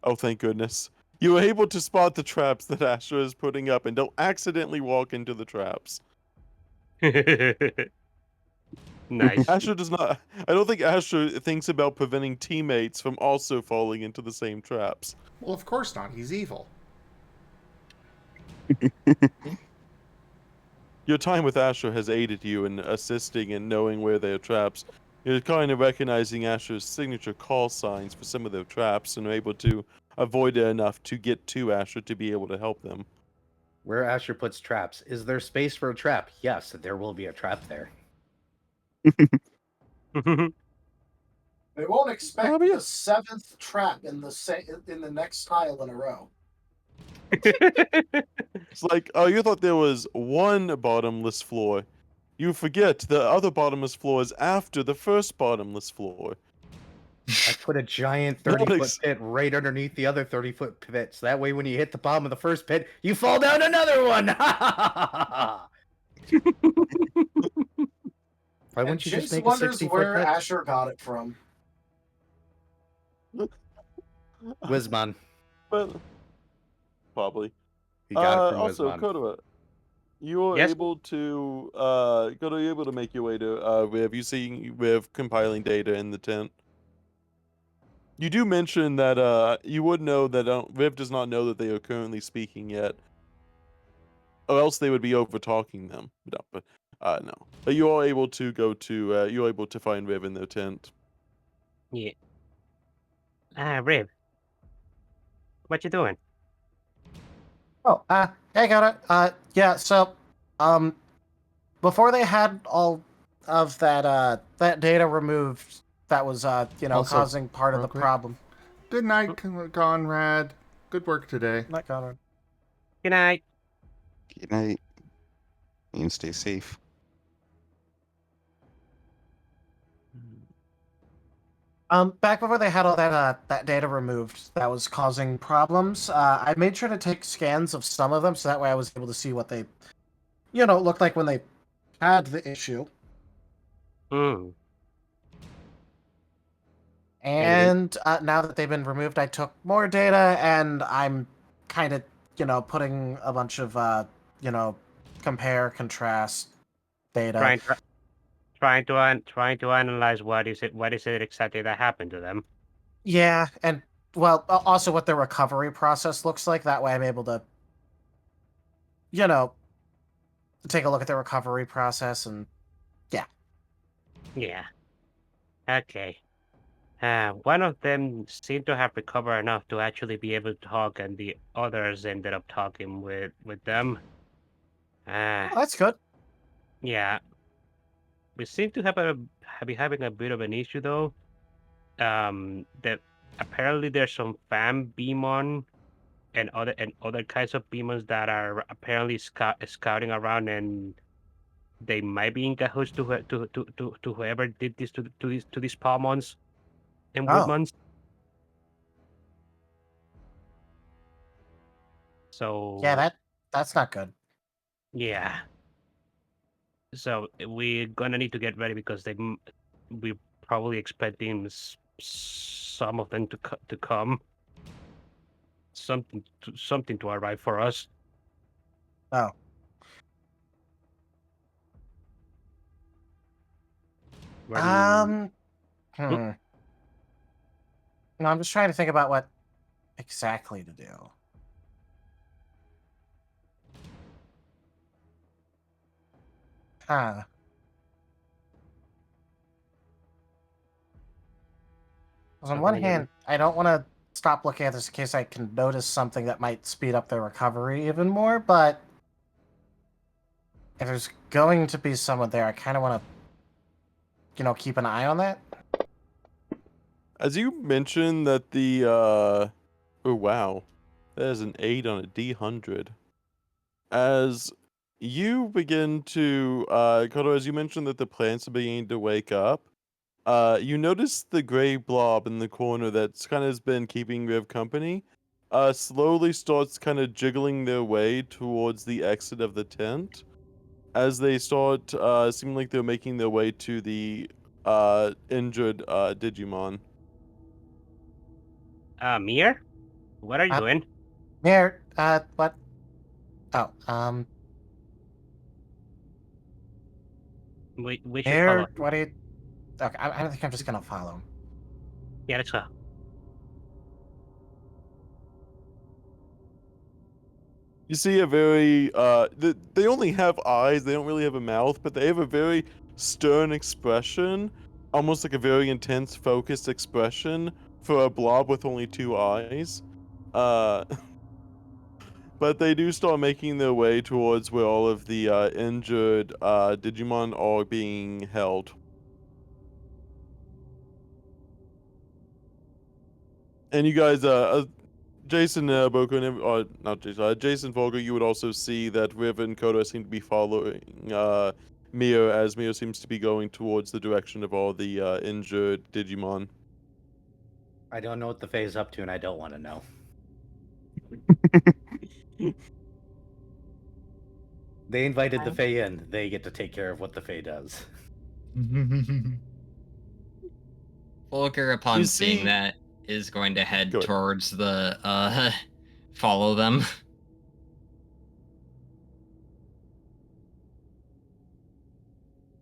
Oh, thank goodness. You were able to spot the traps that Asher is putting up and don't accidentally walk into the traps. Nice. Asher does not. I don't think Asher thinks about preventing teammates from also falling into the same traps. Well, of course not. He's evil. Your time with Asher has aided you in assisting and knowing where there are traps. You're kind of recognizing Asher's signature call signs for some of their traps and are able to avoid it enough to get to Asher to be able to help them. Where Asher puts traps. Is there space for a trap? Yes, there will be a trap there. They won't expect yeah. the 7th trap in the next tile in a row. It's like, oh, you thought there was one bottomless floor. You forget the other bottomless floor is after the first bottomless floor. I put a giant Not 30-foot ex- pit right underneath the other 30-foot pit, so that way when you hit the bottom of the first pit, you fall down another one! Why And wouldn't you just Jace make a wonders 60-foot where pit? Asher got it from. Wizmon. But probably. He got it from Also, Wizmon. Kotora, you were Yes? able to Kotora, you able to make your way to Riv. You see Riv compiling data in the tent. You do mention that you would know that Riv does not know that they are currently speaking yet, or else they would be over talking them. No. But you are able to go to you're able to find Riv in their tent. Yeah. Rib. What you doing? Oh, hey, got it. Yeah, so, before they had all of that data removed, that was, Also, causing part of real the quick. problem. Good night, Conrad. Good work today. Not Conrad. Good night. Good night. And stay safe. Back before they had all that data removed that was causing problems, I made sure to take scans of some of them, so that way I was able to see what they, looked like when they had the issue. Hmm. And now that they've been removed, I took more data, and I'm kind of, putting a bunch of, compare, contrast data. Trying to analyze what is it exactly that happened to them. Yeah, and, well, also what the recovery process looks like. That way I'm able to, take a look at the recovery process, and, yeah. Yeah. Okay. One of them seemed to have recovered enough to actually be able to talk, and the others ended up talking with them. Oh, that's good. Yeah. We seem to be having a bit of an issue though. That apparently there's some fan Beamon and other kinds of Beamons that are apparently scouting around, and they might be in cahoots to whoever did this to these Palmons and Oh. Woodmons. So Yeah, that's not good. yeah. So we're gonna need to get ready because we're probably expecting some of them to come. Something to arrive for us. Oh. Where do you... No, I'm just trying to think about what exactly to do. Huh. 'Cause on one hand, I don't want to stop looking at this in case I can notice something that might speed up their recovery even more, but if there's going to be someone there, I kind of want to, keep an eye on that. As you mentioned that the oh wow, that is an 8 on a D100. As you begin to Koto, as you mentioned that the plants are beginning to wake up, you notice the gray blob in the corner that's kind of has been keeping Riv company, slowly starts kind of jiggling their way towards the exit of the tent. As they start, seem like they're making their way to the injured Digimon. Mir? What are you doing? Mir, what? Oh, We should Mir, follow. what do you... Okay, I think I'm just gonna follow him. Yeah, let's go. You see a very they only have eyes, they don't really have a mouth, but they have a very stern expression, almost like a very intense focused expression for a blob with only 2 eyes. But they do start making their way towards where all of the injured Digimon are being held. And you guys, Jason, Haboku, and not Jason, Jason Volker, you would also see that Riv and Kotora seem to be following Mio, as Mio seems to be going towards the direction of all the injured Digimon. I don't know what the Fae's up to, and I don't want to know. They invited the Fae in. They get to take care of what the Fae does. Volker, upon You seeing see- that, is going to head Go ahead. towards the follow them.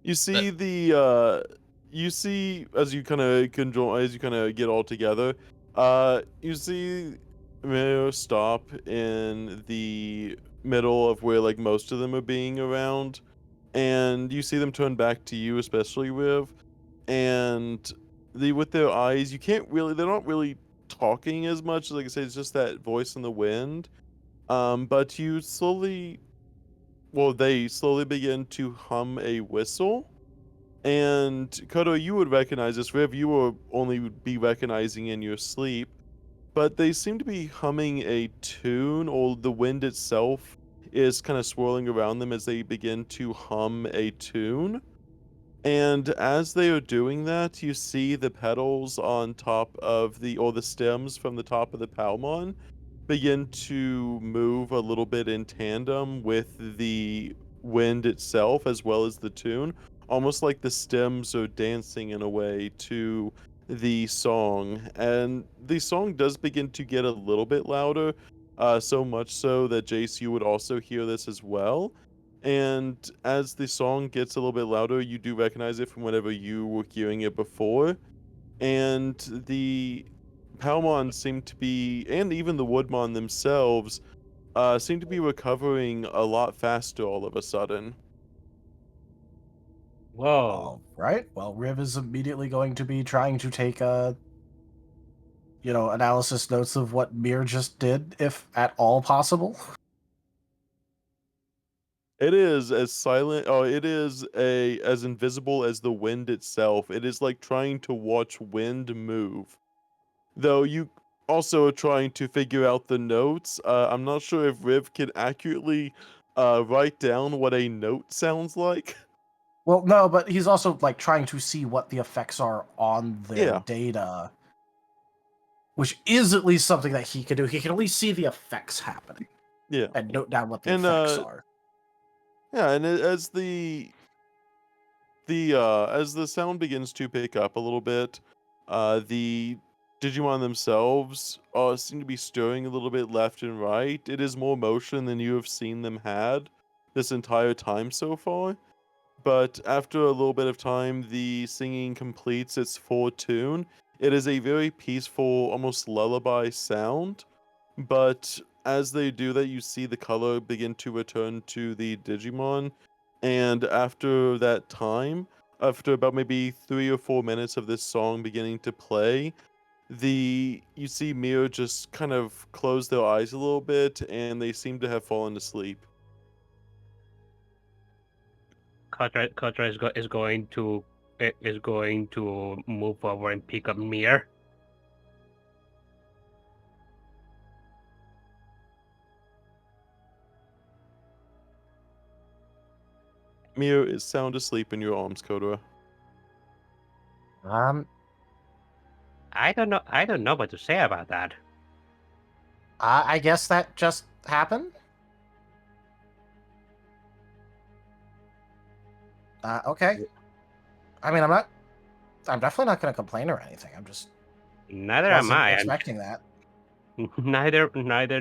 You see you see as you kind of conjoin, as you kind of get all together, you see Mio stop in the middle of where like most of them are being around, and you see them turn back to you, especially Riv, and with their eyes, you can't really, they're not really talking as much. Like I say, it's just that voice in the wind. But you slowly, well, they slowly begin to hum a whistle. And Koto, you would recognize this. Riv, you will only be recognizing in your sleep. But they seem to be humming a tune, or the wind itself is kind of swirling around them as they begin to hum a tune. And as they are doing that, you see the petals on top of the stems from the top of the Palmon begin to move a little bit in tandem with the wind itself as well as the tune, almost like the stems are dancing in a way to the song. And the song does begin to get a little bit louder, so much so that Jace, you would also hear this as well. And as the song gets a little bit louder, you do recognize it from whenever you were hearing it before. And the Palmon seem to be, and even the Woodmon themselves, seem to be recovering a lot faster all of a sudden. Whoa. All right. Well, Riv is immediately going to be trying to take analysis notes of what Mir just did, if at all possible. It is as silent, it is as invisible as the wind itself. It is like trying to watch wind move. Though you also are trying to figure out the notes. I'm not sure if Riv can accurately write down what a note sounds like. Well, no, but he's also like trying to see what the effects are on their data, which is at least something that he can do. He can at least see the effects happening. Yeah. And note down what the effects are. Yeah, and as the sound begins to pick up a little bit, the Digimon themselves seem to be stirring a little bit left and right. It is more motion than you have seen them had this entire time so far. But after a little bit of time, the singing completes its full tune. It is a very peaceful, almost lullaby sound. But as they do that, you see the color begin to return to the Digimon. And after that time, after about maybe 3 or 4 minutes of this song beginning to play, you see Mio just kind of close their eyes a little bit, and they seem to have fallen asleep. Kotora is going to move forward and pick up Mir. Mio is sound asleep in your arms, Kotora. I don't know what to say about that. I guess that just happened. Okay. I mean, I'm definitely not going to complain or anything. I'm just Neither am wasn't I. expecting that. Neither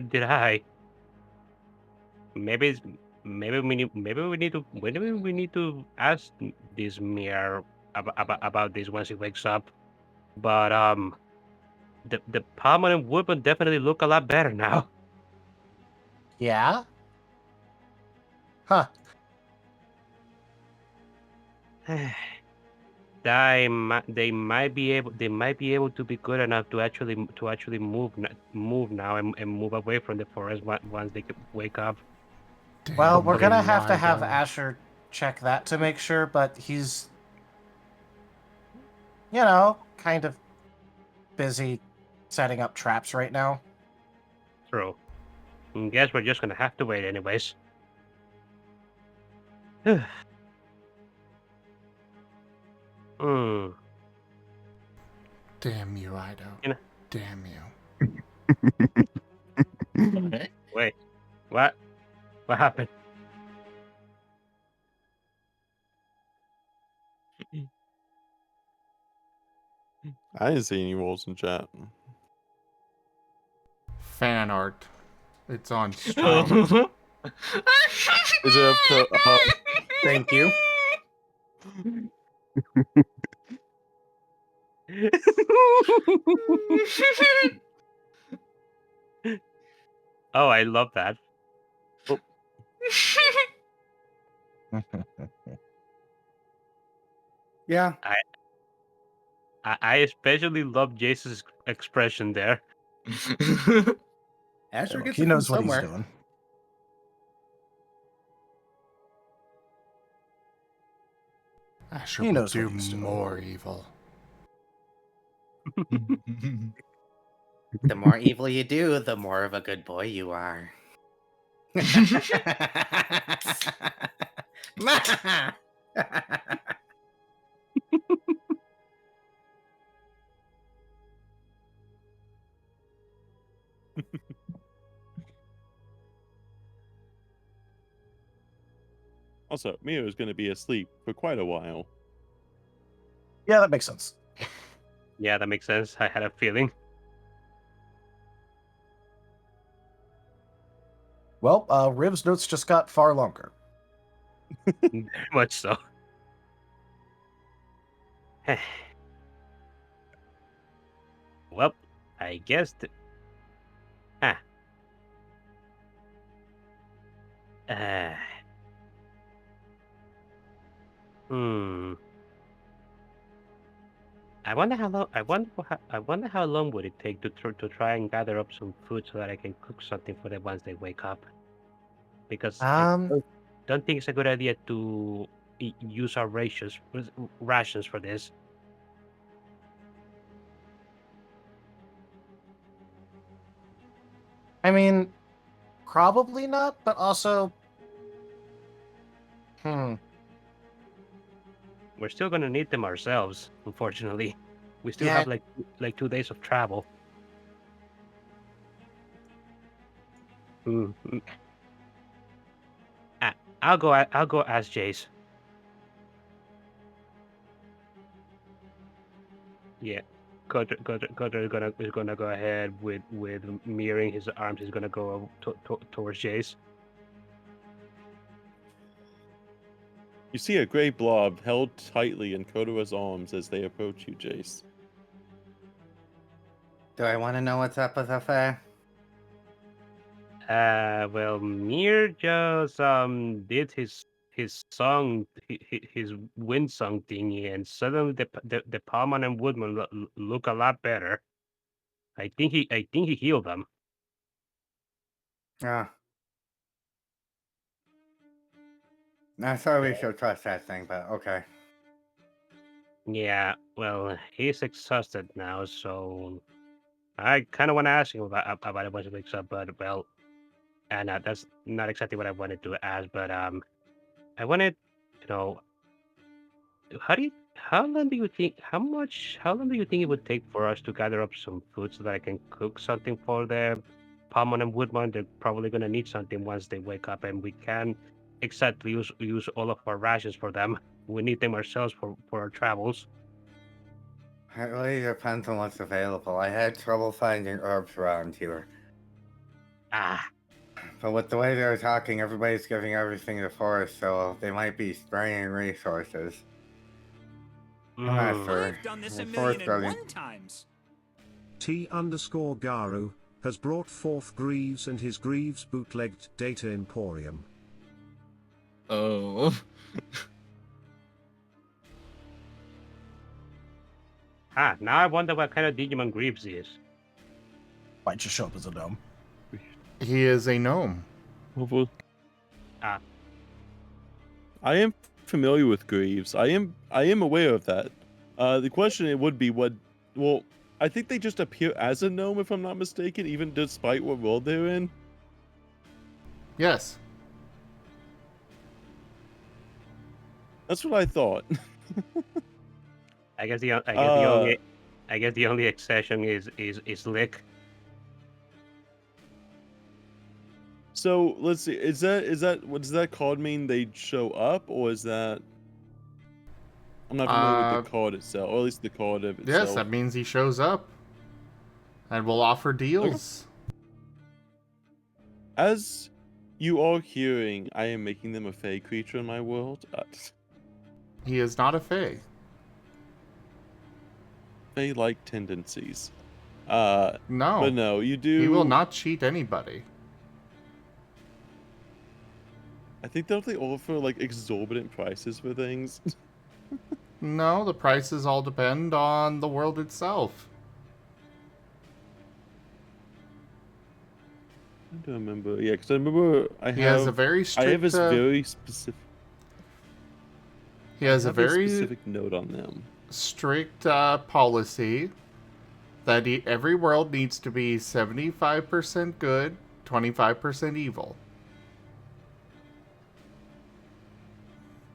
did I. Maybe we need to ask this Mir about this once he wakes up. But the permanent weapon definitely look a lot better now. Yeah. Huh. They might be able to be good enough to actually move now and move away from the forest once they wake up. Well, we're gonna have to have Asher check that to make sure, but he's, kind of busy setting up traps right now. True. Guess we're just gonna have to wait anyways. Hmm. Damn you, Ido. You know- Damn you. Wait. What? What happened? I didn't see any rolls in chat. Fan art. It's on stream. Is it Thank you. Oh, I love that. Yeah. I especially love Jace's expression there. Asher Look, gets he it knows from what he's somewhere. doing. Asher He will knows what do he's doing. more evil. The more evil you do, the more of a good boy you are. Also, Mio is going to be asleep for quite a while. Yeah, that makes sense. Yeah, that makes sense. I had a feeling. Well, Riv's notes just got far longer. Very much so. Well, I guess. Ah. Hmm. I wonder how long. I wonder how long would it take to try and gather up some food so that I can cook something for them once they wake up. Because I don't think it's a good idea to use our rations for this. I mean, probably not, but also, We're still gonna need them ourselves. Unfortunately, we still Yeah. have like 2 days of travel. I'll go ask Jace. Yeah, Kotora is gonna go ahead with mirroring his arms. He's gonna go towards Jace. You see a gray blob held tightly in Kotora's arms as they approach you, Jace. Do I want to know what's up with affair? Well, Mir just did his song, his wind song thingy, and suddenly the Palman and Woodman look a lot better. I think he healed them. Ah. I thought we should trust that thing, but okay. Yeah, well, he's exhausted now, so I kind of want to ask him about it once he wakes up, but well, and that's not exactly what I wanted to ask, but I wanted to know how long do you think it would take for us to gather up some food so that I can cook something for the Palmon and Woodman? They're probably gonna need something once they wake up, and we can't exactly use all of our rations for them. We need them ourselves for our travels. It really depends on what's available. I had trouble finding herbs around here. But with the way they're talking, everybody's giving everything to forest, so they might be spraying resources. I'm not sure. I've done this The a forest million and guardian- one times. T_Garu has brought forth Greaves and his Greaves bootlegged Data Emporium. Oh. Now I wonder what kind of Digimon Greaves is. Might just show up as a gnome. He is a gnome. Ah. I am familiar with Greaves. I am aware of that. The question it would be what. Well, I think they just appear as a gnome, if I'm not mistaken, even despite what world they're in. Yes. That's what I thought. I guess the Uh, only exception is Lick. So let's see. Is that what does that card mean? They show up, or is that? I'm not familiar with the card itself, or at least the card of itself. Yes, that means he shows up. And will offer deals. As you are hearing, I am making them a fey creature in my world. He is not a fae. Fey-like tendencies. No. But no, you do. He will not cheat anybody. I think don't they offer like exorbitant prices for things? No, the prices all depend on the world itself. I don't remember. Yeah, because I remember He has a very strict. I have this very specific. He has I a have very specific note on them. strict policy that every world needs to be 75% good, 25% evil.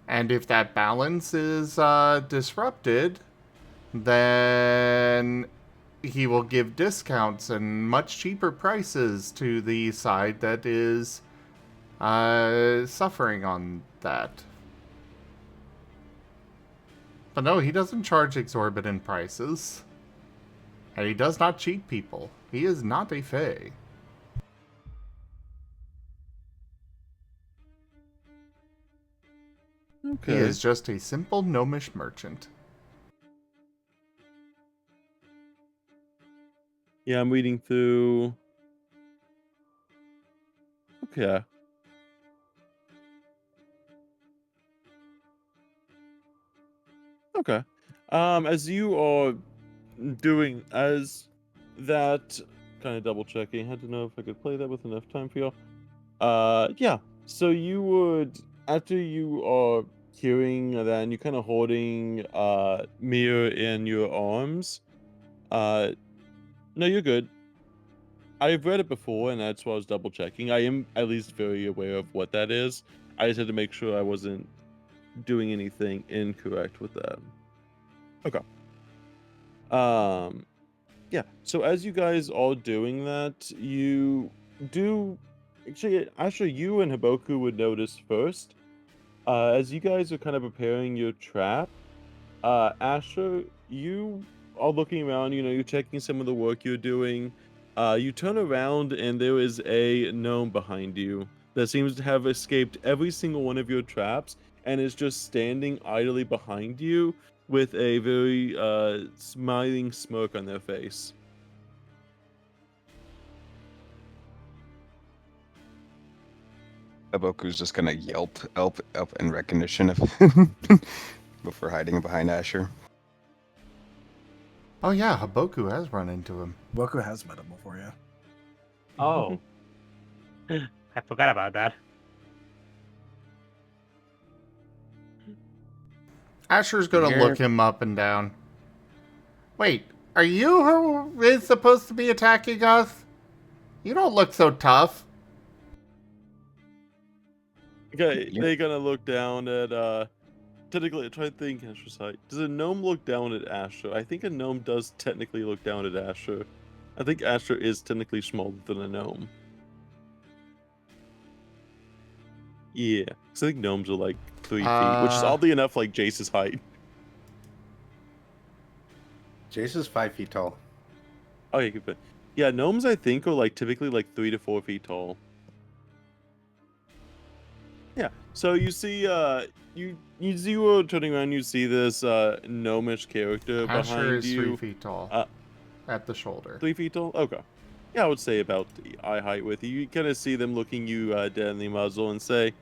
And if that balance is disrupted, then he will give discounts and much cheaper prices to the side that is suffering on that. But no, he doesn't charge exorbitant prices. And he does not cheat people. He is not a fae. Okay. He is just a simple gnomish merchant. Yeah, I'm reading through. Okay. Okay. As you are doing as that, kind of double checking, had to know if I could play that with enough time for y'all. Yeah. So you would, after you are hearing that and you're kind of holding Mir in your arms. No, you're good. I've read it before, and that's why I was double checking. I am at least very aware of what that is. I just had to make sure I wasn't doing anything incorrect with that. Okay. Yeah. So as you guys are doing that, you do actually you and Haboku would notice first. As you guys are kind of preparing your trap, Asher, you are looking around, you're checking some of the work you're doing. You turn around and there is a gnome behind you that seems to have escaped every single one of your traps and is just standing idly behind you with a very smiling smirk on their face. Haboku's just gonna yelp up in recognition of before hiding behind Asher. Oh yeah, Haboku has run into him. Haboku has met him before, yeah. Oh. I forgot about that. Asher's gonna look him up and down. Wait, are you who is supposed to be attacking us? You don't look so tough. Okay, they're gonna look down at technically, try to think, Asher's height. Does a gnome look down at Asher? I think a gnome does technically look down at Asher. I think Asher is technically smaller than a gnome. Yeah, because I think gnomes are like 3 feet, which is oddly enough like Jace's height. Jace is 5 feet tall. Oh yeah, good. Yeah, gnomes I think are like typically like 3 to 4 feet tall. Yeah, so you see, you were turning around, you see this gnomish character Asher behind is you. 3 feet tall. At the shoulder. 3 feet tall? Okay. Yeah, I would say about the eye height with you. You kind of see them looking you dead in the muzzle and say,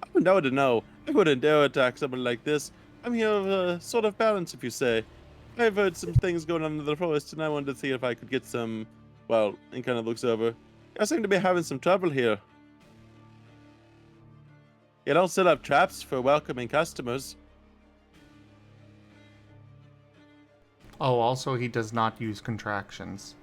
I would know to know. I wouldn't dare attack someone like this. I'm here of sort of balance, if you say. I've heard some things going on in the forest, and I wanted to see if I could get some, well, and kind of looks over. I seem to be having some trouble here. You don't set up traps for welcoming customers. Oh, also, he does not use contractions.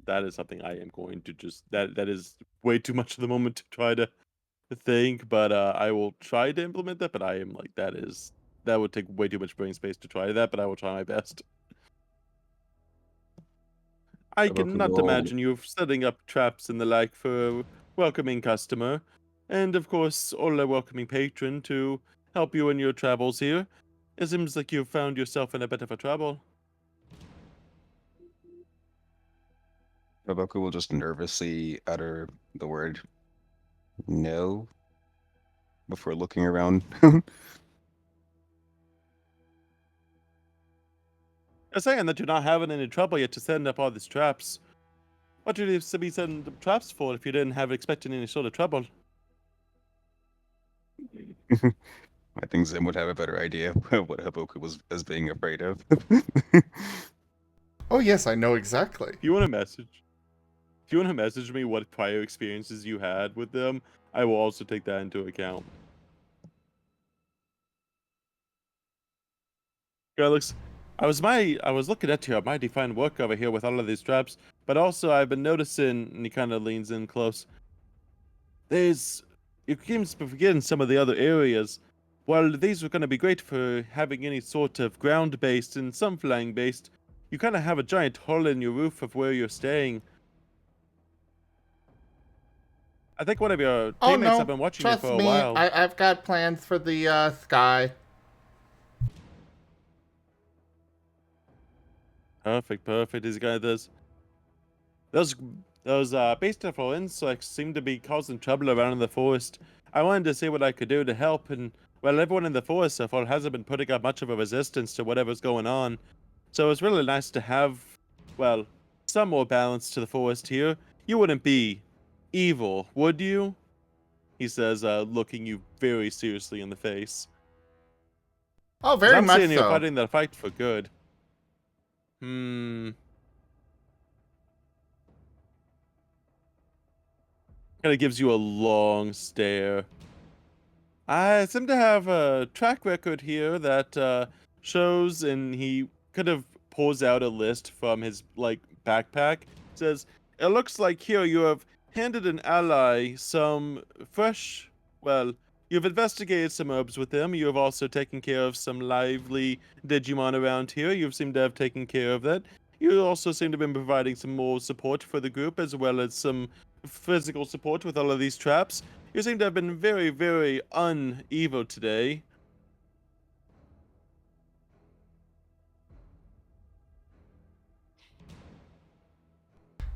That is something I am going to just that is way too much at the moment to try to think, but I will try to implement that. But I am like that would take way too much brain space to try that. But I will try my best. I Haboku cannot will imagine you setting up traps and the like for a welcoming customer, and of course, all a welcoming patron to help you in your travels here. It seems like you've found yourself in a bit of a trouble. Haboku will just nervously utter the word no before looking around. You're saying that you're not having any trouble yet to setting up all these traps. What would you be setting the traps for if you didn't have expecting any sort of trouble? I think Zim would have a better idea of what Haboku was being afraid of. Oh, yes, I know exactly. If you want to message me what prior experiences you had with them, I will also take that into account. Alex, I was looking at your mighty fine work over here with all of these traps, but also I've been noticing, and he kind of leans in close. You seem to be forgetting some of the other areas. While these were going to be great for having any sort of ground-based and some flying-based, you kind of have a giant hole in your roof of where you're staying. I think one of your Oh, teammates no. have been watching you Trust for a me, while. I've got plans for the sky. Perfect. These guys, those base-level insects seem to be causing trouble around in the forest. I wanted to see what I could do to help, and well, everyone in the forest so far hasn't been putting up much of a resistance to whatever's going on. So it's really nice to have, well, some more balance to the forest here. You wouldn't be evil, would you? He says, looking you very seriously in the face. Oh, 'Cause very I'm much seeing you're so. fighting the fight for good. Kind of gives you a long stare. I seem to have a track record here that shows, and he kind of pulls out a list from his backpack. Says, "It looks like here you have handed an ally some fresh. Well, you've investigated some herbs with them. You have also taken care of some lively Digimon around here. You seem to have taken care of that. You also seem to have been providing some more support for the group, as well as some physical support with all of these traps. You seem to have been very, very un-evil today."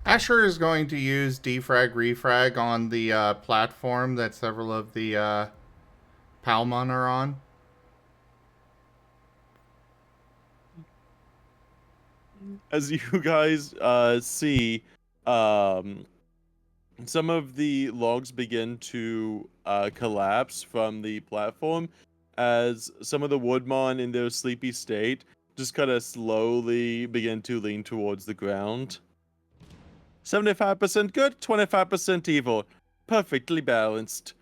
Asher is going to use defrag refrag on the platform that several of the Palmon are on. As you guys see, some of the logs begin to collapse from the platform as some of the woodmon in their sleepy state just kind of slowly begin to lean towards the ground. 75% good, 25% evil. Perfectly balanced.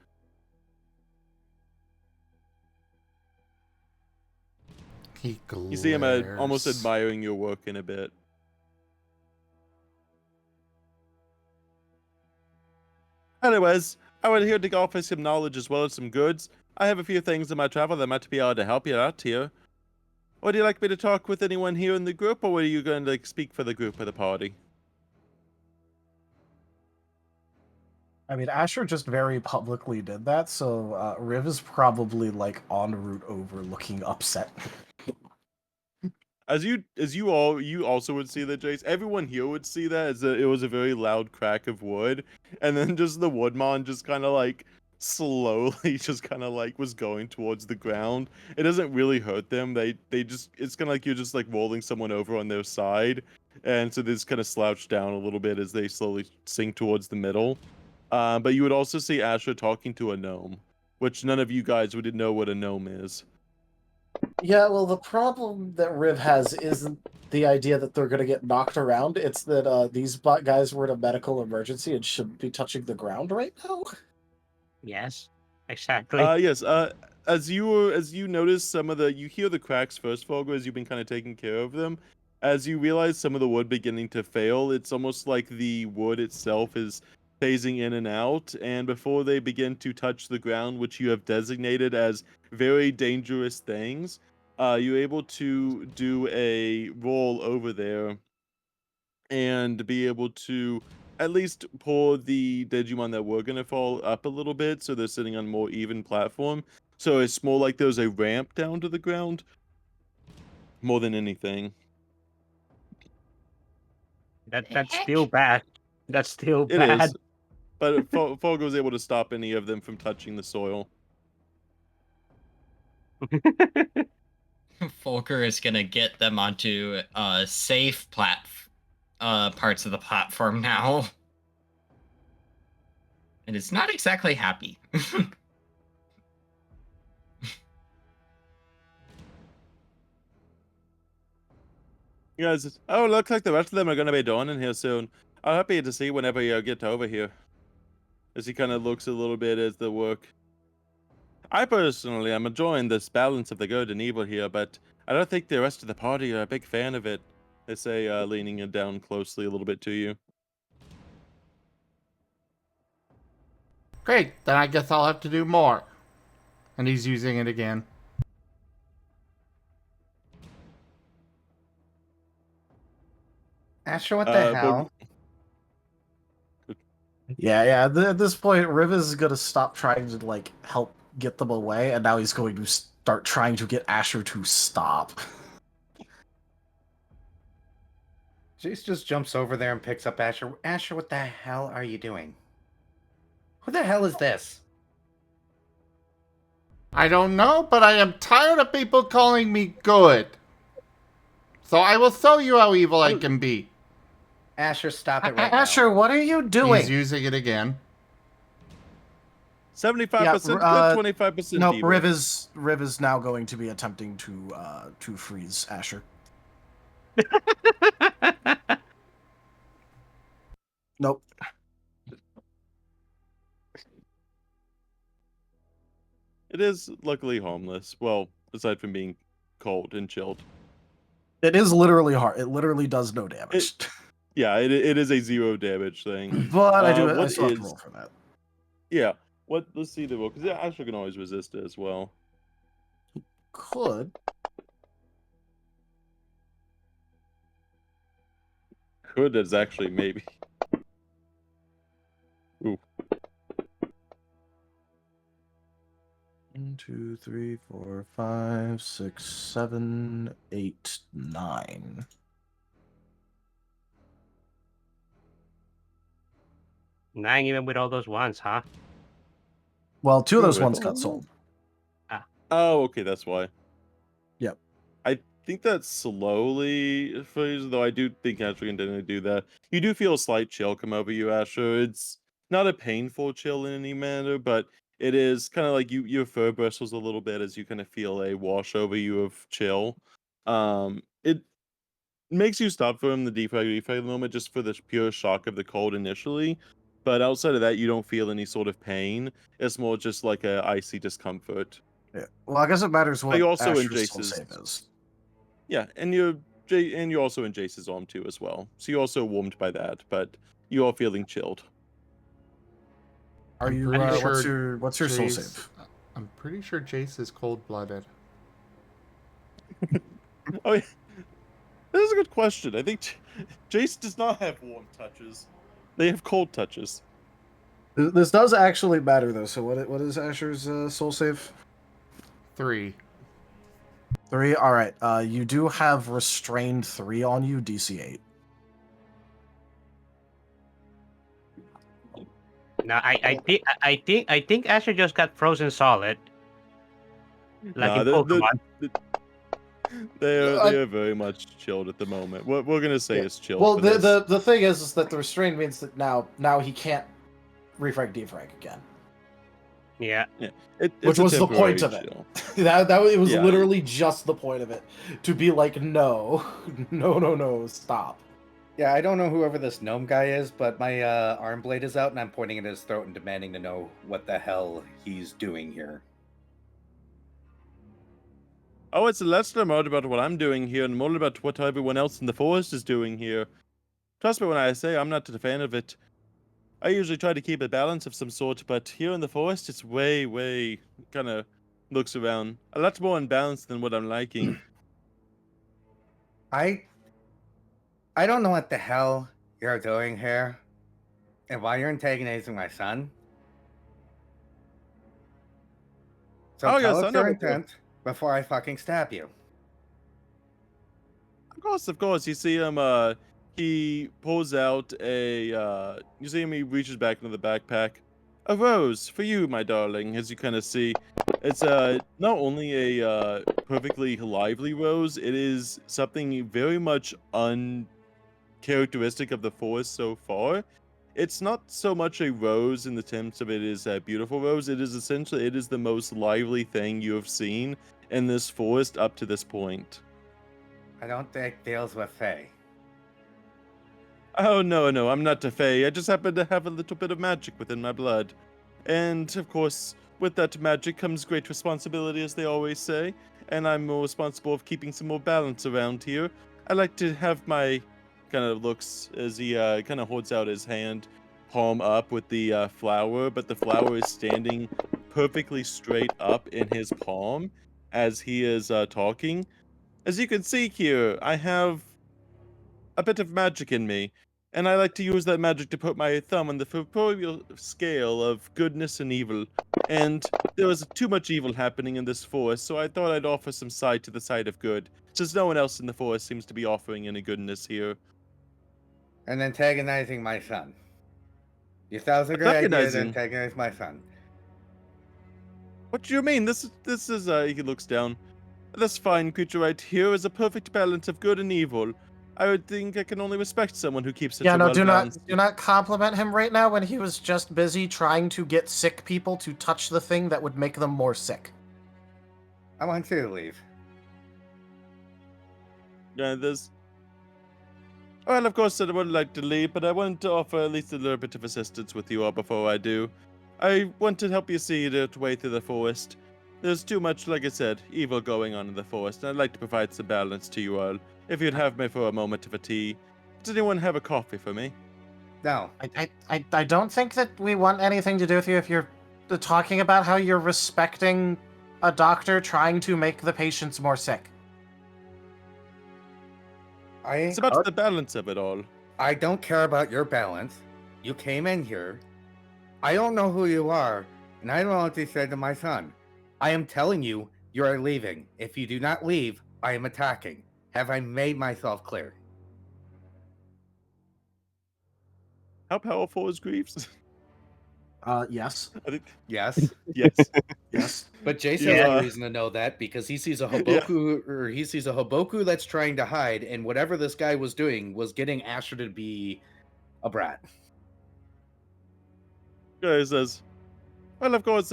He glares. You see him almost admiring your work in a bit. Anyways, I would here to offer some knowledge as well as some goods. I have a few things in my travel that might be able to help you out here. Would you like me to talk with anyone here in the group, or were you going to speak for the group or the party? I mean, Asher just very publicly did that, so Riv is probably like en route over, looking upset. As you also would see that, Jace. Everyone here would see that as it was a very loud crack of wood, and then just the woodmon just kind of like slowly just kind of like was going towards the ground. It doesn't really hurt them. They just, it's kind of like you're just like rolling someone over on their side, and so they just kind of slouch down a little bit as they slowly sink towards the middle. But you would also see Asher talking to a gnome, which none of you guys would know what a gnome is. Yeah, well, the problem that Riv has isn't the idea that they're going to get knocked around. It's that these guys were in a medical emergency and shouldn't be touching the ground right now. Yes, exactly. Yes. as you notice some of you hear the cracks first, Fogger, as you've been kind of taking care of them. As you realize some of the wood beginning to fail, it's almost like the wood itself is phasing in and out, and before they begin to touch the ground, which you have designated as very dangerous things, you're able to do a roll over there and be able to at least pull the Digimon that were gonna fall up a little bit, so they're sitting on a more even platform. So it's more like there's a ramp down to the ground, more than anything. That's still bad. That's still It bad. is, but Fogel was able to stop any of them from touching the soil. Folker is gonna get them onto safe parts of the platform now. And it's not exactly happy. You guys, oh, looks like the rest of them are gonna be dawning here soon. I'm happy to see whenever you get over here. As he kind of looks a little bit at the work. I personally am enjoying this balance of the good and evil here, but I don't think the rest of the party are a big fan of it. They say, leaning it down closely a little bit to you. Great, then I guess I'll have to do more. And he's using it again. Asher, what the hell? Yeah. At this point, Riv is gonna stop trying to like help get them away, and now he's going to start trying to get Asher to stop. Jace just jumps over there and picks up Asher. Asher, what the hell are you doing? Who the hell is this? I don't know, but I am tired of people calling me good. So I will show you how evil I can be. Asher, stop it right Asher, now. what are you doing? He's using it again. 75% good, 25% Nope, evil. Riv is now going to be attempting to freeze Asher. Nope. It is luckily harmless. Well, aside from being cold and chilled. It is literally hard. It literally does no damage. Yeah, it is a 0 damage thing. But I what still have to is- roll for that. Yeah. Let's see the roll, because Asher can always resist it as well. Could. Could is actually maybe. Ooh. 1, 2, 3, 4, 5, 6, 7, 8, 9. Nine even with all those ones, huh? Well, 2 of those With ones all got of sold. Oh, okay, that's why. Yep. I think that slowly phase, though I do think Asher can definitely do that. You do feel a slight chill come over you, Asher. It's not a painful chill in any manner, but it is kind of like your fur bristles a little bit as you kind of feel a wash over you of chill. It makes you stop from the defrag moment just for the pure shock of the cold initially. But outside of that, you don't feel any sort of pain. It's more just like a icy discomfort. Yeah. Well, I guess it matters what you also in Asher's soul Jace's save is. Yeah, and you're also in Jace's arm too as well. So you're also warmed by that, but you are feeling chilled. Are I'm you? pretty What's your soul Jace- save? I'm pretty sure Jace is cold-blooded. Oh, yeah. That is a good question. I think Jace does not have warm touches. They have cold touches. This does actually matter though. So what is Asher's soul save? 3. 3. All right. You do have restrained 3 on you, DC 8. No, I think Asher just got frozen solid. Like in Pokemon. They are very much chilled at the moment. What we're gonna say is chilled. Well, for this. the thing is that the restraint means that now he can't refrag defrag again. Yeah. Which was the point of it. that it was literally just the point of it, to be like, no, stop. Yeah, I don't know whoever this gnome guy is, but my arm blade is out and I'm pointing at his throat and demanding to know what the hell he's doing here. Oh, it's less more about what I'm doing here and more about what everyone else in the forest is doing here. Trust me when I say I'm not a fan of it. I usually try to keep a balance of some sort, but here in the forest, it's way kind of looks around a lot more unbalanced than what I'm liking. I don't know what the hell you're doing here, and why you're antagonizing my son. So Oh, tell yes, I us know your what you're... intent before I fucking stab you. Of course. You see him, he pulls out a, you see him, he reaches back into the backpack. A rose for you, my darling, as you kind of see. It's, not only a, perfectly lively rose, it is something very much uncharacteristic of the forest so far. It's not so much a rose in the sense of it is a beautiful rose, it is essentially, it is the most lively thing you have seen in this forest up to this point. I don't think deals with Fae. Oh, no, I'm not a fae. I just happen to have a little bit of magic within my blood. And, of course, with that magic comes great responsibility, as they always say. And I'm more responsible of keeping some more balance around here. I like to have my kind of looks as he kind of holds out his hand, palm up with the flower, but the flower is standing perfectly straight up in his palm as he is talking. As you can see here, I have a bit of magic in me, and I like to use that magic to put my thumb on the proverbial scale of goodness and evil. And there was too much evil happening in this forest, so I thought I'd offer some side to the side of good, since no one else in the forest seems to be offering any goodness here. And antagonizing my son. You thought it was a good idea to Antagonizing? antagonize my son. What do you mean? This is, he looks down. This fine creature right here is a perfect balance of good and evil. I would think I can only respect someone who keeps such Yeah, a no, well-balanced... do not compliment him right now when he was just busy trying to get sick people to touch the thing that would make them more sick. I want you to leave. Yeah, there's... Well, of course, I would like to leave, but I wanted to offer at least a little bit of assistance with you all before I do. I want to help you see the way through the forest. There's too much, like I said, evil going on in the forest, and I'd like to provide some balance to you all. If you'd have me for a moment of a tea. Does anyone have a coffee for me? No. I don't think that we want anything to do with you if you're talking about how you're respecting a doctor trying to make the patients more sick. It's about the balance of it all. I don't care about your balance. You came in here. I don't know who you are, and I don't know what you said to my son. I am telling you, you are leaving. If you do not leave, I am attacking. Have I made myself clear? How powerful is Greaves? Yes. I think... Yes. Yes. Yes. But Jace Yeah. has no reason to know that because he sees a Haboku, or he sees a Haboku that's trying to hide, and whatever this guy was doing was getting Asher to be a brat. Guy says, well, of course,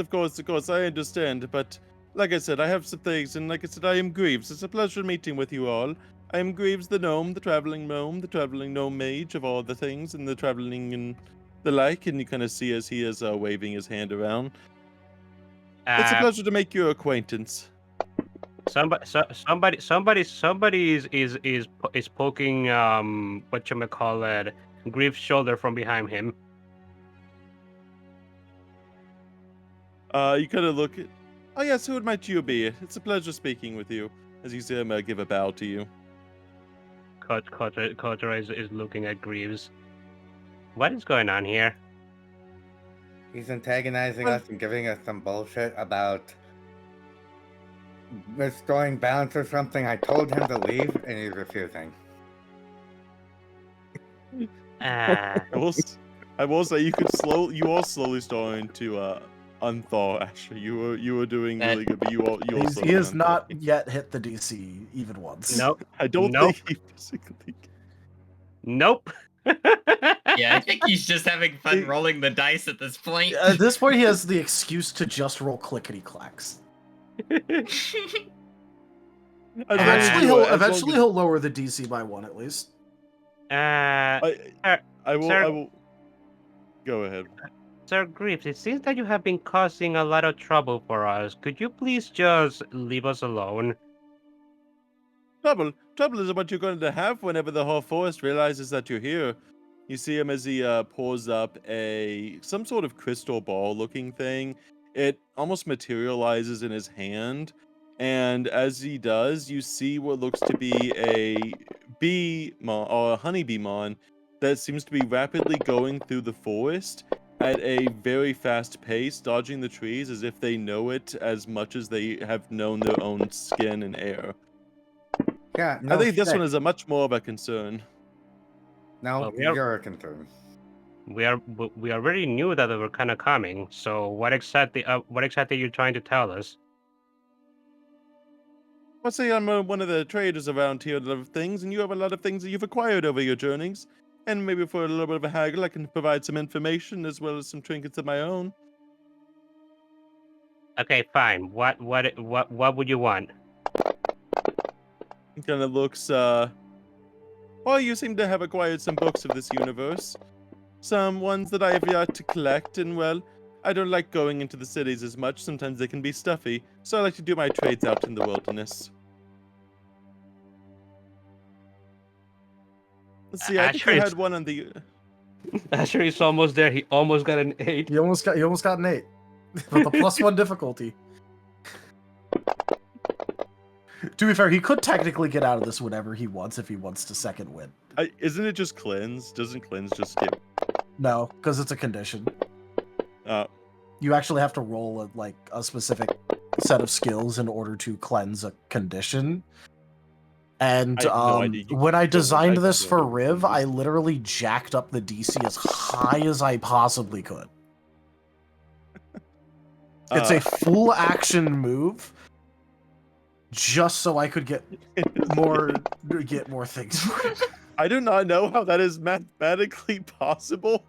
I understand, but like I said, I have some things, and like I said, I am Greaves. It's a pleasure meeting with you all. I am Greaves the traveling gnome mage of all the things, and the traveling and the like, and you kind of see as he is waving his hand around. It's a pleasure to make your acquaintance. Somebody is poking whatchamacallit, Grief's shoulder from behind him. You kind of look at... Oh yes, who might you be? It's a pleasure speaking with you. As you see him give a bow to you. Kotora is looking at Greaves. What is going on here? He's antagonizing us and giving us some bullshit about restoring balance or something. I told him to leave, and he's refusing. I will say you all slowly starting to unthaw. Actually, you were doing really good, but you also He has not yet hit the DC even once. Nope. I don't think he physically. Nope. Yeah, I think he's just having fun rolling the dice at this point. At this point, he has the excuse to just roll clickety clacks. Eventually, he'll lower the DC by 1 at least. I will. Go ahead. Sir Greaves, it seems that you have been causing a lot of trouble for us. Could you please just leave us alone? Trouble is what you're going to have whenever the whole forest realizes that you're here. You see him as he pulls up some sort of crystal ball-looking thing. It almost materializes in his hand, and as he does, you see what looks to be a bee mon or a honeybee mon that seems to be rapidly going through the forest at a very fast pace, dodging the trees as if they know it as much as they have known their own skin and air. Yeah, I no think this shit. one is a much more of a concern. No, Well, you're a concern. we already knew that they were kind of coming. So what exactly are you trying to tell us? Let's say I'm one of the traders around here, a lot of things, and you have a lot of things that you've acquired over your journeys. And maybe for a little bit of a haggle, I can provide some information as well as some trinkets of my own. Okay, fine. What would you want? He kind of looks, well, you seem to have acquired some books of this universe. Some ones that I have yet to collect, and well, I don't like going into the cities as much. Sometimes they can be stuffy, so I like to do my trades out in the wilderness. Let's see, I think I had one on the... Asher is almost there. He almost got an 8. You almost got an 8. With the +1 difficulty. To be fair, he could technically get out of this whenever he wants if he wants to second win. Isn't it just cleanse? Doesn't cleanse just get... No, because it's a condition. You actually have to roll a specific set of skills in order to cleanse a condition. And when I designed this for Riv, I literally jacked up the DC as high as I possibly could. It's a full action move, just so I could get more things for it. I do not know how that is mathematically possible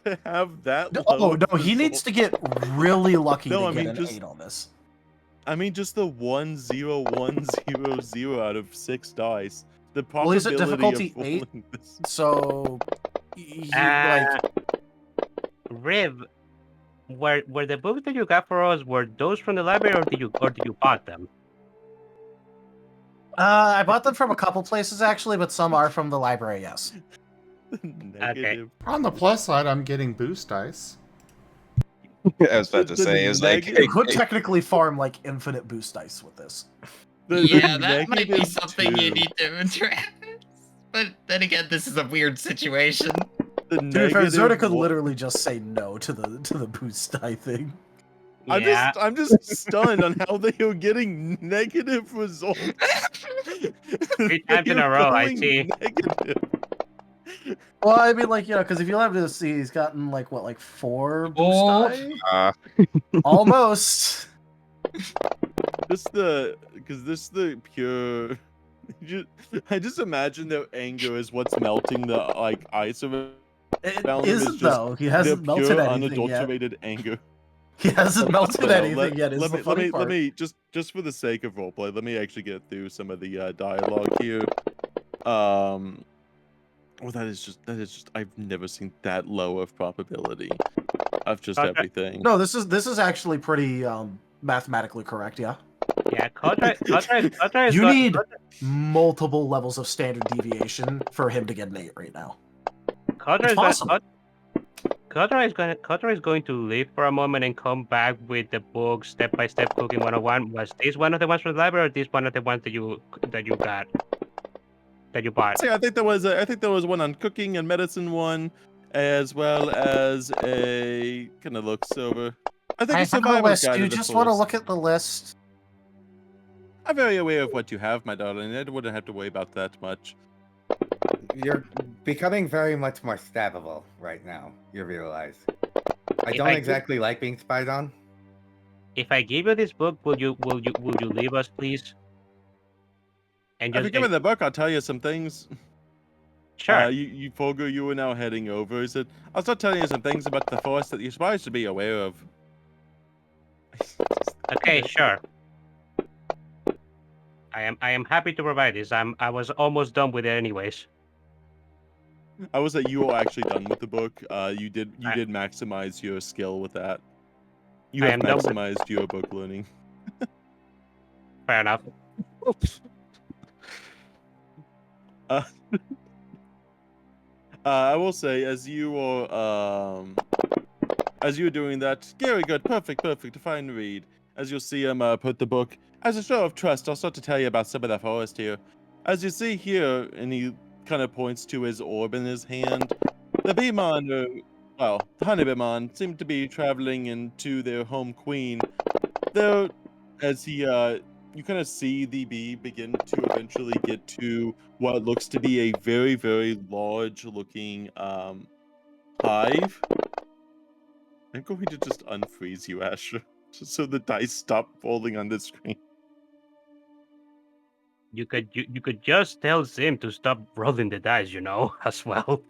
to have that low. Oh no, he needs to get really lucky to get an just, 8 on this. I mean, just the 1 0 1 0 0 out of 6 dice. The Well, he's at probability difficulty of 8, this. so Riv, were the books that you got for us, were those from the library, or did you bought them? I bought them from a couple places actually, but some are from the library. Yes. Okay. On the plus side, I'm getting boost dice. I was about to say, it's like You could technically farm like infinite boost dice with this. Yeah, that might be something you need to address. But then again, this is a weird situation. To be fair, Zerda could literally just say no to the boost die thing. Yeah. I'm just stunned on how they are getting negative results. 3 times in a row, I see. Negative. Well, I mean, because if you have to see, he's gotten 4 boost die. Almost. This the pure. I just imagine their anger is what's melting the ice of it. It isn't though. He hasn't melted pure, anything unadulterated yet. Anger. He hasn't melted anything yet. Let me just for the sake of roleplay, let me actually get through some of the dialogue here. Well, that is just I've never seen that low of probability of just everything. No, this is actually pretty mathematically correct. Yeah. Yeah, Kotora You need multiple levels of standard deviation for him to get an 8 right now. Kotora is going to leave for a moment and come back with the book Step by Step Cooking 101. Was this one of the ones from the library, or this one of the ones that you bought? See, I think there was one on cooking and medicine one, as well as a kind of looks over. I think I a have a survival list. guide You of the just want to forest. look at the list. I'm very aware of what you have, my darling. I wouldn't have to worry about that much. You're becoming very much more stabbable right now, you realize. I don't exactly like being spied on. If I give you this book, will you leave us, please? And If you give me the book, I'll tell you some things. Sure. You Fogger, you are now heading over. He said, I'll start telling you some things about the forest that you're supposed to be aware of. Okay, sure. I am happy to provide this. I was almost done with it anyways. I was that you are actually done with the book. You did maximize your skill with that. You have maximized your book learning. Fair enough. Uh, I will say, as you are doing that, very good, perfect, fine read. As you'll see him put the book. As a show of trust, I'll start to tell you about some of the forest here. As you see here, and he kind of points to his orb in his hand, the Beemon, the Honey Beemon, seem to be traveling into their home queen. Though, as he, you kind of see the bee begin to eventually get to what looks to be a very, very large-looking hive. I'm going to just unfreeze you, Asher, just so the dice stop falling on the screen. You could just tell Zim to stop rolling the dice, as well.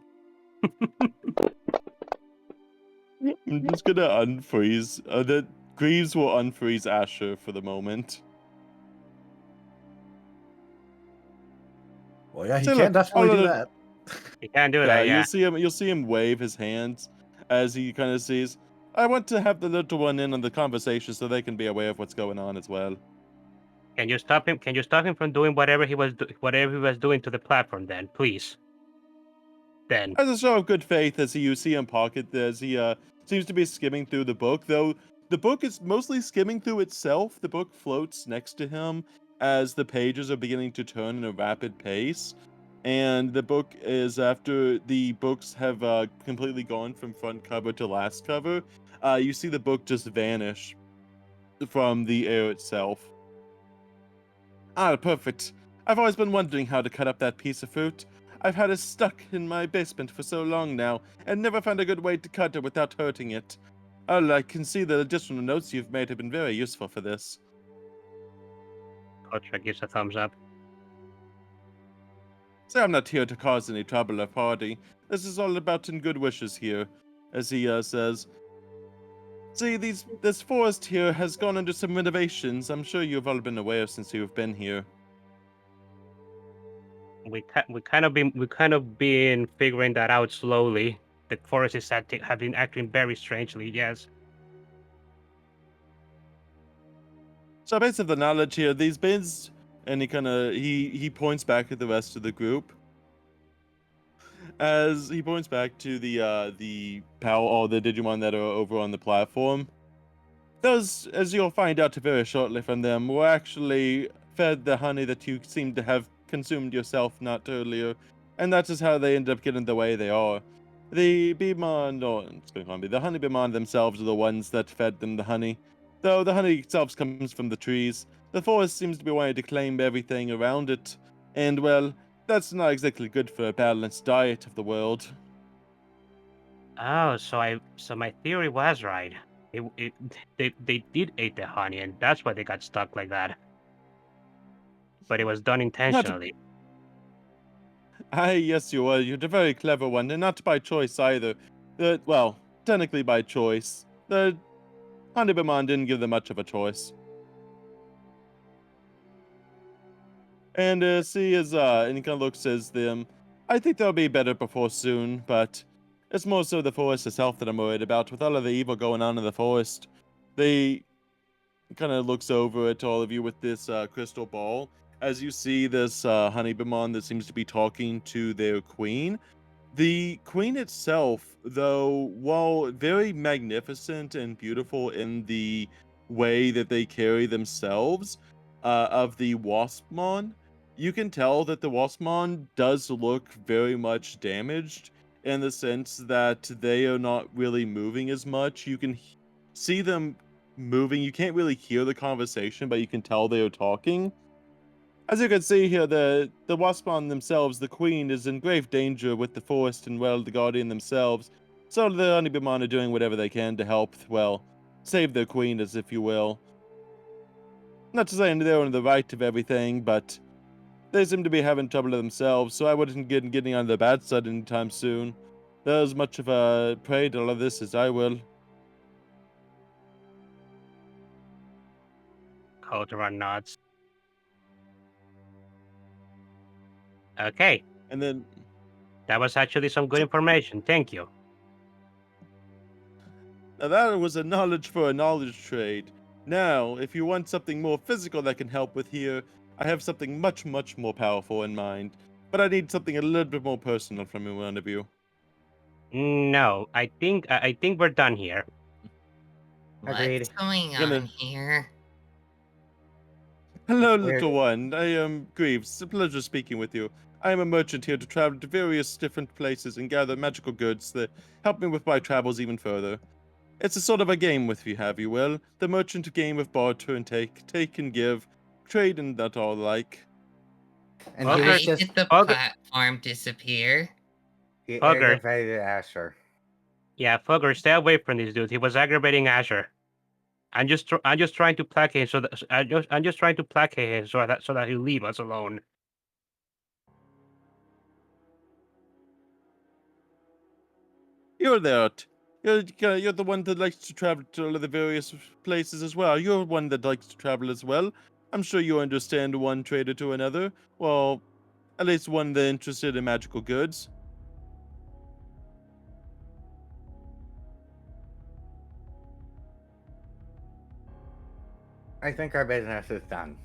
I'm just gonna unfreeze. The Greaves will unfreeze Asher for the moment. Well, yeah, he So can look, definitely all do of that. You can't do Yeah, that, yeah. you'll see him wave his hands as he kind of sees. I want to have the little one in on the conversation so they can be aware of what's going on as well. Can you stop him? Can you stop him from doing whatever he was doing to the platform? Then, please. Then. As a show of good faith, as you see him pocket, as he seems to be skimming through the book, though the book is mostly skimming through itself. The book floats next to him as the pages are beginning to turn in a rapid pace. And the book is, after the books have completely gone from front cover to last cover, you see the book just vanish from the air itself. Ah, perfect. I've always been wondering how to cut up that piece of fruit. I've had it stuck in my basement for so long now, and never found a good way to cut it without hurting it. Oh, I can see the additional notes you've made have been very useful for this. Kotora gives a thumbs up. Say I'm not here to cause any trouble or party. This is all about in good wishes here, as he says. See, this forest here has gone under some renovations. I'm sure you've all been aware since you've been here. We kind of been figuring that out slowly. The forest is have been acting very strangely. Yes. So based on the knowledge here, these bins, and he points back at the rest of the group. As he points back to the Digimon that are over on the platform. Those, as you'll find out very shortly from them, were actually fed the honey that you seem to have consumed yourself not earlier, and that is how they end up getting the way they are. The Beemon, the honey Beemon themselves are the ones that fed them the honey. Though the honey itself comes from the trees, the forest seems to be wanting to claim everything around it, and well, that's not exactly good for a balanced diet of the world. Oh, so my theory was right. They did eat the honey, and that's why they got stuck like that. But it was done intentionally. Yes, you were. You're a very clever one, and not by choice either. Technically by choice. The Honeybeamon didn't give them much of a choice. And and he kind of looks as them. I think they'll be better before soon, but it's more so the forest itself that I'm worried about. With all of the evil going on in the forest, they kind of looks over at all of you with this crystal ball. As you see this Honeybeamon that seems to be talking to their queen. The queen itself, though, while very magnificent and beautiful in the way that they carry themselves, of the Waspmon, you can tell that the Waspmon does look very much damaged in the sense that they are not really moving as much. You can see them moving. You can't really hear the conversation, but you can tell they are talking. As you can see here, the Waspmon themselves, the queen, is in grave danger with the forest and, well, the guardian themselves. So the Honeybeamon are doing whatever they can to help, well, save their queen, as if you will. Not to say they're on the right of everything, but they seem to be having trouble themselves, so I wouldn't get getting on the bad side anytime soon. They're as much of a prey to all of this as I will. Kotora nods. Okay. And then that was actually some good information. Thank you. Now that was a knowledge for a knowledge trade. Now, if you want something more physical that can help with here, I have something much, much more powerful in mind. but I need something a little bit more personal from one of you. No, I think we're done here. What's Agreed. going Gonna- on here? Hello, Weird. little one. I am Greaves. It's a pleasure speaking with you. I am a merchant here to travel to various different places and gather magical goods that help me with my travels even further. It's a sort of a game with you will. The merchant game of barter and take and give, trade and that all like. And Well, he Why was just did the Bug- platform disappear? he Bugger. aggravated Asher. Yeah, Fugger, stay away from this dude. He was aggravating Asher. I'm just trying to placate him so that I'm just trying to placate him so that he'll leave us alone. You're there. You're the one that likes to travel to all of the various places as well. You're one that likes to travel as well. I'm sure you understand one trader to another. Well, at least one that interested in magical goods. I think our business is done.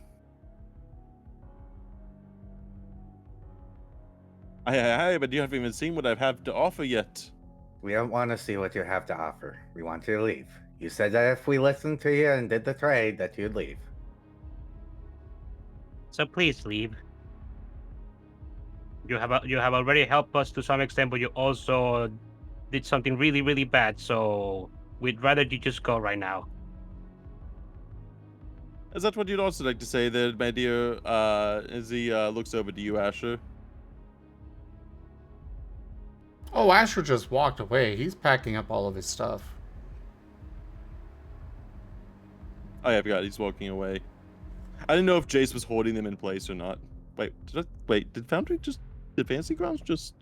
Aye, but you haven't even seen what I have to offer yet. We don't want to see what you have to offer. We want you to leave. You said that if we listened to you and did the trade, that you'd leave. So please leave. You have already helped us to some extent, but you also did something really, really bad. So we'd rather you just go right now. Is that what you'd also like to say there, my dear, as he looks over to you, Asher? Oh, Asher just walked away. He's packing up all of his stuff. Oh, yeah, I forgot, he's walking away. I didn't know if Jace was holding them in place or not. Did Fantasy Grounds just...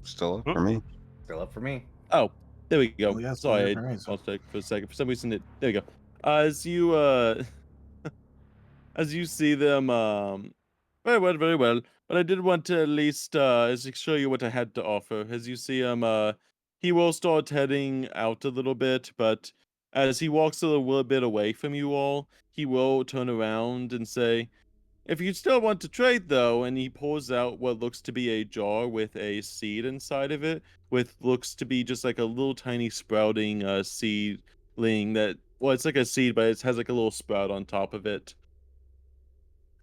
Still up for me. Still up for me. Oh, there we go. Oh, yeah, Sorry, I still up for me, lost track for a second. For some reason, there we go. As you, as you see them, very well, very well. But I did want to at least, show you what I had to offer. As you see him, he will start heading out a little bit, but as he walks a little bit away from you all, he will turn around and say, if you still want to trade, though, and he pulls out what looks to be a jar with a seed inside of it, with looks to be just like a little tiny sprouting seedling that, well, it's like a seed, but it has like a little sprout on top of it.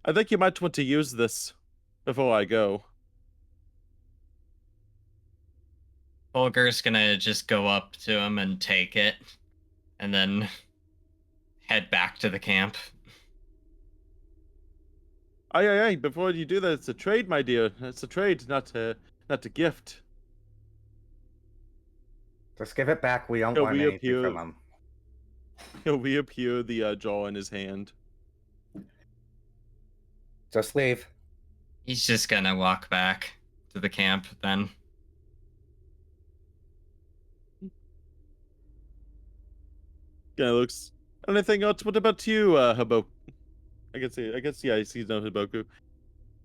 I think you might want to use this before I go. Bulger's gonna just go up to him and take it, and then head back to the camp. Aye. Before you do that, it's a trade, my dear. It's a trade, not a gift. Just give it back. We don't He'll want anything reappear. from him. He'll reappear the jaw in his hand. Just leave. He's just gonna walk back to the camp then. Kinda looks. Anything else? What about you, Haboku? I guess, yeah, he's no Haboku.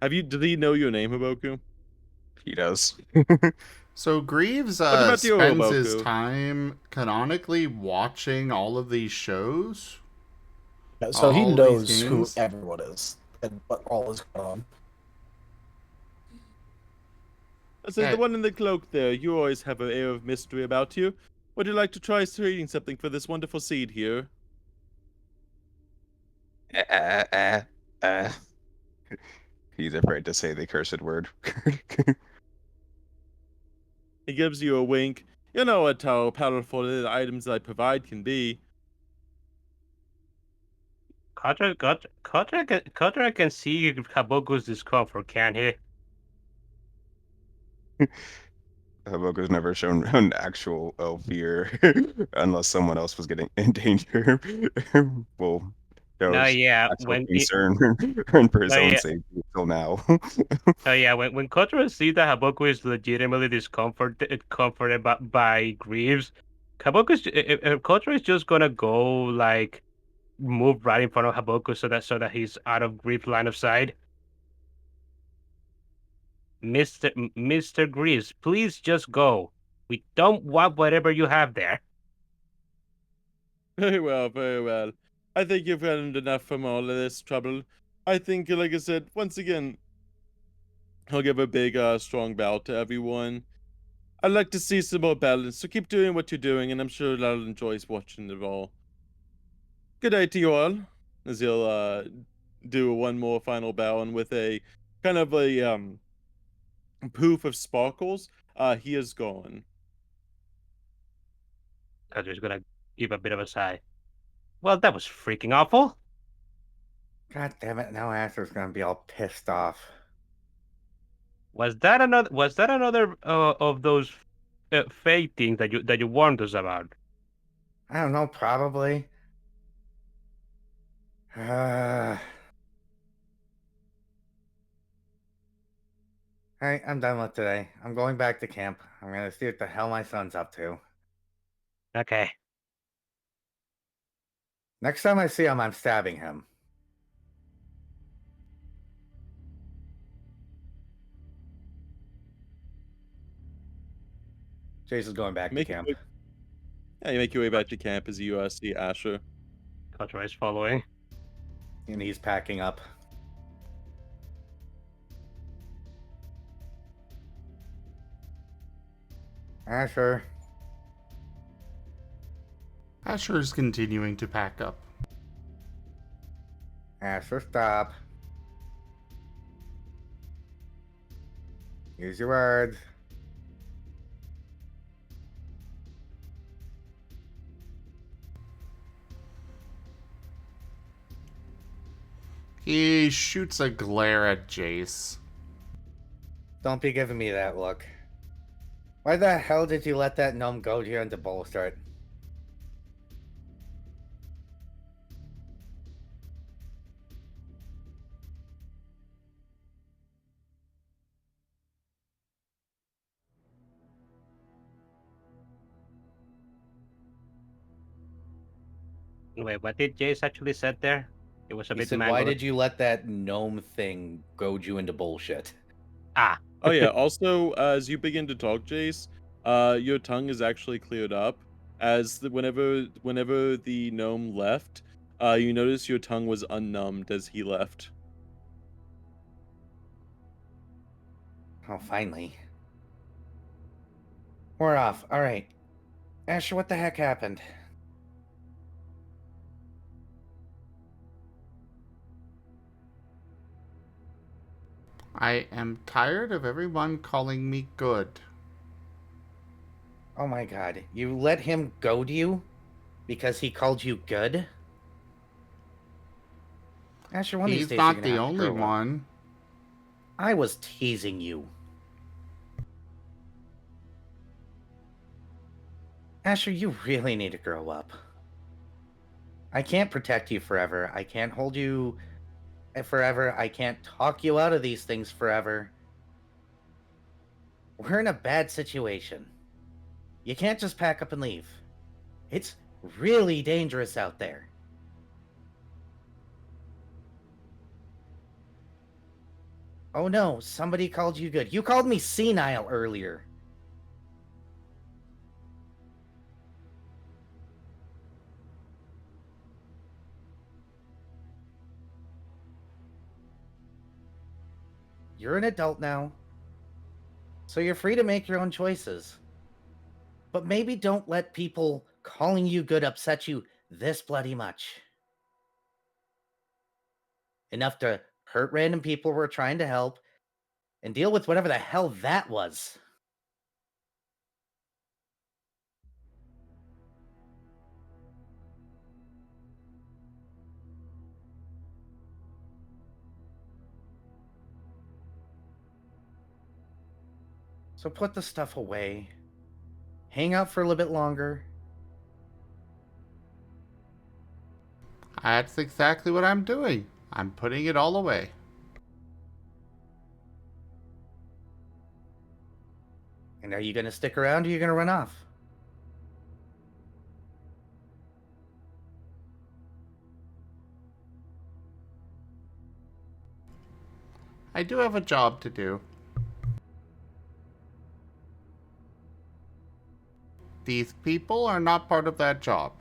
Did he know your name, Haboku? He does. So Greaves What about you, spends his Haboku? time canonically watching all of these shows. Yeah, so he All these knows who games? everyone is and what all is going on. I said, Yeah. the one in the cloak there, you always have an air of mystery about you. Would you like to try trading something for this wonderful seed here? He's afraid to say the cursed word. He gives you a wink. You know what how powerful the items I provide can be. Kotora can see Haboku's discomfort, can he? Haboku's never shown an actual fear unless someone else was getting in danger. Well, that No, was yeah, actual concern for his No, own yeah. safety until now. Oh yeah, when Kotora sees that Haboku is legitimately comforted by Greaves, Kotora is just gonna go like move right in front of Haboku so that he's out of Greaves' line of sight. Mr. Greaves, please just go. We don't want whatever you have there. Very well, very well. I think you've earned enough from all of this trouble. I think, like I said, once again, He'll give a big, strong bow to everyone. I'd like to see some more balance, so keep doing what you're doing, and I'm sure Lal enjoys watching it all. Good day to you all. As he'll do one more final bow, and with a kind of a poof of sparkles, he is gone. Kazu's gonna give a bit of a sigh. Well, that was freaking awful. God damn it! Now Asher's gonna be all pissed off. Was that another? Was that another of those fate things that you warned us about? I don't know. Probably. Alright, I'm done with today. I'm going back to camp. I'm gonna see what the hell my son's up to. Okay. Next time I see him, I'm stabbing him. Jason's going back to camp. Yeah, you make your way back to camp as you see Asher. Kotora is following. And he's packing up. Asher. Asher's continuing to pack up. Asher, stop. Use your words. He shoots a glare at Jace. Don't be giving me that look. Why the hell did you let that gnome go here into bolster it? Wait, what did Jace actually said there? It was a He bit said, mangled. "Why did you let that gnome thing goad you into bullshit?" Ah. Oh yeah. Also, as you begin to talk, Jace, your tongue is actually cleared up. As whenever the gnome left, you notice your tongue was unnumbed as he left. Oh, finally. We're off. All right. Asher, what the heck happened? I am tired of everyone calling me good. Oh my god. You let him goad you? Because he called you good? Asher, one of these He's days not you're the gonna have to only grow up. one. I was teasing you. Asher, you really need to grow up. I can't protect you forever. I can't hold you forever. I can't talk you out of these things forever. We're in a bad situation. You can't just pack up and leave. It's really dangerous out there. Oh no, somebody called you good. You called me senile earlier. You're an adult now, so you're free to make your own choices. But maybe don't let people calling you good upset you this bloody much. Enough to hurt random people who are trying to help and deal with whatever the hell that was. So put the stuff away. Hang out for a little bit longer. That's exactly what I'm doing. I'm putting it all away. And are you going to stick around or are you going to run off? I do have a job to do. These people are not part of that job.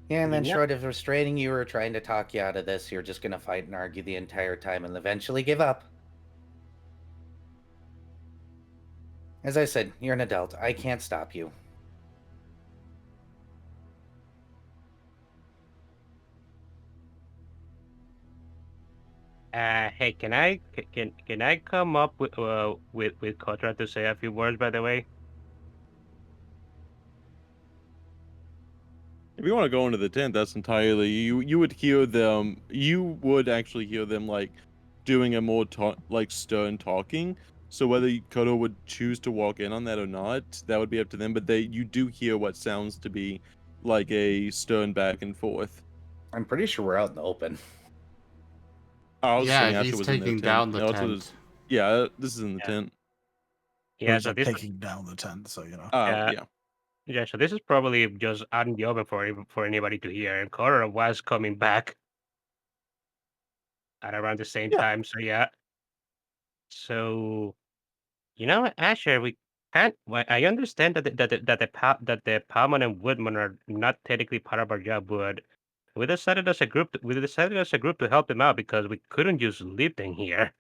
Yeah, and then Yep. short of restraining you or trying to talk you out of this, you're just gonna fight and argue the entire time and eventually give up. As I said, you're an adult. I can't stop you. Hey, can I come up with Kotora to say a few words? By the way. If you want to go into the tent, that's entirely you would hear them. You would actually hear them like doing a more like stern talking. So whether Koto would choose to walk in on that or not, that would be up to them. But you do hear what sounds to be like a stern back and forth. I'm pretty sure we're out in the open. I was Yeah, saying Asher he's was in their taking tent. down the No, tent. yeah, this is in the Yeah. tent. Yeah, He's so like this taking down the tent, so you know. Yeah. Yeah, so this is probably just out in the open for anybody to hear. And Kotora was coming back at around the same Yeah. time. So yeah. So you know what, Asher, we can't. Well, I understand that the Palman and Woodman are not technically part of our job, but we decided as a group. We decided as a group to help them out because we couldn't just leave them here.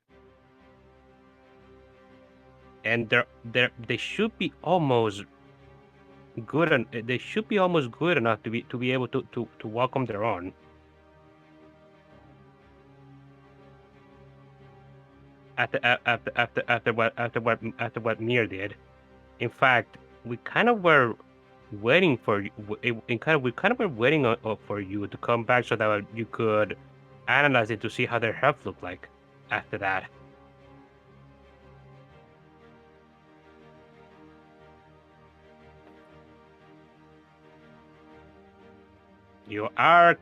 And they should be almost good, and they should be almost good enough to be able to walk on their own. After what Mir did. In fact, we kind of were waiting for you. We kind of were waiting for you to come back so that you could analyze it to see how their health looked like after that. You are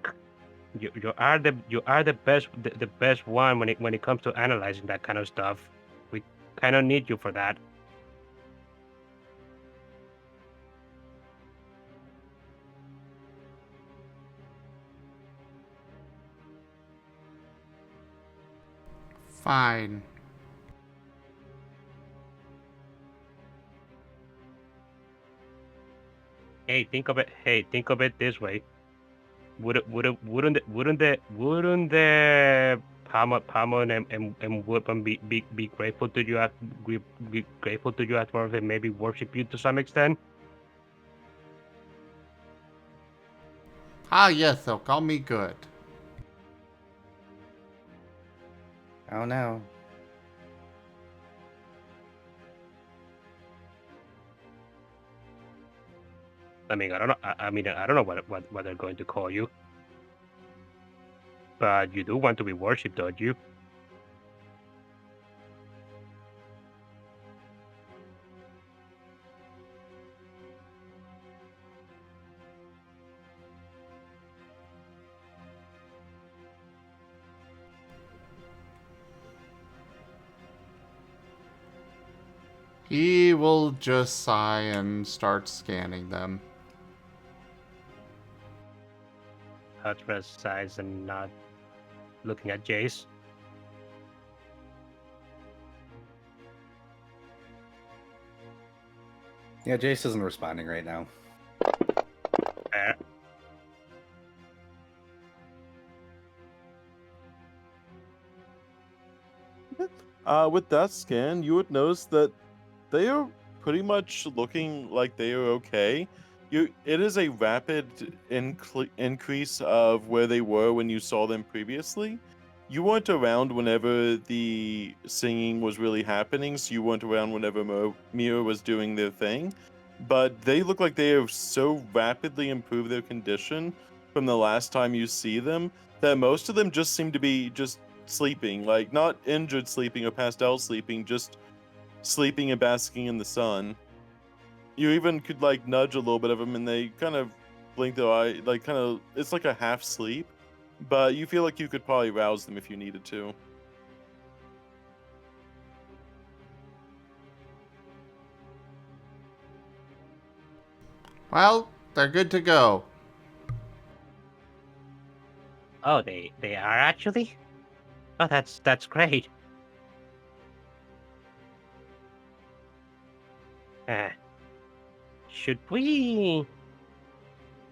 you are the best one when it comes to analyzing that kind of stuff. We kind of need you for that. Fine. Hey, think of it. Hey, think of it this way. Wouldn't the Palmer and Woodman be grateful to you be grateful to you after they maybe worship you to some extent? Ah, yes, they'll call me good. Oh no. I mean, I don't know. I mean, I don't know what they're going to call you, but you do want to be worshipped, don't you? He will just sigh and start scanning them. Hatra sighs and not looking at Jace. Yeah, Jace isn't responding right now. Fair. With that scan, you would notice that they are pretty much looking like they are okay. It is a rapid increase of where they were when you saw them previously. You weren't around whenever the singing was really happening, so you weren't around whenever Mira was doing their thing. But they look like they have so rapidly improved their condition from the last time you see them that most of them just seem to be just sleeping, like not injured sleeping or passed out sleeping, just sleeping and basking in the sun. You even could like nudge a little bit of them and they kind of blink their eye, like kind of, it's like a half sleep, but you feel like you could probably rouse them if you needed to. Well, they're good to go. Oh, they are actually. Oh, that's great. Should we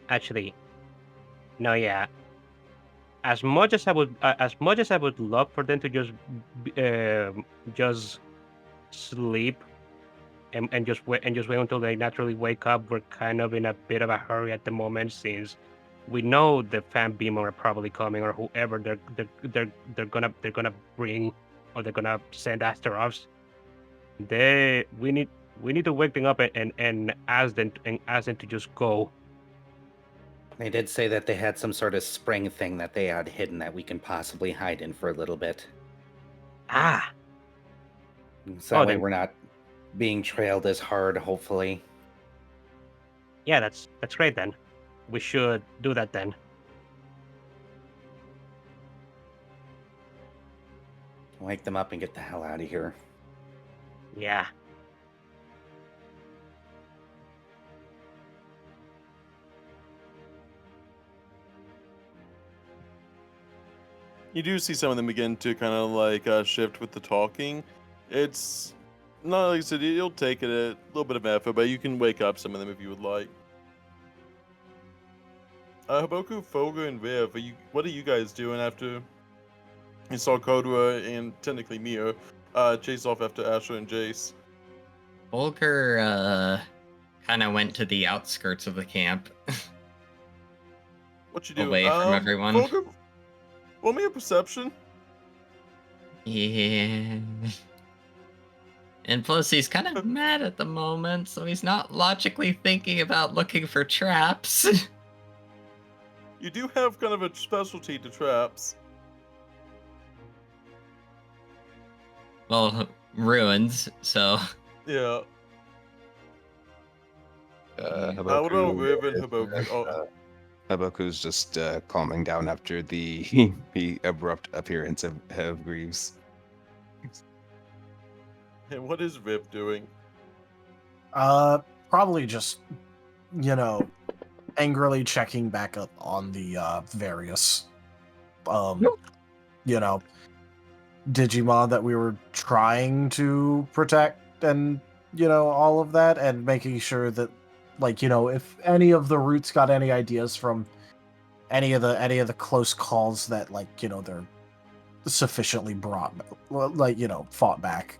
actually? No, yeah. As much as I would love for them to just sleep and just wait until they naturally wake up, we're kind of in a bit of a hurry at the moment since we know the fan beamer are probably coming or whoever they're gonna bring or they're gonna send after us. We need to wake them up and ask them to just go. They did say that they had some sort of spring thing that they had hidden that we can possibly hide in for a little bit. Ah, So that way then we're not being trailed as hard, hopefully. yeah, that's great then. We should do that then. Wake them up and get the hell out of here. Yeah. You do see some of them begin to kind of like shift with the talking. It's not like I said, you'll take it a little bit of effort, but you can wake up some of them if you would like. Haboku, Foga, and Viv, what are you guys doing after you saw Kotora and technically Mia chase off after Asher and Jace? Volker kind of went to the outskirts of the camp. What you do? Away from everyone. Volker, roll me a perception. Yeah. And plus, he's kind of mad at the moment, so he's not logically thinking about looking for traps. You do have kind of a specialty to traps. Well, ruins, so... Yeah. Haboku, what about Viv and Haboku? Haboku's just calming down after the abrupt appearance of Greaves. And what is Viv doing? Probably just, angrily checking back up on the various, Digimon that we were trying to protect and, all of that, and making sure that, if any of the roots got any ideas from any of the close calls that, they're sufficiently fought back.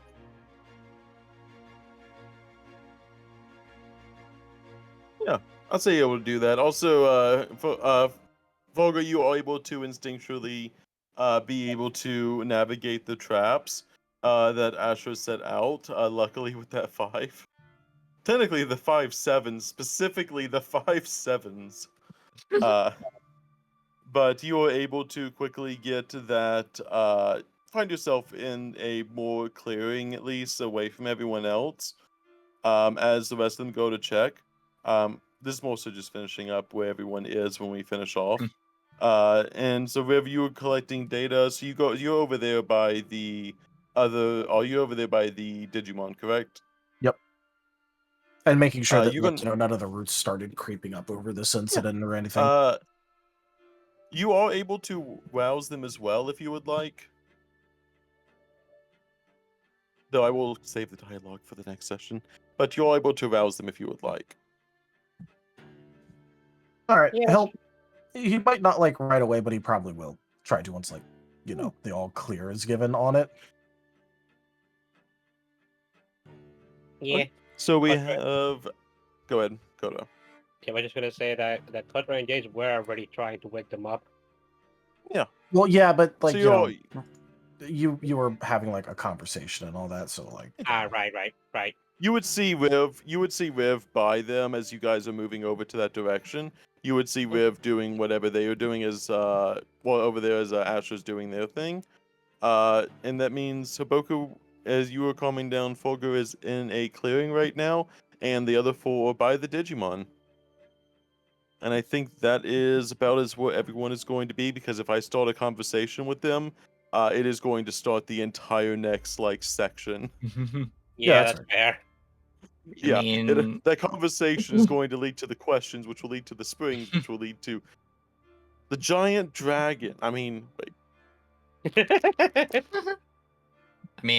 Yeah, I'll say you're able to do that. Also, Volga, you are able to instinctually be able to navigate the traps that Asher set out. Luckily, with that 5. Technically, the 5/7s, specifically the 5/7s. But you are able to quickly get that. Find yourself in a more clearing, at least, away from everyone else. As the rest of them go to check. This is mostly just finishing up where everyone is when we finish off. And so Riv, you were collecting data, so you're over there by the you over there by the Digimon, correct? Yep. And making sure that none of the roots started creeping up over this incident or anything. You are able to rouse them as well if you would like. Though I will save the dialogue for the next session. But you're able to rouse them if you would like. All right. Yeah. He might not right away, but he probably will try to once the all clear is given on it. Yeah. So we have. Go ahead, Kotora. Yeah, I was just gonna say that Kotora and Jace were already trying to wake them up. Yeah. Well, yeah, but so you were having a conversation and all that, so Right. You would see Riv by them as you guys are moving over to that direction. You would see Riv doing whatever they are doing as over there as Asher's doing their thing. And that means Haboku, as you are calming down, Fulgur is in a clearing right now, and the other 4 are by the Digimon. And I think that is about as what everyone is going to be, because if I start a conversation with them, it is going to start the entire next section. Yeah, that's fair. Yeah, that conversation is going to lead to the questions, which will lead to the springs, which will lead to the giant dragon. I mean,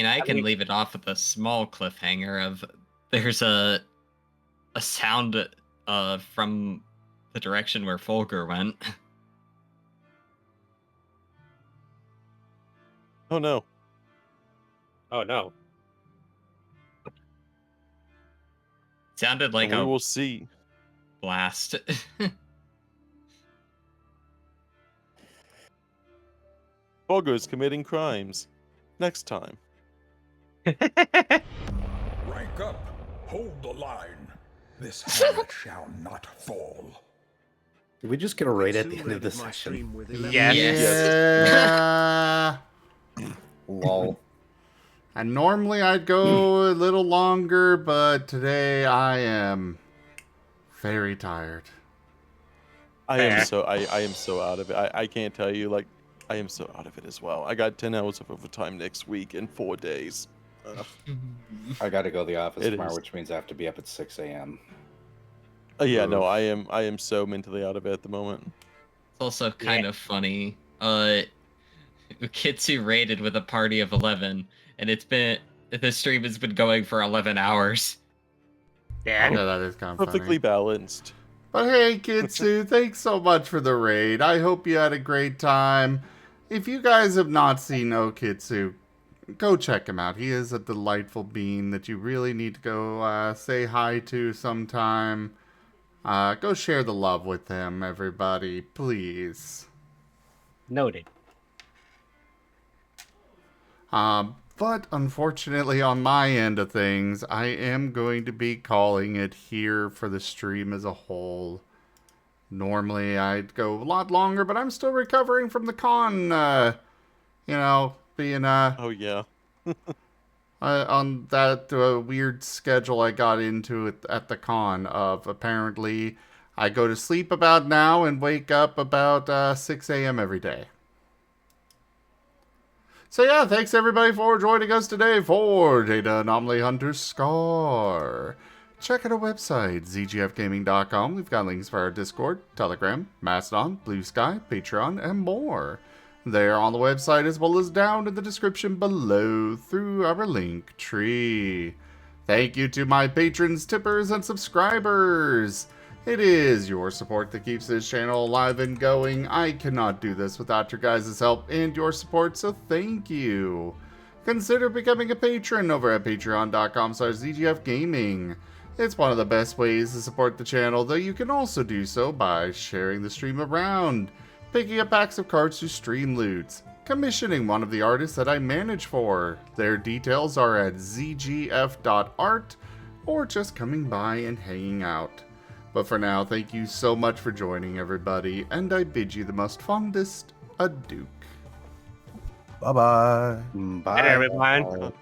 I can leave it off with a small cliffhanger of there's a sound from the direction where Fulgur went. Oh no. Oh no. Sounded like And we a will see. blast. Boggers committing crimes. Next time. Rank up. Hold the line. This hamlet shall not fall. Did we just get a raid at the Who end of the raided my session? stream with 11 Yes. Yeah. Lol. And normally I'd go a little longer, but today I am very tired. I am Fair. so I am so out of it. I can't tell you, like, I am so out of it as well. I got 10 hours of overtime next week in 4 days. I gotta go to the office It tomorrow, is. which means I have to be up at 6 a.m. Yeah, no, Oof. I am so mentally out of it at the moment. It's also kind of funny. Ukitsu raided with a party of 11, and the stream has been going for 11 hours. Yeah, Dang. that is kind of Perfectly funny. balanced. But hey, Kitsu, thanks so much for the raid. I hope you had a great time. If you guys have not seen Okitsu, go check him out. He is a delightful being that you really need to go say hi to sometime. Go share the love with him, everybody, please. Noted. But unfortunately, on my end of things, I am going to be calling it here for the stream as a whole. Normally, I'd go a lot longer, but I'm still recovering from the con, being Oh yeah. on that weird schedule I got into at the con of apparently I go to sleep about now and wake up about 6 a.m. every day. So yeah, thanks everybody for joining us today for Data Anomaly Hunter Scar. Check out our website, zgfgaming.com. We've got links for our Discord, Telegram, Mastodon, Blue Sky, Patreon, and more. They're on the website as well as down in the description below through our link tree. Thank you to my patrons, tippers, and subscribers. It is your support that keeps this channel alive and going. I cannot do this without your guys' help and your support, so thank you. Consider becoming a patron over at patreon.com/zgfgaming. It's one of the best ways to support the channel, though you can also do so by sharing the stream around, picking up packs of cards to stream loots, commissioning one of the artists that I manage for. Their details are at zgf.art, or just coming by and hanging out. But for now, thank you so much for joining, everybody, and I bid you the most fondest adieu. Bye-bye. Bye, Bye, everyone. all.